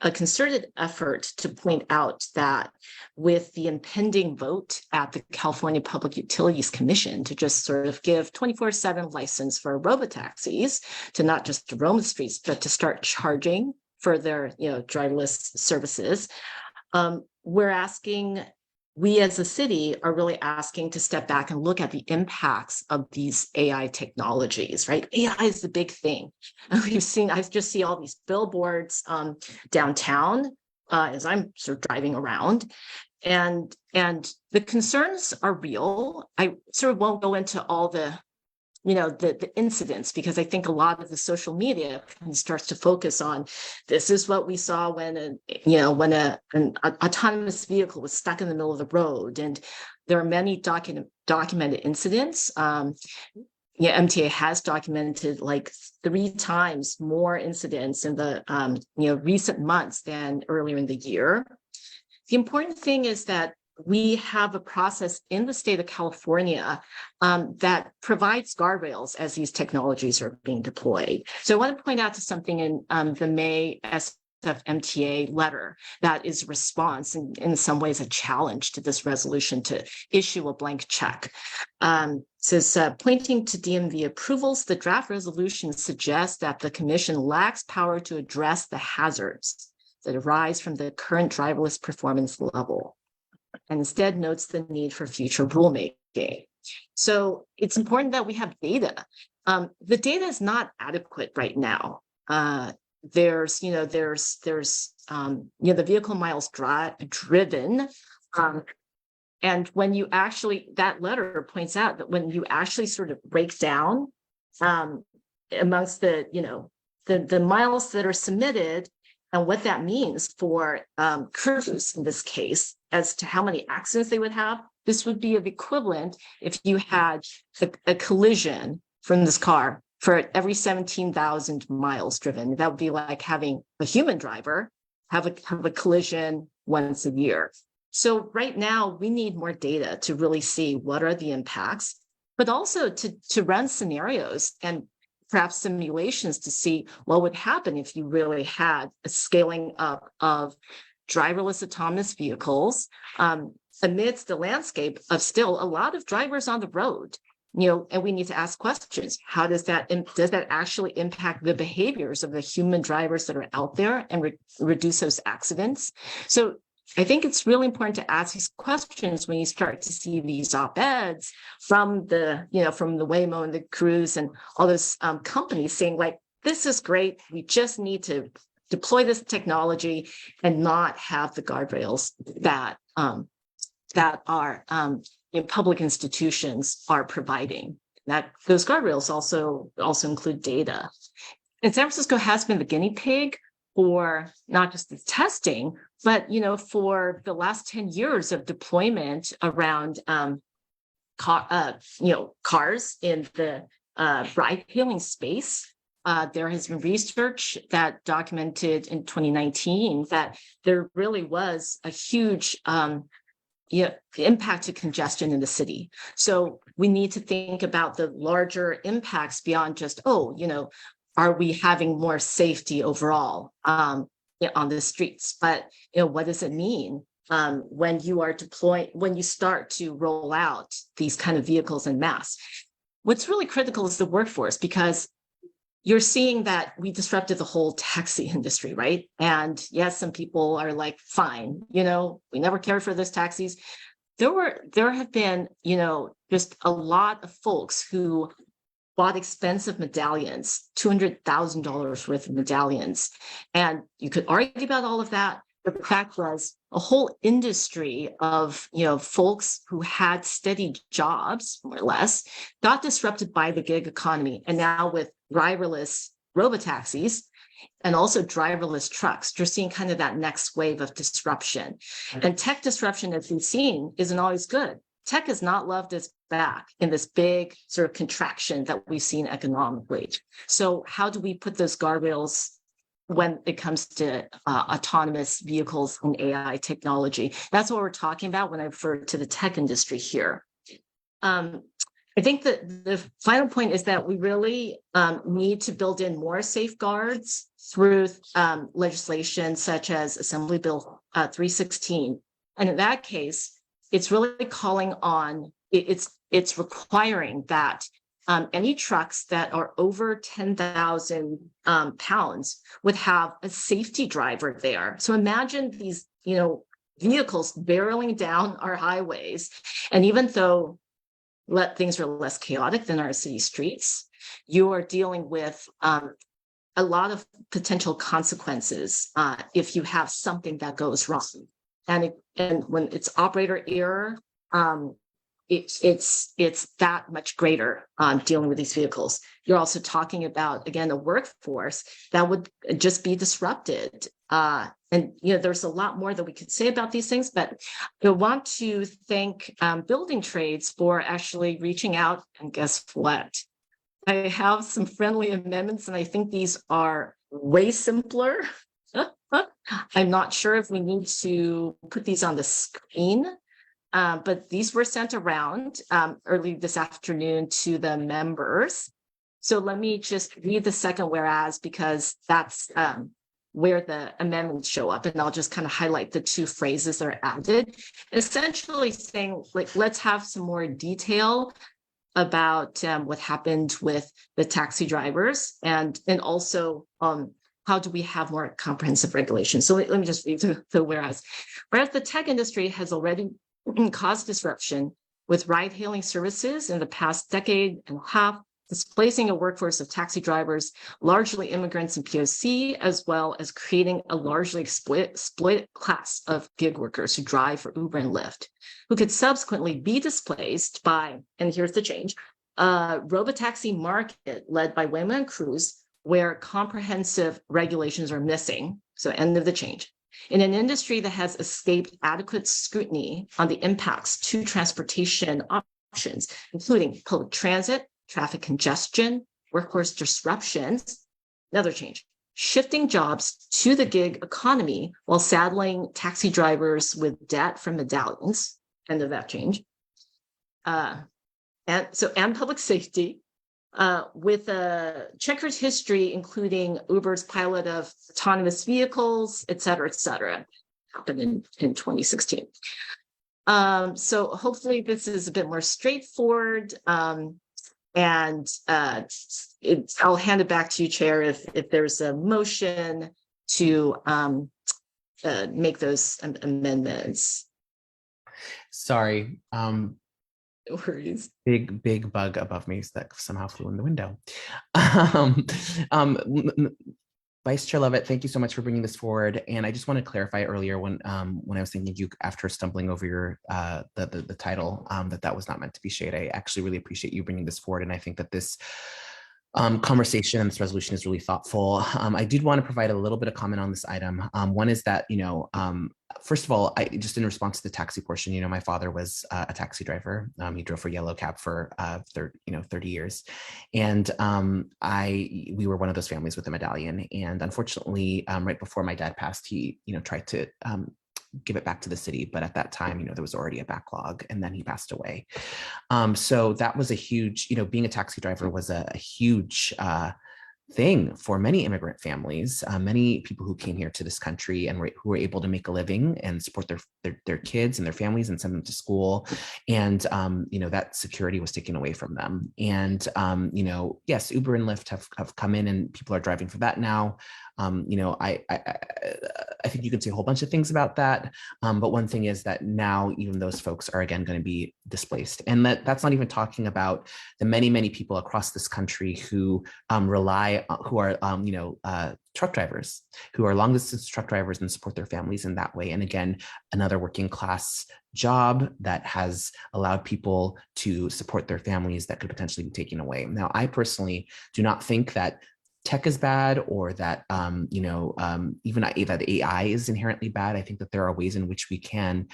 a concerted effort to point out that with the impending vote at the California Public Utilities Commission to just sort of give 24/7 license for robotaxis to not just roam the streets, but to start charging for their driverless services, we as a city are really asking to step back and look at the impacts of these AI technologies, right? AI is the big thing. I just see all these billboards downtown as I'm sort of driving around, and the concerns are real. I sort of won't go into all the incidents, because I think a lot of the social media starts to focus on this is what we saw when an autonomous vehicle was stuck in the middle of the road, and there are many documented incidents. MTA has documented like 3 times more incidents in the recent months than earlier in the year. The important thing is that we have a process in the state of California that provides guardrails as these technologies are being deployed. So I want to point out to something in the May SFMTA letter that is a response, and in some ways a challenge to this resolution to issue a blank check. Says, pointing to DMV approvals, the draft resolution suggests that the commission lacks power to address the hazards that arise from the current driverless performance level, and instead notes the need for future rulemaking. So it's important that we have data. The data is not adequate right now. There's the vehicle miles driven. And when you actually, that letter points out that when you actually sort of break down amongst the miles that are submitted and what that means for crews in this case, as to how many accidents they would have, this would be of equivalent if you had a collision from this car for every 17,000 miles driven. That would be like having a human driver have a collision once a year. So right now we need more data to really see what are the impacts, but also to run scenarios and perhaps simulations to see what would happen if you really had a scaling up of driverless autonomous vehicles amidst the landscape of still a lot of drivers on the road. And we need to ask questions. How does that actually impact the behaviors of the human drivers that are out there and reduce those accidents? So I think it's really important to ask these questions when you start to see these op-eds from the Waymo and the Cruise and all those companies saying like, this is great. We just need to deploy this technology and not have the guardrails that our public institutions are providing. That those guardrails also include data. And San Francisco has been the guinea pig for not just the testing, but for the last 10 years of deployment around cars in the ride-hailing space. There has been research that documented in 2019 that there really was a huge impact to congestion in the city. So we need to think about the larger impacts beyond just, are we having more safety overall on the streets? But what does it mean when you start to roll out these kind of vehicles en masse? What's really critical is the workforce, because you're seeing that we disrupted the whole taxi industry, right? And yes, some people are like, fine, we never cared for those taxis. There have been, just a lot of folks who bought expensive medallions, $200,000 worth of medallions. And you could argue about all of that, but the fact was a whole industry of, folks who had steady jobs, more or less, got disrupted by the gig economy. And now with driverless robotaxis and also driverless trucks. You're seeing kind of that next wave of disruption. And tech disruption, as we've seen, isn't always good. Tech has not loved its back in this big sort of contraction that we've seen economically. So how do we put those guardrails when it comes to autonomous vehicles and AI technology? That's what we're talking about when I refer to the tech industry here. I think that the final point is that we really need to build in more safeguards through legislation such as Assembly Bill 316. And in that case, it's really calling on, it's requiring that any trucks that are over 10,000 pounds would have a safety driver there. So imagine these, vehicles barreling down our highways. And even though things are less chaotic than our city streets, you are dealing with a lot of potential consequences if you have something that goes wrong. And when it's operator error, it's that much greater dealing with these vehicles. You're also talking about, again, a workforce that would just be disrupted. And there's a lot more that we could say about these things, but I want to thank building trades for actually reaching out. And guess what? I have some friendly amendments, and I think these are way simpler. I'm not sure if we need to put these on the screen, but these were sent around early this afternoon to the members. So let me just read the second whereas, because that's where the amendments show up, and I'll just kind of highlight the two phrases that are added, essentially saying, let's have some more detail about what happened with the taxi drivers, and also how do we have more comprehensive regulation. So let me just read the whereas. Whereas the tech industry has already caused disruption with ride-hailing services in the past decade and a half, displacing a workforce of taxi drivers, largely immigrants and POC, as well as creating a largely exploited class of gig workers who drive for Uber and Lyft, who could subsequently be displaced by, and here's the change, a robotaxi market led by Waymo and Cruise, where comprehensive regulations are missing. So end of the change. In an industry that has escaped adequate scrutiny on the impacts to transportation options, including public transit, traffic congestion, workforce disruptions. Another change, shifting jobs to the gig economy while saddling taxi drivers with debt from medallions. End of that change. And public safety, with a checkered history, including Uber's pilot of autonomous vehicles, et cetera, happened in 2016. So hopefully this is a bit more straightforward. And I'll hand it back to you, Chair, if there's a motion to make those amendments. Sorry. No worries. Big bug above me that somehow flew in the window. Vice Chair Levitt, thank you so much for bringing this forward. And I just want to clarify earlier when I was thinking you after stumbling over your the title that was not meant to be shade. I actually really appreciate you bringing this forward, and I think that this conversation and this resolution is really thoughtful. I did want to provide a little bit of comment on this item. One is that, first of all, just in response to the taxi portion, my father was a taxi driver. He drove for Yellow Cab for 30 years. And we were one of those families with a medallion. And unfortunately, right before my dad passed, he, tried to give it back to the city. But at that time, there was already a backlog, and then he passed away. So that was a huge, being a taxi driver was a huge thing for many immigrant families, many people who came here to this country and who were able to make a living and support their kids and their families and send them to school. And, that security was taken away from them. And, yes, Uber and Lyft have come in and people are driving for that now. I think you can say a whole bunch of things about that. But one thing is that now even those folks are again going to be displaced. And that's not even talking about the many, many people across this country who are truck drivers, who are long distance truck drivers and support their families in that way. And again, another working class job that has allowed people to support their families that could potentially be taken away. Now, I personally do not think that tech is bad or that even that AI is inherently bad. I think that there are ways in which we can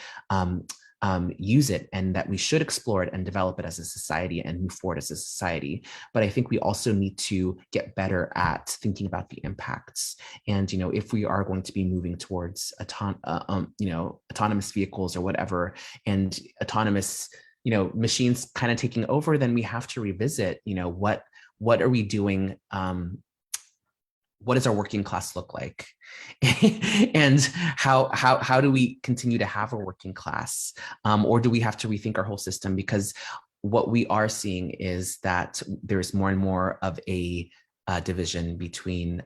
use it, and that we should explore it and develop it as a society and move forward as a society. But I think we also need to get better at thinking about the impacts. And if we are going to be moving towards autonomous vehicles or whatever, and autonomous machines kind of taking over, then we have to revisit what are we doing. What does our working class look like? And how do we continue to have a working class? Or do we have to rethink our whole system? Because what we are seeing is that there's more and more of a division between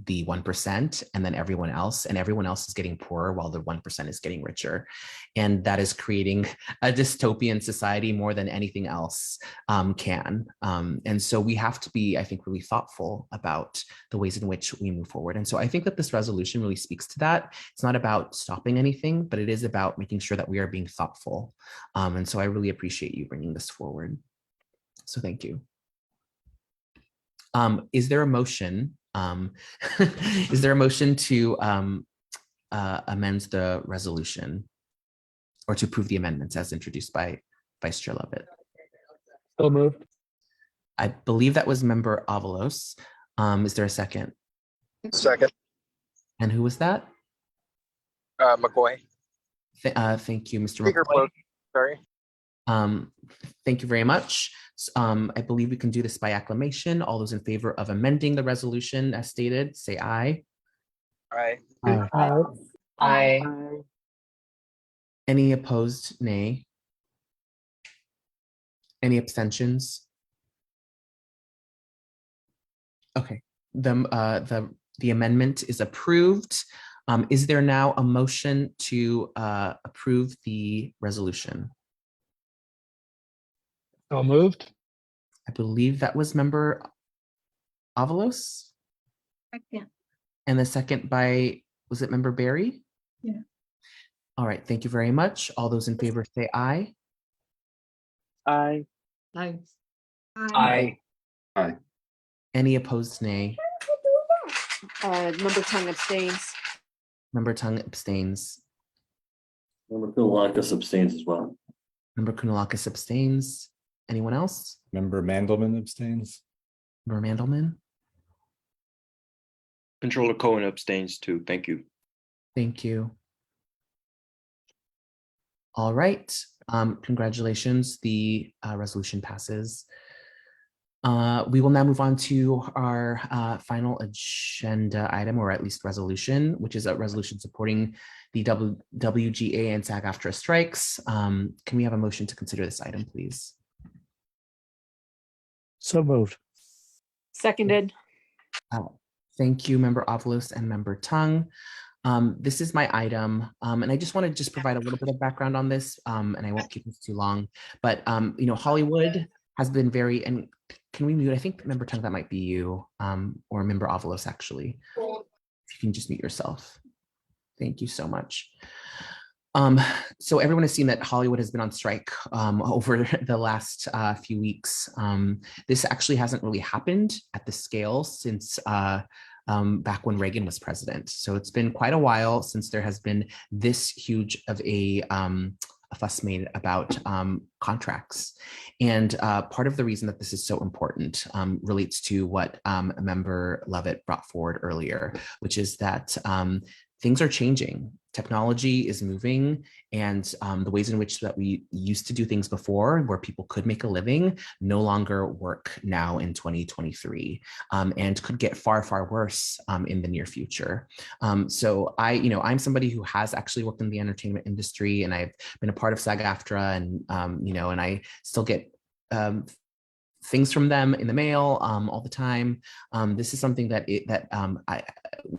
the 1% and then everyone else, and everyone else is getting poorer while the 1% is getting richer. And that is creating a dystopian society more than anything else can. And so we have to be, I think, really thoughtful about the ways in which we move forward. And so I think that this resolution really speaks to that. It's not about stopping anything, but it is about making sure that we are being thoughtful. And so I really appreciate you bringing this forward. So thank you. Is there a motion? Is there a motion to amend the resolution or to approve the amendments as introduced by Vice Chair Lovett? So moved. I believe that was Member Avalos. Is there a second? Second. And who was that? McCoy. Thank you, Mr. Speaker McCoy. vote, sorry. Thank you very much. I believe we can do this by acclamation. All those in favor of amending the resolution as stated, say aye. Aye. Aye. Aye. Any opposed, nay? Any abstentions? Okay, the amendment is approved. Is there now a motion to approve the resolution? So moved. I believe that was Member Avalos. Second. And the second by, was it Member Barry? Yeah. All right, thank you very much. All those in favor say aye. Aye. Aye. Aye. Aye. Any opposed, nay? Member Tongue abstains. Member Tongue abstains. Member Koulakis abstains as well. Member Kounalakis abstains. Anyone else? Member Mandelman abstains. Member Mandelman? Controller Cohen abstains too. Thank you. Thank you. All right. Congratulations. The resolution passes. We will now move on to our final agenda item, or at least resolution, which is a resolution supporting the WGA and SAG-AFTRA strikes. Can we have a motion to consider this item, please? So moved. Seconded. Thank you, Member Avalos and Member Tongue. This is my item, and I just want to just provide a little bit of background on this, and I won't keep this too long. But Hollywood has been very, and can we mute? I think Member Tongue, that might be you, or Member Avalos actually. If you can just mute yourself. Thank you so much. So everyone has seen that Hollywood has been on strike over the last few weeks. This actually hasn't really happened at the scale since back when Reagan was president. So it's been quite a while since there has been this huge of a fuss made about contracts. And part of the reason that this is so important relates to what Member Lovett brought forward earlier, which is that things are changing. Technology is moving, and the ways in which that we used to do things before, where people could make a living, no longer work now in 2023, and could get far, far worse in the near future. So I'm somebody who has actually worked in the entertainment industry, and I've been a part of SAG-AFTRA, and and I still get things from them in the mail all the time. This is something that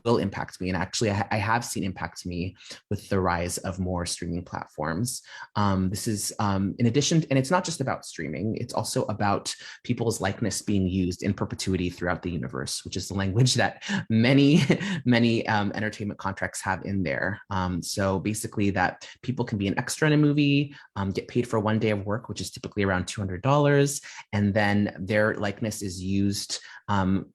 will impact me, and actually I have seen impact me with the rise of more streaming platforms. This is in addition, and it's not just about streaming, it's also about people's likeness being used in perpetuity throughout the universe, which is the language that many entertainment contracts have in there. So basically that people can be an extra in a movie, get paid for one day of work, which is typically around $200, and then then their likeness is used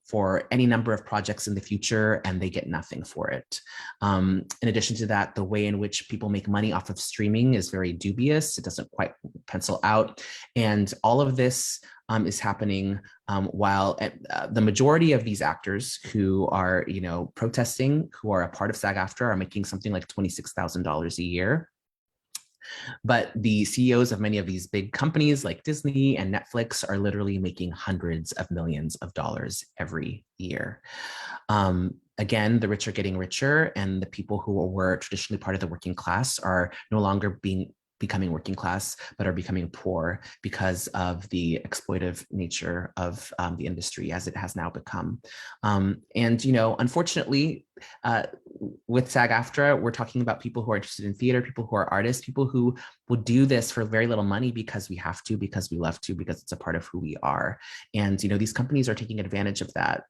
for any number of projects in the future, and they get nothing for it. In addition to that, the way in which people make money off of streaming is very dubious. It doesn't quite pencil out. And all of this is happening while the majority of these actors who are, protesting, who are a part of SAG-AFTRA, are making something like $26,000 a year. But the CEOs of many of these big companies like Disney and Netflix are literally making hundreds of millions of dollars every year. Again, the rich are getting richer, and the people who were traditionally part of the working class are no longer becoming working class, but are becoming poor because of the exploitive nature of the industry as it has now become. And, unfortunately, with SAG-AFTRA, we're talking about people who are interested in theater, people who are artists, people who will do this for very little money because we have to, because we love to, because it's a part of who we are. And, these companies are taking advantage of that.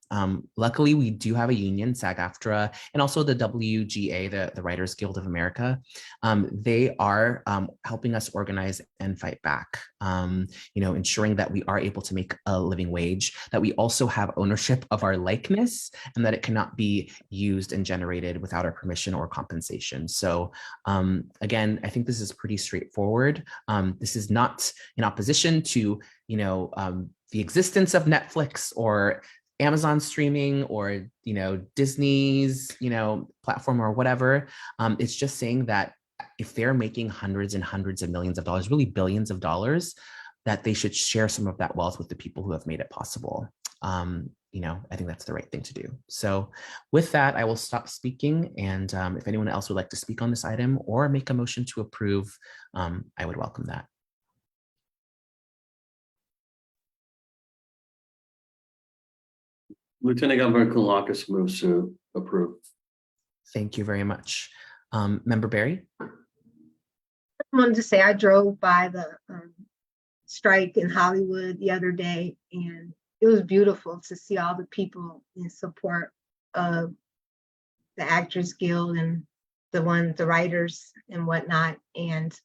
Luckily, we do have a union, SAG-AFTRA, and also the WGA, the Writers Guild of America. They are helping us organize and fight back, ensuring that we are able to make a living wage, that we also have ownership of our likeness, and that it cannot be used and generated without our permission or compensation. So again, I think this is pretty straightforward. This is not in opposition to, the existence of Netflix or Amazon streaming or, Disney's, platform or whatever. It's just saying that if they're making hundreds and hundreds of millions of dollars, really billions of dollars, that they should share some of that wealth with the people who have made it possible. I think that's the right thing to do. So with that, I will stop speaking. And if anyone else would like to speak on this item or make a motion to approve, I would welcome that. Lieutenant Governor Koulakis moves to approve. Thank you very much. Member Barry? I wanted to say I drove by the strike in Hollywood the other day, and it was beautiful to see all the people in support of the Actors Guild and the writers and whatnot. And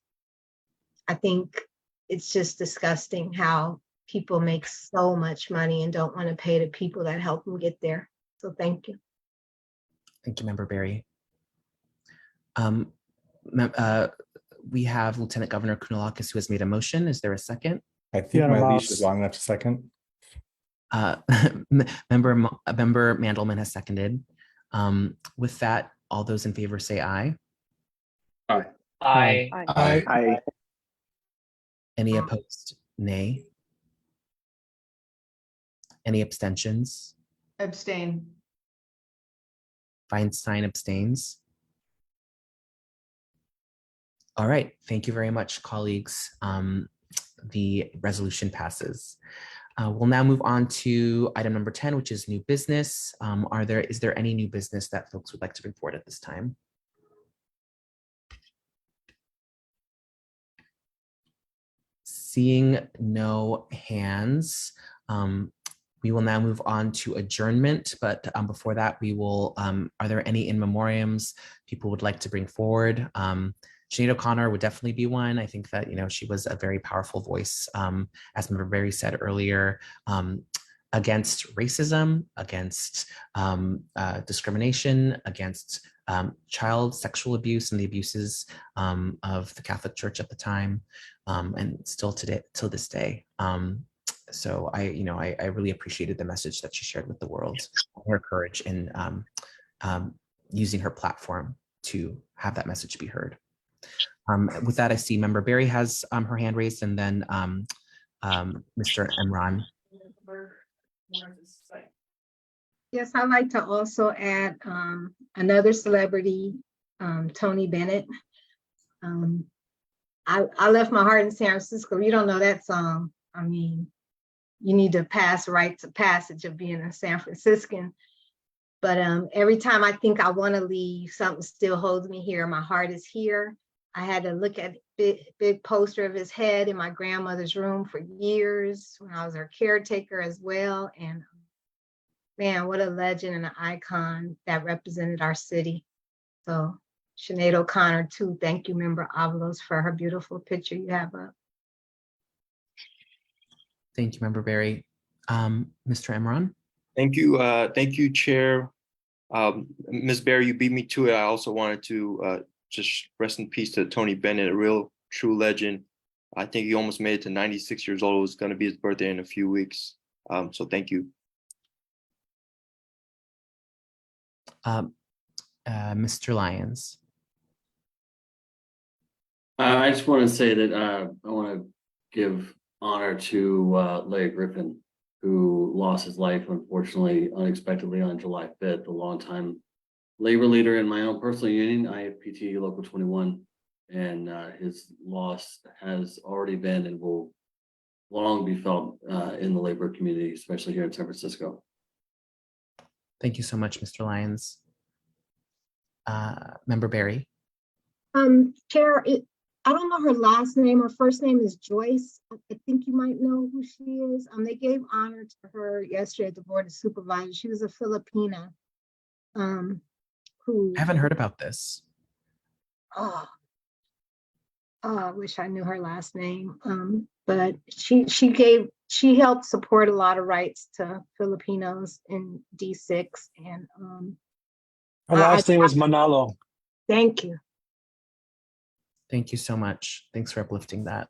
I think it's just disgusting how people make so much money and don't want to pay the people that help them get there. So thank you. Thank you, Member Barry. We have Lieutenant Governor Koulakis who has made a motion. Is there a second? I think my leash is long enough to second. Member Mandelman has seconded. With that, all those in favor say aye. Aye. Aye. Aye. Aye. Any opposed? Nay. Any abstentions? Abstain. Feinstein abstains. All right, thank you very much, colleagues. The resolution passes. We'll now move on to item number 10, which is new business. Is there any new business that folks would like to report at this time? Seeing no hands, we will now move on to adjournment. But before that, we will, are there any in memoriams people would like to bring forward? Sinead O'Connor would definitely be one. I think that, she was a very powerful voice, as Member Barry said earlier, against racism, against discrimination, against child sexual abuse and the abuses of the Catholic Church at the time, and still today, till this day. So I really appreciated the message that she shared with the world, her courage in using her platform to have that message be heard. With that, I see Member Barry has her hand raised, and then Mr. Emran. Yes, I'd like to also add another celebrity, Tony Bennett. I left my heart in San Francisco. You don't know that song. I mean, you need to pass rites of passage of being a San Franciscan. But every time I think I want to leave, something still holds me here. My heart is here. I had to look at a big poster of his head in my grandmother's room for years when I was her caretaker as well. And man, what a legend and an icon that represented our city. So Sinead O'Connor too. Thank you, Member Avalos, for her beautiful picture you have up. Thank you, Member Barry. Mr. Emron? Thank you, Chair. Ms. Barry, you beat me to it. I also wanted to just rest in peace to Tony Bennett, a real true legend. I think he almost made it to 96 years old. It was going to be his birthday in a few weeks. So thank you. Mr. Lyons. I just want to say that I want to give honor to Larry Griffin, who lost his life, unfortunately, unexpectedly on July 5th, a longtime labor leader in my own personal union, IFPT Local 21. And his loss has already been and will long be felt in the labor community, especially here in San Francisco. Thank you so much, Mr. Lyons. Member Barry. Chair, I don't know her last name. Her first name is Joyce. I think you might know who she is. They gave honor to her yesterday at the Board of Supervisors. She was a Filipina. Who I haven't heard about this. I wish I knew her last name. But she helped support a lot of rights to Filipinos in D6. And Her last name was Manalo. Thank you. Thank you so much. Thanks for uplifting that.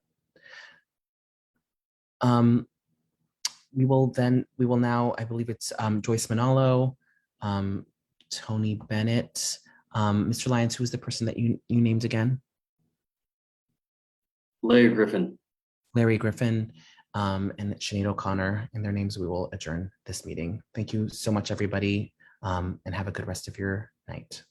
We will now, I believe it's Joyce Manalo, Tony Bennett. Mr. Lyons, who was the person that you named again? Larry Griffin. Larry Griffin and Sinead O'Connor. In their names, we will adjourn this meeting. Thank you so much, everybody, and have a good rest of your night.